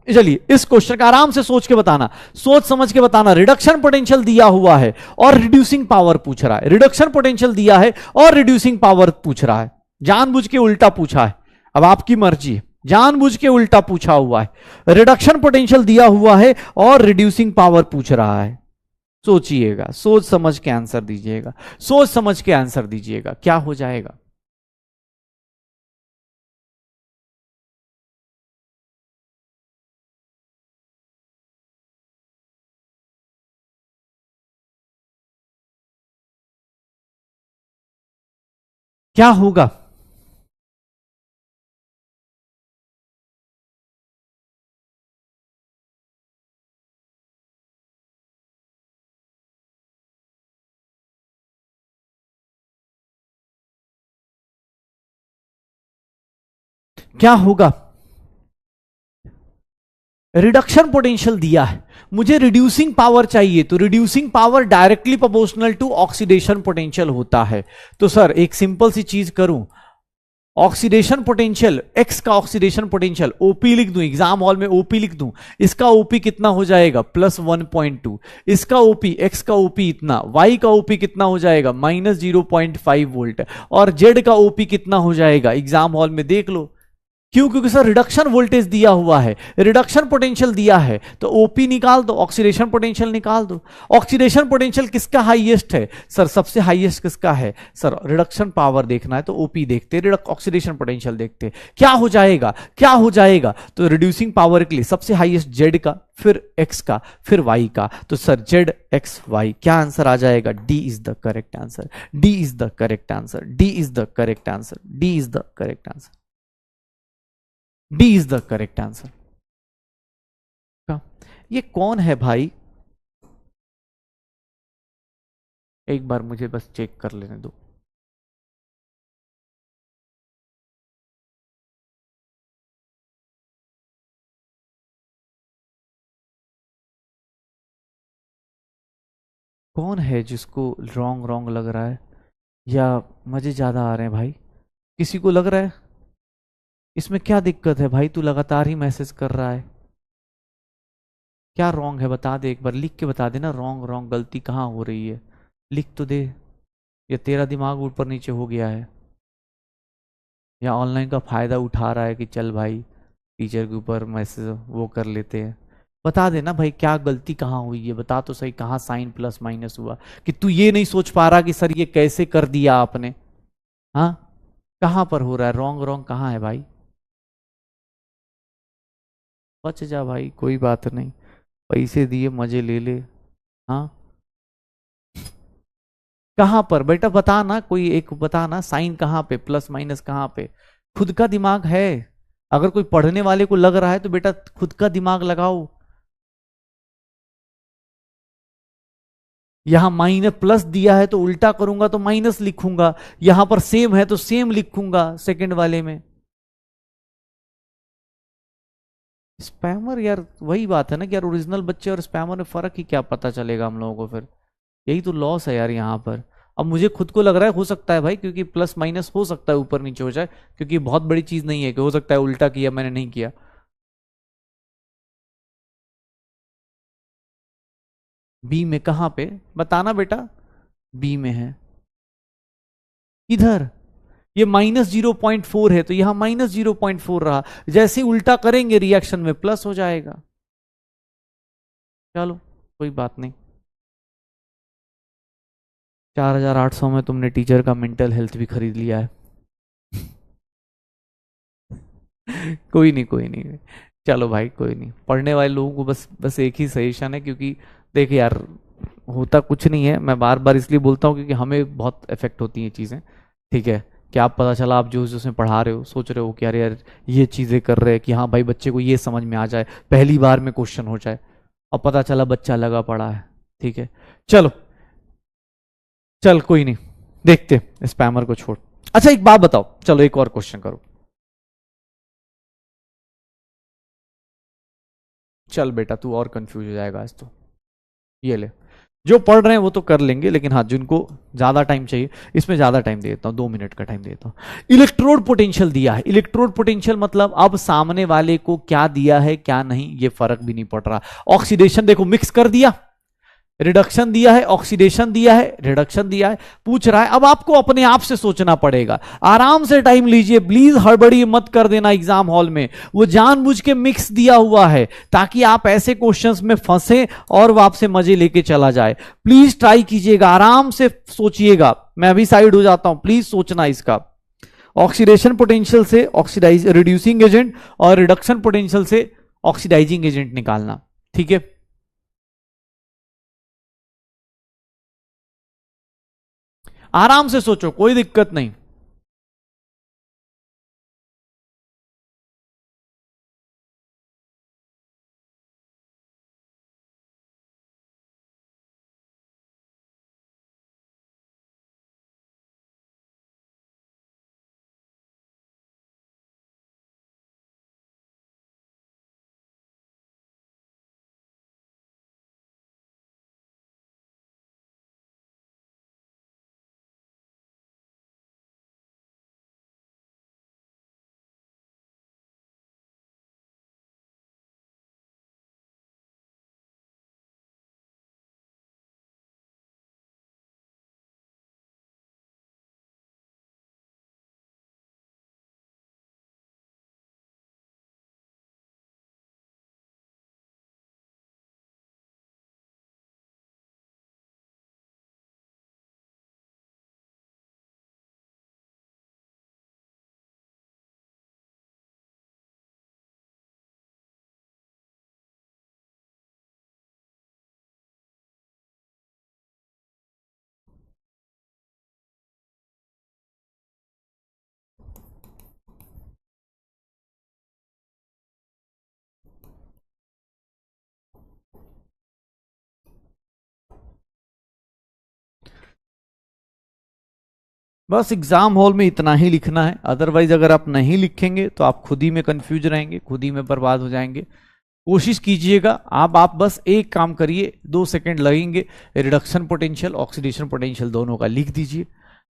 चलिए इस क्वेश्चन का आराम से सोच के बताना, सोच समझ के बताना। रिडक्शन पोटेंशियल दिया हुआ है और रिड्यूसिंग पावर पूछ रहा है, रिडक्शन पोटेंशियल दिया है और रिड्यूसिंग पावर पूछ रहा है, जानबूझ के उल्टा पूछा है, अब आपकी मर्जी, जानबूझ के उल्टा पूछा हुआ है। रिडक्शन पोटेंशियल दिया हुआ है और रिड्यूसिंग पावर पूछ रहा है, सोचिएगा, सोच समझ के आंसर दीजिएगा, सोच समझ के आंसर दीजिएगा, क्या हो जाएगा। क्या होगा, क्या होगा। रिडक्शन पोटेंशियल दिया है, मुझे रिड्यूसिंग पावर चाहिए, तो reducing power directly proportional to oxidation potential होता है। तो सर एक सिंपल सी चीज करूं, ऑक्सीडेशन पोटेंशियल, एक्स का ऑक्सीडेशन पोटेंशियल ओपी लिख दूं, एग्जाम हॉल में ओपी लिख दूं, इसका ओपी कितना हो जाएगा +1.2, इसका ओपी, एक्स का ओपी इतना, वाई का ओपी कितना हो जाएगा -0.5 वोल्ट, और जेड का ओपी कितना हो जाएगा, एग्जाम हॉल में देख लो। क्यों, क्योंकि सर रिडक्शन वोल्टेज दिया हुआ है, रिडक्शन पोटेंशियल दिया है, तो ओपी निकाल दो, ऑक्सीडेशन पोटेंशियल निकाल दो। ऑक्सीडेशन पोटेंशियल किसका हाईएस्ट है सर, सबसे हाईएस्ट किसका है सर, रिडक्शन पावर देखना है तो ओपी देखते, ऑक्सीडेशन पोटेंशियल देखते, क्या हो जाएगा, क्या हो जाएगा। तो रिड्यूसिंग पावर के लिए सबसे हाईएस्ट जेड का, फिर एक्स का, फिर वाई का, तो सर जेड एक्स वाई, क्या आंसर आ जाएगा, D is the correct answer, D is the correct answer, D is the correct answer, D is the correct answer, D is the correct answer. ये कौन है भाई, एक बार मुझे बस चेक कर लेने दो। कौन है जिसको रॉन्ग रॉन्ग लग रहा है, या मजे ज्यादा आ रहे हैं भाई, किसी को लग रहा है इसमें क्या दिक्कत है भाई, तू लगातार ही मैसेज कर रहा है, क्या रॉन्ग है बता दे, एक बार लिख के बता देना, रॉन्ग रॉन्ग गलती कहाँ हो रही है, लिख तो दे। या तेरा दिमाग ऊपर नीचे हो गया है, या ऑनलाइन का फायदा उठा रहा है कि चल भाई टीचर के ऊपर मैसेज वो कर लेते हैं। बता देना भाई क्या गलती कहाँ हुई है, बता तो सही, कहाँ साइन प्लस माइनस हुआ, कि तू ये नहीं सोच पा रहा कि सर ये कैसे कर दिया आपने, हाँ कहाँ पर हो रहा है, रॉन्ग रॉन्ग कहाँ है भाई। बच जा भाई, कोई बात नहीं, पैसे दिए मजे ले ले। हाँ, कहाँ पर बेटा बता ना, कोई एक बता ना, साइन कहाँ पे, प्लस माइनस कहाँ पे? खुद का दिमाग है, अगर कोई पढ़ने वाले को लग रहा है तो बेटा खुद का दिमाग लगाओ। यहां माइनस प्लस दिया है तो उल्टा करूंगा तो माइनस लिखूंगा, यहां पर सेम है तो सेम लिखूंगा सेकंड वाले में। स्पैमर यार, वही बात है ना कि यार ओरिजिनल बच्चे और स्पैमर में फर्क ही क्या पता चलेगा हम लोगों को फिर? यही तो लॉस है यार यहाँ पर। अब मुझे खुद को लग रहा है हो सकता है भाई, क्योंकि प्लस माइनस हो सकता है ऊपर नीचे हो जाए, क्योंकि बहुत बड़ी चीज नहीं है कि हो सकता है उल्टा किया मैंने नहीं किया। बी में कहाँ पे बताना बेटा? बी में है इधर, ये -0.4 है तो यहां -0.4 रहा, जैसे ही उल्टा करेंगे रिएक्शन में प्लस हो जाएगा। चलो कोई बात नहीं। 4,800 में तुमने टीचर का मेंटल हेल्थ भी खरीद लिया है। कोई नहीं कोई नहीं, चलो भाई कोई नहीं, पढ़ने वाले लोगों को बस बस एक ही सजेशन है, क्योंकि देख यार होता कुछ नहीं है, मैं बार बार इसलिए बोलता हूँ क्योंकि हमें बहुत इफेक्ट होती हैं चीज़ें। ठीक है, कि आप पता चला आप जो उसमें पढ़ा रहे हो सोच रहे हो कि अरे यार ये चीज़ें कर रहे हैं कि हाँ भाई बच्चे को ये समझ में आ जाए, पहली बार में क्वेश्चन हो जाए, और पता चला बच्चा लगा पड़ा है। ठीक है, चलो, चल कोई नहीं, देखते स्पैमर को छोड़। अच्छा एक बात बताओ, चलो एक और क्वेश्चन करो। चल बेटा तू और कंफ्यूज हो जाएगा आज तो, ये ले, जो पढ़ रहे हैं वो तो कर लेंगे, लेकिन हाँ जिनको ज्यादा टाइम चाहिए, इसमें ज्यादा टाइम दे देता हूँ, 2 मिनट का टाइम देता हूँ। इलेक्ट्रोड पोटेंशियल दिया है, इलेक्ट्रोड पोटेंशियल मतलब अब सामने वाले को क्या दिया है क्या नहीं ये फर्क भी नहीं पड़ रहा। ऑक्सीडेशन देखो मिक्स कर दिया, रिडक्शन दिया है, ऑक्सीडेशन दिया है, रिडक्शन दिया है, पूछ रहा है, अब आपको अपने आप से सोचना पड़ेगा, आराम से टाइम लीजिए प्लीज, हड़बड़ी मत कर देना एग्जाम हॉल में, वो जानबूझ के मिक्स दिया हुआ है ताकि आप ऐसे क्वेश्चंस में फंसे और वो आपसे मजे लेके चला जाए। प्लीज ट्राई कीजिएगा, आराम से सोचिएगा, मैं अभी साइड हो जाता हूं, प्लीज सोचना इसका। ऑक्सीडेशन पोटेंशियल से ऑक्सीडाइज रिड्यूसिंग एजेंट और रिडक्शन पोटेंशियल से ऑक्सीडाइजिंग एजेंट निकालना। ठीक है, आराम से सोचो, कोई दिक्कत नहीं। बस एग्जाम हॉल में इतना ही लिखना है, अदरवाइज अगर आप नहीं लिखेंगे तो आप खुद ही में कंफ्यूज रहेंगे, खुद ही में बर्बाद हो जाएंगे। कोशिश कीजिएगा, आप बस एक काम करिए, 2 सेकंड लगेंगे, रिडक्शन पोटेंशियल ऑक्सीडेशन पोटेंशियल दोनों का लिख दीजिए,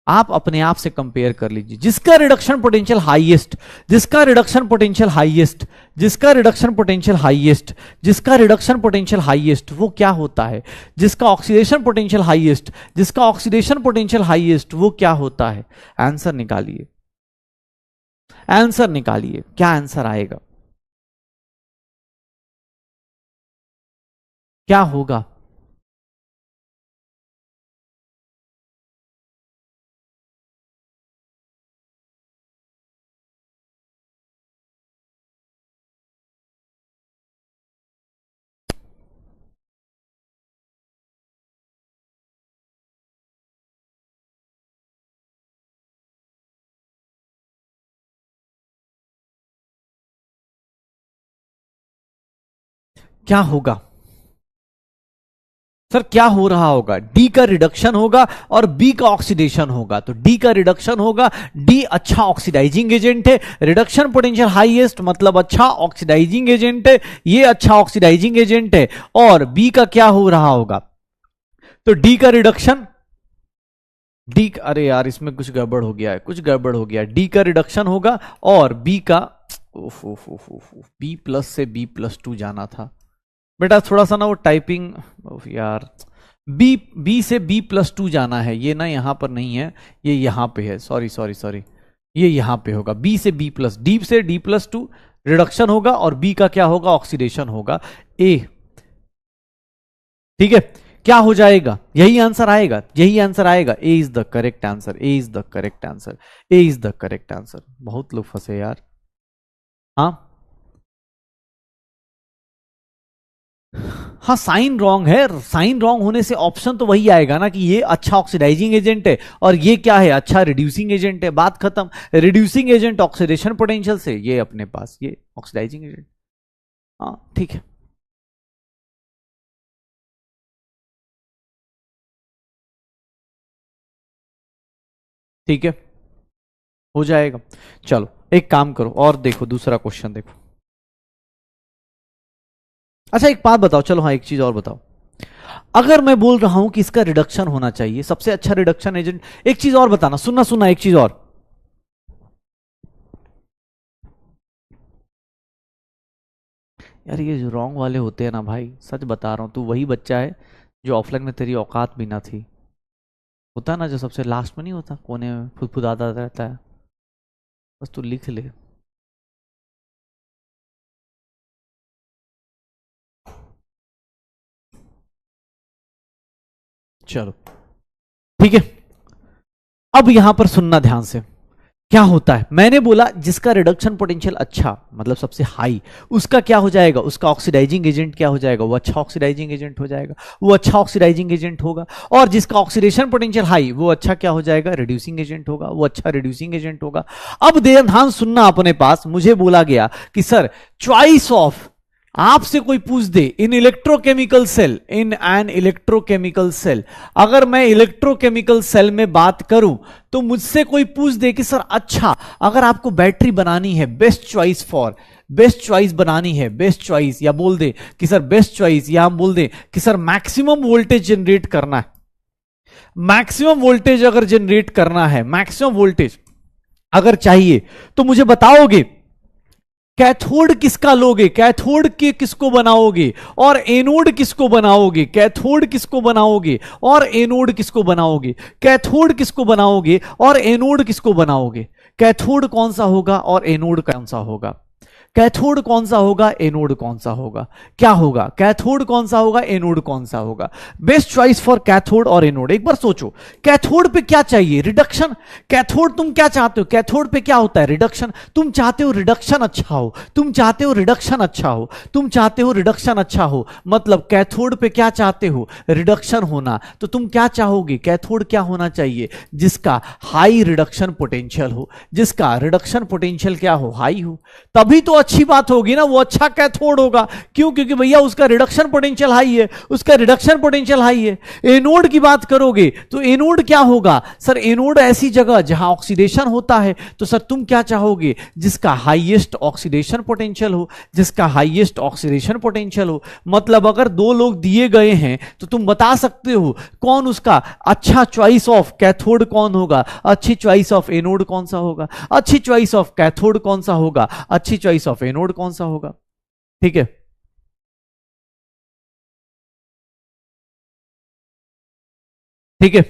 आप अपने आप से कंपेयर कर लीजिए, जिसका रिडक्शन पोटेंशियल हाईएस्ट, जिसका रिडक्शन पोटेंशियल हाईएस्ट, जिसका रिडक्शन पोटेंशियल हाईएस्ट, जिसका रिडक्शन पोटेंशियल हाईएस्ट वो क्या होता है, जिसका ऑक्सीडेशन पोटेंशियल हाईएस्ट, जिसका ऑक्सीडेशन पोटेंशियल हाईएस्ट वो क्या होता है। आंसर निकालिए, आंसर निकालिए, क्या आंसर आएगा, क्या होगा? क्या होगा सर, क्या हो रहा होगा? डी का रिडक्शन होगा और बी का ऑक्सीडेशन होगा। तो डी का रिडक्शन होगा, डी अच्छा ऑक्सीडाइजिंग एजेंट है, रिडक्शन पोटेंशियल हाईएस्ट मतलब अच्छा ऑक्सीडाइजिंग एजेंट है, ये अच्छा ऑक्सीडाइजिंग एजेंट है। और बी का क्या हो रहा होगा? तो डी का रिडक्शन, डी, अरे यार इसमें कुछ गड़बड़ हो गया है, कुछ गड़बड़ हो गया। डी का रिडक्शन होगा और बी का, बी प्लस से बी प्लस टू जाना था बेटा, थोड़ा सा ना वो टाइपिंग यार, बी, बी से बी प्लस टू जाना है, ये ना यहां पर नहीं है, ये यहां पे है, सॉरी सॉरी सॉरी, ये यहां पे होगा, बी से बी प्लस, डी से डी प्लस टू रिडक्शन होगा और बी का क्या होगा? ऑक्सीडेशन होगा। ए, ठीक है, क्या हो जाएगा? यही आंसर आएगा, यही आंसर आएगा। A is the correct answer, A is the correct answer, A is the correct answer. बहुत लोग फंसे यार। हाँ हाँ, साइन रॉन्ग है, साइन रॉन्ग होने से ऑप्शन तो वही आएगा ना कि ये अच्छा ऑक्सीडाइजिंग एजेंट है और ये क्या है? अच्छा रिड्यूसिंग एजेंट है, बात खत्म। रिड्यूसिंग एजेंट ऑक्सीडेशन पोटेंशियल से, ये अपने पास ये ऑक्सीडाइजिंग एजेंट। हाँ ठीक है, ठीक है, हो जाएगा। चलो एक काम करो और देखो, दूसरा क्वेश्चन देखो। अच्छा एक बात बताओ, चलो हाँ एक चीज और बताओ, अगर मैं बोल रहा हूं कि इसका रिडक्शन होना चाहिए, सबसे अच्छा रिडक्शन एजेंट, एक चीज और बताना, सुनना सुनना, एक चीज और, यार ये जो रॉन्ग वाले होते हैं ना भाई, सच बता रहा हूं, तू वही बच्चा है जो ऑफलाइन में तेरी औकात भी ना थी। होता ना जो सबसे लास्ट में नहीं होता, कोने में फुदफुदाता रहता है, बस तू लिख ले। चलो ठीक है, अब यहां पर सुनना ध्यान से, क्या होता है? मैंने बोला जिसका रिडक्शन पोटेंशियल अच्छा मतलब सबसे हाई, उसका क्या हो जाएगा? उसका ऑक्सीडाइजिंग एजेंट क्या हो जाएगा? वो अच्छा ऑक्सीडाइजिंग एजेंट हो जाएगा, वो अच्छा ऑक्सीडाइजिंग एजेंट होगा। और जिसका ऑक्सीडेशन पोटेंशियल हाई, वो अच्छा क्या हो जाएगा? रिड्यूसिंग एजेंट होगा, वो अच्छा रिड्यूसिंग एजेंट होगा। अब ध्यान सुनना, अपने पास मुझे बोला गया कि सर चॉइस ऑफ, आपसे कोई पूछ दे in electrochemical cell, in an electrochemical cell, अगर मैं इलेक्ट्रोकेमिकल सेल में बात करूं तो मुझसे कोई पूछ दे कि सर अच्छा अगर आपको बैटरी बनानी है, best choice for, best choice बनानी है, बेस्ट चॉइस, या बोल दे कि सर बेस्ट चॉइस, या हम बोल दे कि सर मैक्सिमम वोल्टेज जनरेट करना है, मैक्सिमम वोल्टेज अगर जनरेट करना है, मैक्सिमम वोल्टेज अगर चाहिए, तो मुझे बताओगे कैथोड किसका लोगे, कैथोड के किसको बनाओगे और एनोड किसको बनाओगे, कैथोड किसको बनाओगे और एनोड किसको बनाओगे, कैथोड किसको बनाओगे और एनोड किसको बनाओगे, कैथोड कौन सा होगा और एनोड कौन सा होगा, कैथोड कौन सा होगा, एनोड कौन सा होगा, क्या होगा? कैथोड कौन सा होगा, एनोड कौन सा होगा? बेस्ट चॉइस फॉर कैथोड और एनोड। एक बार सोचो, कैथोड पे क्या चाहिए? रिडक्शन। कैथोड तुम क्या चाहते हो? कैथोड पे क्या होता है? रिडक्शन। तुम चाहते हो रिडक्शन अच्छा हो, तुम चाहते हो रिडक्शन अच्छा हो, तुम चाहते हो रिडक्शन अच्छा हो, मतलब कैथोड पे क्या चाहते हो? रिडक्शन होना। तो तुम क्या चाहोगे? कैथोड क्या होना चाहिए? जिसका हाई रिडक्शन पोटेंशियल हो, जिसका रिडक्शन पोटेंशियल क्या हो? हाई हो। तभी तो अच्छी बात होगी ना, वो अच्छा कैथोड होगा। क्यों? क्योंकि भैया उसका रिडक्शन पोटेंशियल हाई है, उसका रिडक्शन पोटेंशियल हाई है। एनोड की बात करोगे तो एनोड क्या होगा? सर एनोड ऐसी जगह जहां ऑक्सीडेशन होता है, तो सर तुम क्या चाहोगे? जिसका हाईएस्ट ऑक्सीडेशन पोटेंशियल हो, जिसका हाईएस्ट ऑक्सीडेशन पोटेंशियल हो। मतलब अगर दो लोग दिए गए हैं तो तुम बता सकते हो कौन उसका अच्छा चॉइस ऑफ कैथोड कौन होगा, अच्छी चॉइस ऑफ एनोड कौन सा होगा, अच्छी चॉइस ऑफ कैथोड कौन सा होगा, अच्छी चॉइस ऑफ एनोड कौन सा होगा। ठीक है, ठीक है,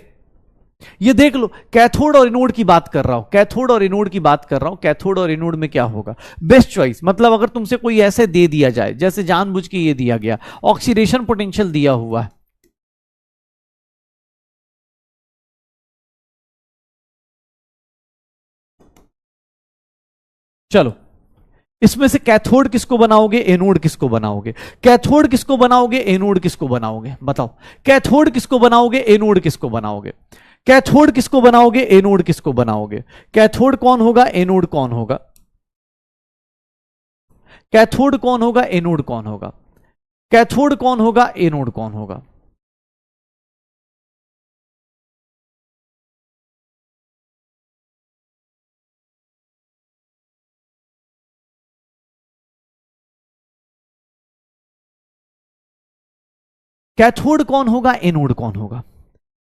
ये देख लो, कैथोड और एनोड की बात कर रहा हूं, कैथोड और एनोड की बात कर रहा हूं, कैथोड और एनोड में क्या होगा? Best choice. मतलब अगर तुमसे कोई ऐसे दे दिया जाए, जैसे जानबूझ के ये दिया गया, ऑक्सीडेशन पोटेंशियल दिया हुआ है, चलो इसमें से कैथोड किसको बनाओगे, एनोड किसको बनाओगे? कैथोड किसको बनाओगे, एनोड किसको बनाओगे? बताओ, कैथोड किसको बनाओगे, एनोड किसको बनाओगे? कैथोड किसको बनाओगे, एनोड किसको बनाओगे? कैथोड कौन होगा, एनोड कौन होगा? कैथोड कौन होगा, एनोड कौन होगा? कैथोड कौन होगा, एनोड कौन होगा? कैथोड कौन होगा, एनोड कौन होगा?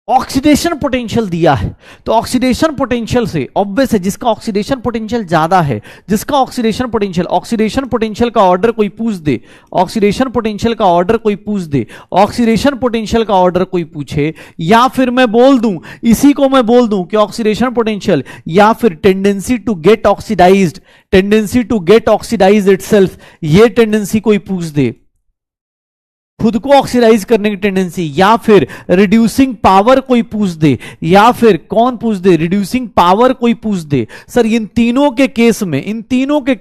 ऑक्सीडेशन पोटेंशियल दिया है, तो ऑक्सीडेशन पोटेंशियल से ऑब्वियस है, जिसका ऑक्सीडेशन पोटेंशियल ज्यादा है, जिसका ऑक्सीडेशन पोटेंशियल का ऑर्डर कोई पूछ दे, ऑक्सीडेशन पोटेंशियल का ऑर्डर कोई पूछ दे, ऑक्सीडेशन पोटेंशियल का ऑर्डर कोई पूछे, या फिर मैं बोल दूं, इसी को मैं बोल दूं कि ऑक्सीडेशन पोटेंशियल या फिर tendency to get oxidised, tendency to get oxidise itself, ये टेंडेंसी कोई पूछ दे, खुद को ऑक्सीडाइज करने की टेंडेंसी, या फिर रिड्यूसिंग पावर कोई पूछ दे, या फिर कौन पूछ दे, रिड्यूसिंग पावर कोई पूछ दे, सर इन तीनों के केस में, इन तीनों के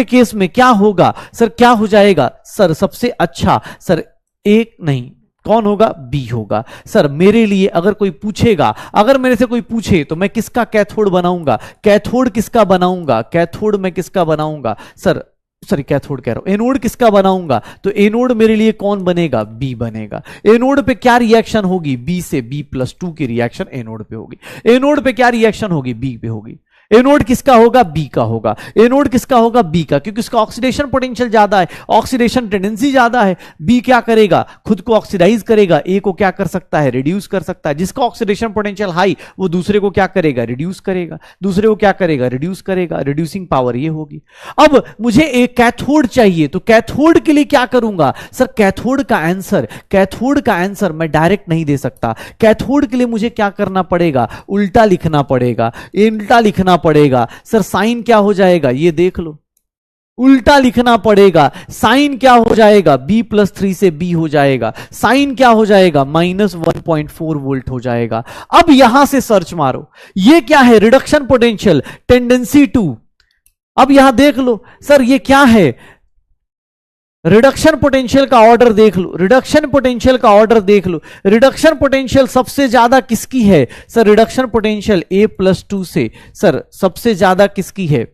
केस में क्या होगा सर, क्या हो जाएगा सर? सबसे अच्छा सर एक नहीं, कौन होगा, बी होगा। सर मेरे लिए अगर कोई पूछेगा, अगर मेरे से कोई पूछे तो मैं किसका कैथोड बनाऊंगा, कैथोड किसका बनाऊंगा, कैथोड मैं किसका बनाऊंगा सर, सॉरी कैथोड कह रहा हूं, एनोड किसका बनाऊंगा, तो एनोड मेरे लिए कौन बनेगा, बी बनेगा। एनोड पे क्या रिएक्शन होगी, बी से B+2 की रिएक्शन एनोड पे होगी। एनोड पे क्या रिएक्शन होगी, बी पे होगी। एनोड किसका होगा, बी का होगा। एनोड किसका होगा, बी का, क्योंकि उसका ऑक्सीडेशन पोटेंशियल ज्यादा है, ऑक्सीडेशन टेंडेंसी ज्यादा है। बी क्या करेगा, खुद को ऑक्सीडाइज करेगा, ए को क्या कर सकता है, रिड्यूस कर सकता है। जिसका ऑक्सीडेशन पोटेंशियल हाई, वो दूसरे को क्या करेगा, रिड्यूस करेगा, दूसरे को क्या करेगा, रिड्यूस करेगा, रिड्यूसिंग पावर ये होगी। अब मुझे एक कैथोड चाहिए, तो कैथोड के लिए क्या करूंगा सर, कैथोड का आंसर मैं डायरेक्ट नहीं दे सकता। कैथोड के लिए मुझे क्या करना पड़ेगा, उल्टा लिखना पड़ेगा, उल्टा लिखना पड़ेगा। सर साइन क्या हो जाएगा, ये देख लो, उल्टा लिखना पड़ेगा। साइन क्या हो जाएगा, B+3 से B हो जाएगा। साइन क्या हो जाएगा, -1.4 वोल्ट हो जाएगा। अब यहां से सर्च मारो, ये क्या है, रिडक्शन पोटेंशियल, टेंडेंसी टू। अब यहां देख लो सर ये क्या है, रिडक्शन पोटेंशियल का ऑर्डर देख लो, रिडक्शन पोटेंशियल का ऑर्डर देख लो। रिडक्शन पोटेंशियल सबसे ज्यादा किसकी है सर, रिडक्शन पोटेंशियल A+2 से सर सबसे ज्यादा किसकी है,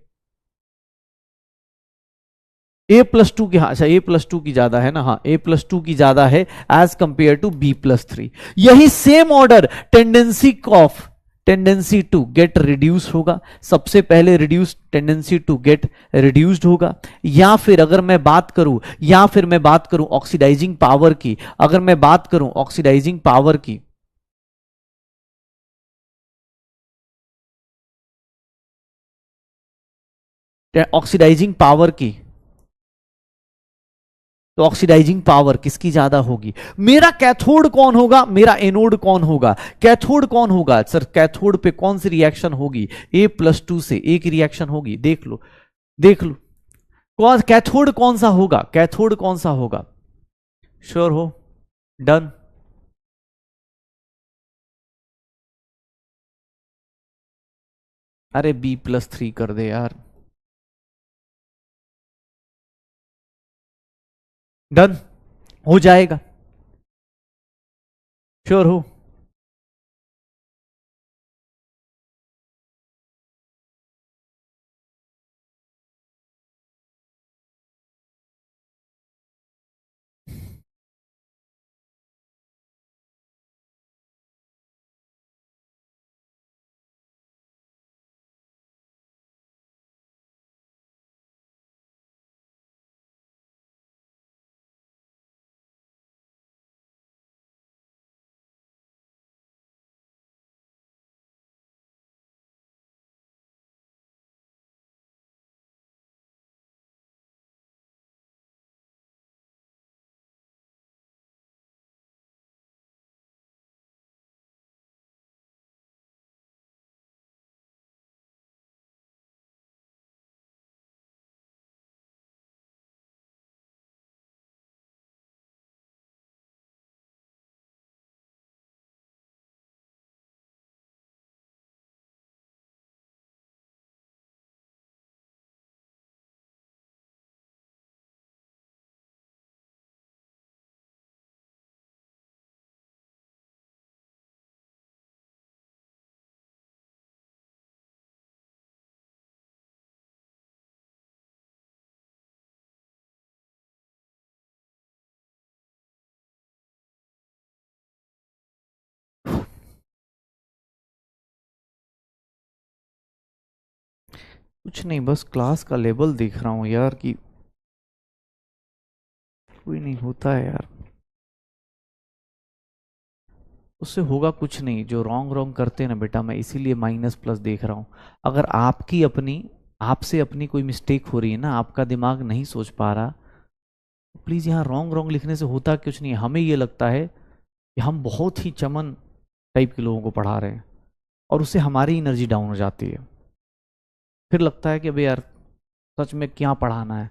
A+2 की, हाँ अच्छा A+2 की ज्यादा है ना, हाँ A+2 की ज्यादा है एज कंपेयर टू B+3। यही same order tendency to get reduce होगा, सबसे पहले reduce, tendency to get reduced होगा। या फिर अगर मैं बात करूं ऑक्सीडाइजिंग पावर की, अगर मैं बात करूं ऑक्सीडाइजिंग पावर की, ऑक्सीडाइजिंग पावर की, तो ऑक्सीडाइजिंग पावर किसकी ज्यादा होगी, मेरा कैथोड कौन होगा, मेरा एनोड कौन होगा, कैथोड कौन होगा सर, कैथोड पे कौन सी रिएक्शन होगी, A+2 से एक रिएक्शन होगी, देख लो देख लो, कौन कैथोड कौन सा होगा, कैथोड कौन सा होगा, श्योर हो, डन। अरे B+3 कर दे यार, डन हो जाएगा, श्योर हो। कुछ नहीं, बस क्लास का लेवल देख रहा हूँ यार कि कोई नहीं होता है यार, उससे होगा कुछ नहीं। जो रॉन्ग रॉन्ग करते हैं ना बेटा, मैं इसीलिए माइनस प्लस देख रहा हूँ। अगर आपकी अपनी आपसे अपनी कोई मिस्टेक हो रही है ना, आपका दिमाग नहीं सोच पा रहा, तो प्लीज़ यहाँ रॉन्ग रॉन्ग लिखने से होता कुछ नहीं है। हमें ये लगता है कि हम बहुत ही चमन टाइप के लोगों को पढ़ा रहे हैं, और उससे हमारी एनर्जी डाउन हो जाती है। फिर लगता है कि अबे यार सच में क्या पढ़ाना है।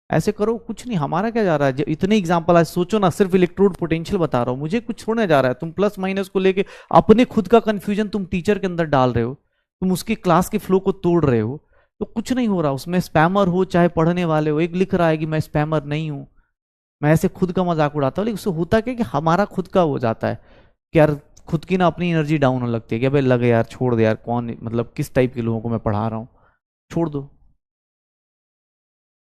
ऐसे करो, कुछ नहीं, हमारा क्या जा रहा है। इतने एग्जांपल आज सोचो ना, सिर्फ इलेक्ट्रोड पोटेंशियल बता रहा हूं, मुझे कुछ छोड़ने जा रहा है। तुम प्लस माइनस को लेके अपने खुद का कंफ्यूजन तुम टीचर के अंदर डाल रहे हो, तुम उसकी क्लास के फ्लो को तोड़ रहे हो, तो कुछ नहीं हो रहा। उसमें स्पैमर हो चाहे पढ़ने वाले हो, एक लिख रहा है कि मैं स्पैमर नहीं हूं, मैं ऐसे खुद का मजाक उड़ाता हूँ, लेकिन उससे होता क्या कि हमारा खुद का हो जाता है कि यार खुद की ना अपनी एनर्जी डाउन होने लगती है कि भाई लगे यार छोड़ दे यार, कौन मतलब किस टाइप के लोगों को मैं पढ़ा रहा हूँ, छोड़ दो।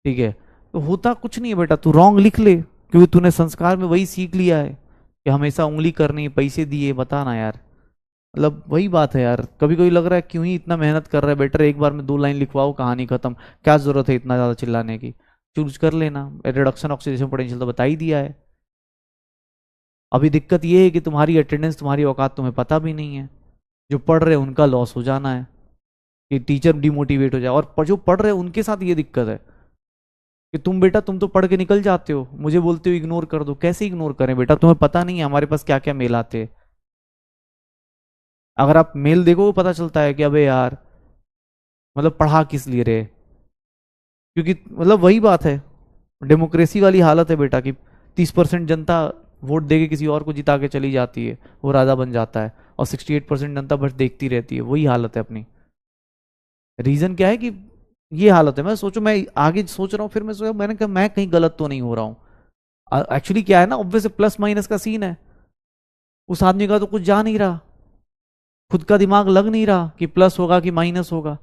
ठीक है, तो होता कुछ नहीं है बेटा, तू रॉन्ग लिख ले, क्योंकि तूने संस्कार में वही सीख लिया है कि हमेशा उंगली करनी, पैसे दिए, बताना यार। मतलब वही बात है यार, कभी कभी लग रहा है क्यों ही इतना मेहनत कर रहा है, बेटर एक बार में 2 लाइन लिखवाओ, कहानी खत्म। क्या जरूरत है इतना ज्यादा चिल्लाने की, चूज कर लेना। रिडक्शन ऑक्सीडेशन पोटेंशियल तो बता ही दिया है। अभी दिक्कत ये है कि तुम्हारी अटेंडेंस, तुम्हारी औकात तुम्हें पता भी नहीं है। जो पढ़ रहे हैं उनका लॉस हो जाना है कि टीचर डिमोटिवेट हो जाए, और जो पढ़ रहे हैं उनके साथ ये दिक्कत है कि तुम बेटा तुम तो पढ़ के निकल जाते हो, मुझे बोलते हो इग्नोर कर दो। कैसे इग्नोर करें बेटा, तुम्हें पता नहीं है हमारे पास क्या क्या मेल आते हैं। अगर आप मेल देखो पता चलता है कि अबे यार मतलब पढ़ा किस लिए रे। क्योंकि मतलब वही बात है, डेमोक्रेसी वाली हालत है बेटा कि 30% जनता वोट देके किसी और को जिता के चली जाती है, वो राजा बन जाता है, और 68% जनता बस देखती रहती है। वही हालत है अपनी। रीजन क्या है कि ये हालत है। मैं सोचो, मैं आगे सोच रहा हूँ, फिर मैं सोचा, मैंने कहा मैं कहीं गलत तो नहीं हो रहा हूँ। एक्चुअली क्या है ना, ऑब्वियस प्लस माइनस का सीन है। उस आदमी का तो कुछ जा नहीं रहा, खुद का दिमाग लग नहीं रहा कि प्लस होगा कि माइनस होगा,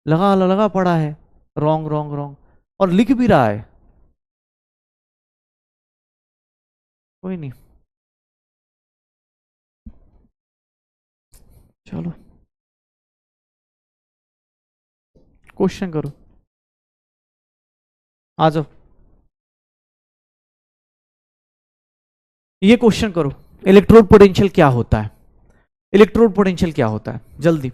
लगा लगा पड़ा है रॉन्ग रॉन्ग रॉन्ग, और लिख भी रहा है। कोई नहीं, चलो क्वेश्चन करो, आ जाओ। ये क्वेश्चन करो, इलेक्ट्रोड पोटेंशियल क्या होता है। इलेक्ट्रोड पोटेंशियल क्या होता है, जल्दी।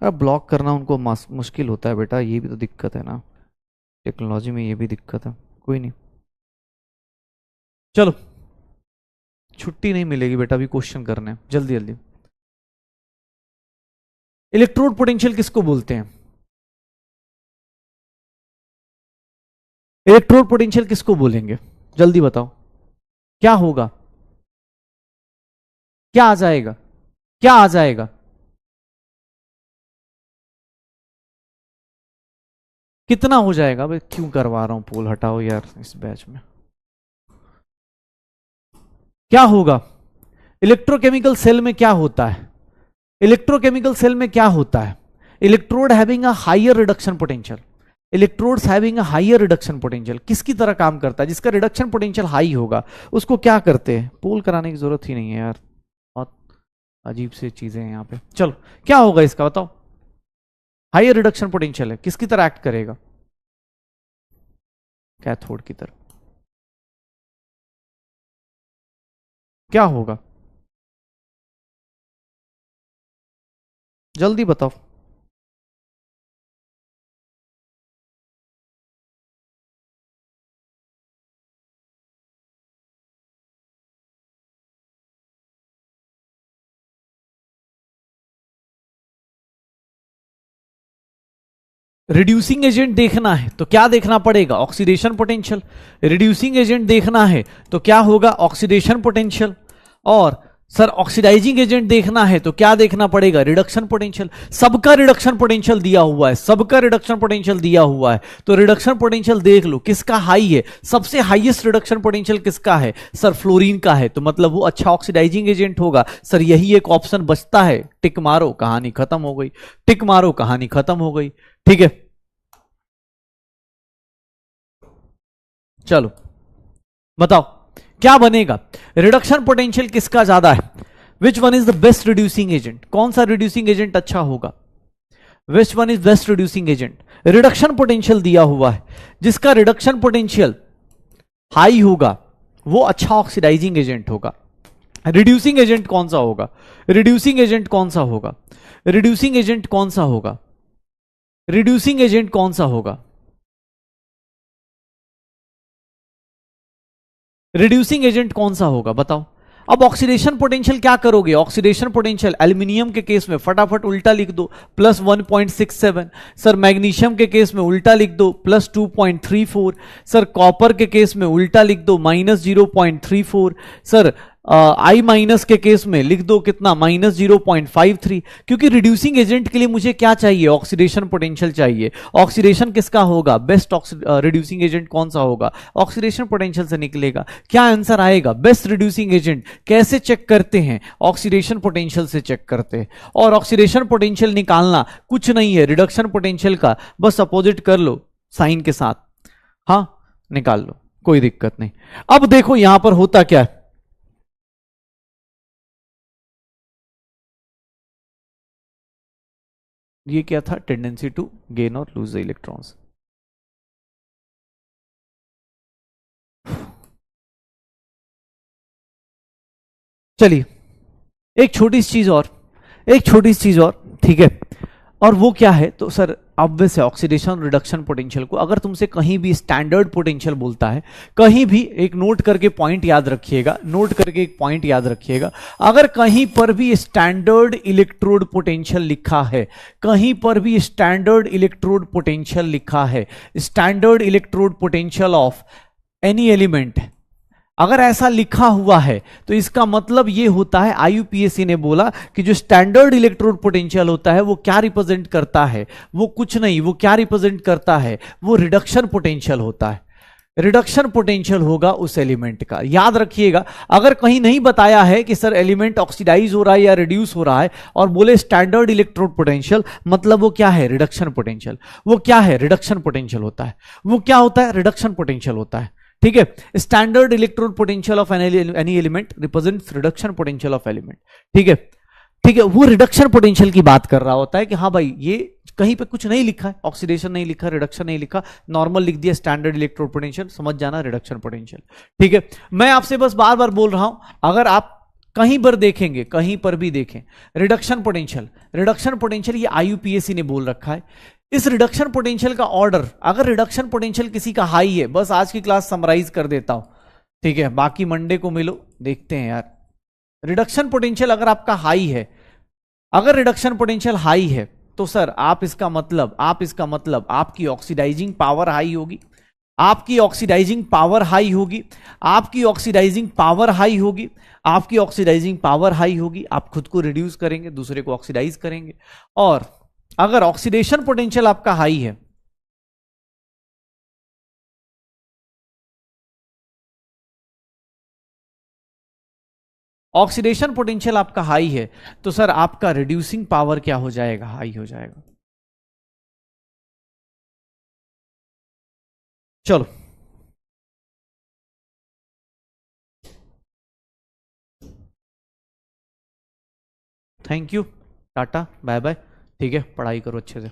अब ब्लॉक करना उनको मुश्किल होता है बेटा, ये भी तो दिक्कत है ना, टेक्नोलॉजी में ये भी दिक्कत है। कोई नहीं, चलो छुट्टी नहीं मिलेगी बेटा, अभी क्वेश्चन करने हैं जल्दी जल्दी। इलेक्ट्रोड पोटेंशियल किसको बोलते हैं, इलेक्ट्रोड पोटेंशियल किसको बोलेंगे, जल्दी बताओ। क्या होगा, क्या आ जाएगा, क्या आ जाएगा। कितना हो जाएगा भाई, क्यों करवा रहा हूं पोल, हटाओ यार इस बैच में। क्या होगा, इलेक्ट्रोकेमिकल सेल में क्या होता है, इलेक्ट्रोकेमिकल सेल में क्या होता है। Electrode having a higher reduction potential, electrodes having a higher reduction potential किसकी तरह काम करता है, जिसका रिडक्शन पोटेंशियल हाई होगा उसको क्या करते हैं। पोल कराने की जरूरत ही नहीं है यार, बहुत अजीब सी चीजें हैं यहाँ पे। चलो क्या होगा इसका बताओ, हायर रिडक्शन पोटेंशियल है, किसकी तरह एक्ट करेगा, कैथोड की तरह। क्या होगा, जल्दी बताओ। रिड्यूसिंग एजेंट देखना है तो क्या देखना पड़ेगा, ऑक्सीडेशन पोटेंशियल। रिड्यूसिंग एजेंट देखना है तो क्या होगा, ऑक्सीडेशन पोटेंशियल। और सर ऑक्सीडाइजिंग एजेंट देखना है तो क्या देखना पड़ेगा, रिडक्शन पोटेंशियल। सबका रिडक्शन पोटेंशियल दिया हुआ है, सबका रिडक्शन पोटेंशियल दिया हुआ है, तो रिडक्शन पोटेंशियल देख लो किसका हाई है। सबसे हाईएस्ट रिडक्शन पोटेंशियल किसका है, सर फ्लोरीन का है, तो मतलब वो अच्छा ऑक्सीडाइजिंग एजेंट होगा। सर यही एक ऑप्शन बचता है, टिक मारो कहानी खत्म हो गई, टिक मारो कहानी खत्म हो गई। ठीक है, चलो बताओ क्या बनेगा, रिडक्शन पोटेंशियल किसका ज्यादा है, which one is the best reducing agent, कौन सा रिड्यूसिंग एजेंट अच्छा होगा। Which one is best reducing agent? Reduction potential दिया हुआ है, जिसका रिडक्शन पोटेंशियल हाई होगा वो अच्छा ऑक्सीडाइजिंग एजेंट होगा। रिड्यूसिंग एजेंट कौन सा होगा? रिड्यूसिंग एजेंट कौन सा होगा? रिड्यूसिंग एजेंट कौन सा होगा? रिड्यूसिंग एजेंट कौन सा होगा? रिड्यूसिंग एजेंट कौन सा होगा बताओ। अब ऑक्सीडेशन पोटेंशियल क्या करोगे? ऑक्सीडेशन पोटेंशियल एल्यूमिनियम के केस में फटाफट उल्टा लिख दो, प्लस 1.67। सर मैग्नीशियम के केस में उल्टा लिख दो, प्लस 2.34। सर कॉपर के केस में उल्टा लिख दो, माइनस 0.34। सर आई माइनस के केस में लिख दो कितना, माइनस 0.53। क्योंकि रिड्यूसिंग एजेंट के लिए मुझे क्या चाहिए? ऑक्सीडेशन पोटेंशियल चाहिए। ऑक्सीडेशन किसका होगा? बेस्ट रिड्यूसिंग एजेंट कौन सा होगा? ऑक्सीडेशन पोटेंशियल से निकलेगा। क्या आंसर आएगा? बेस्ट रिड्यूसिंग एजेंट कैसे चेक करते हैं? ऑक्सीडेशन पोटेंशियल से चेक करते हैं। और ऑक्सीडेशन पोटेंशियल निकालना कुछ नहीं है रिडक्शन पोटेंशियल का, बस अपोजिट कर लो साइन के साथ, हाँ निकाल लो, कोई दिक्कत नहीं। अब देखो यहां पर होता क्या है, ये क्या था? टेंडेंसी टू गेन और लूज द इलेक्ट्रॉन्स। चलिए एक छोटी सी चीज और, एक छोटी सी चीज और, ठीक है। और वो क्या है? तो सर ऑब्वियस है ऑक्सीडेशन रिडक्शन पोटेंशियल को अगर तुमसे कहीं भी स्टैंडर्ड पोटेंशियल बोलता है, कहीं भी एक नोट करके पॉइंट याद रखिएगा, नोट करके एक पॉइंट याद रखिएगा, अगर कहीं पर भी स्टैंडर्ड इलेक्ट्रोड पोटेंशियल लिखा है, कहीं पर भी स्टैंडर्ड इलेक्ट्रोड पोटेंशियल लिखा है, standard electrode potential of any element, अगर ऐसा लिखा हुआ है तो इसका मतलब यह होता है, आईयूपीएसी ने बोला कि जो स्टैंडर्ड इलेक्ट्रोड पोटेंशियल होता है वो क्या रिप्रेजेंट करता है? वो कुछ नहीं, वो क्या रिप्रेजेंट करता है? वो रिडक्शन पोटेंशियल होता है। रिडक्शन पोटेंशियल होगा उस एलिमेंट का, याद रखिएगा। अगर कहीं नहीं बताया है कि सर एलिमेंट ऑक्सीडाइज हो रहा है या रिड्यूस हो रहा है और बोले स्टैंडर्ड इलेक्ट्रोड पोटेंशियल, मतलब वो क्या है? Reduction potential. वो क्या है? रिडक्शन पोटेंशियल होता है। वो क्या होता है? रिडक्शन पोटेंशियल होता है। ठीक है। Standard electrode potential of any element represents reduction potential of element. ठीक है, ठीक है। वो रिडक्शन पोटेंशियल की बात कर रहा होता है कि हाँ भाई ये कहीं पे कुछ नहीं लिखा है, ऑक्सीडेशन नहीं लिखा, रिडक्शन नहीं लिखा, नॉर्मल लिख दिया स्टैंडर्ड इलेक्ट्रोड पोटेंशियल, समझ जाना रिडक्शन पोटेंशियल। ठीक है। मैं आपसे बस बार बार बोल रहा हूं, अगर आप कहीं पर देखेंगे, कहीं पर भी देखें रिडक्शन पोटेंशियल, रिडक्शन पोटेंशियल ये आईयूपीएसी ने बोल रखा है। इस रिडक्शन पोटेंशियल का ऑर्डर, अगर रिडक्शन पोटेंशियल किसी का हाई है, बस आज की क्लास समराइज कर देता हूं, ठीक है, बाकी मंडे को मिलो देखते हैं यार। रिडक्शन पोटेंशियल अगर आपका हाई है, अगर रिडक्शन पोटेंशियल हाई है तो सर आप इसका मतलब आपकी ऑक्सीडाइजिंग पावर हाई होगी, आपकी ऑक्सीडाइजिंग पावर हाई होगी, आपकी ऑक्सीडाइजिंग पावर हाई होगी, आपकी ऑक्सीडाइजिंग पावर हाई होगी, आप खुद को रिड्यूस करेंगे, दूसरे को ऑक्सीडाइज करेंगे। और अगर ऑक्सीडेशन पोटेंशियल आपका हाई है, ऑक्सीडेशन पोटेंशियल आपका हाई है तो सर आपका रिड्यूसिंग पावर क्या हो जाएगा? हाई हो जाएगा। चलो thank you, tata bye bye. ठीक है, पढ़ाई करो अच्छे से।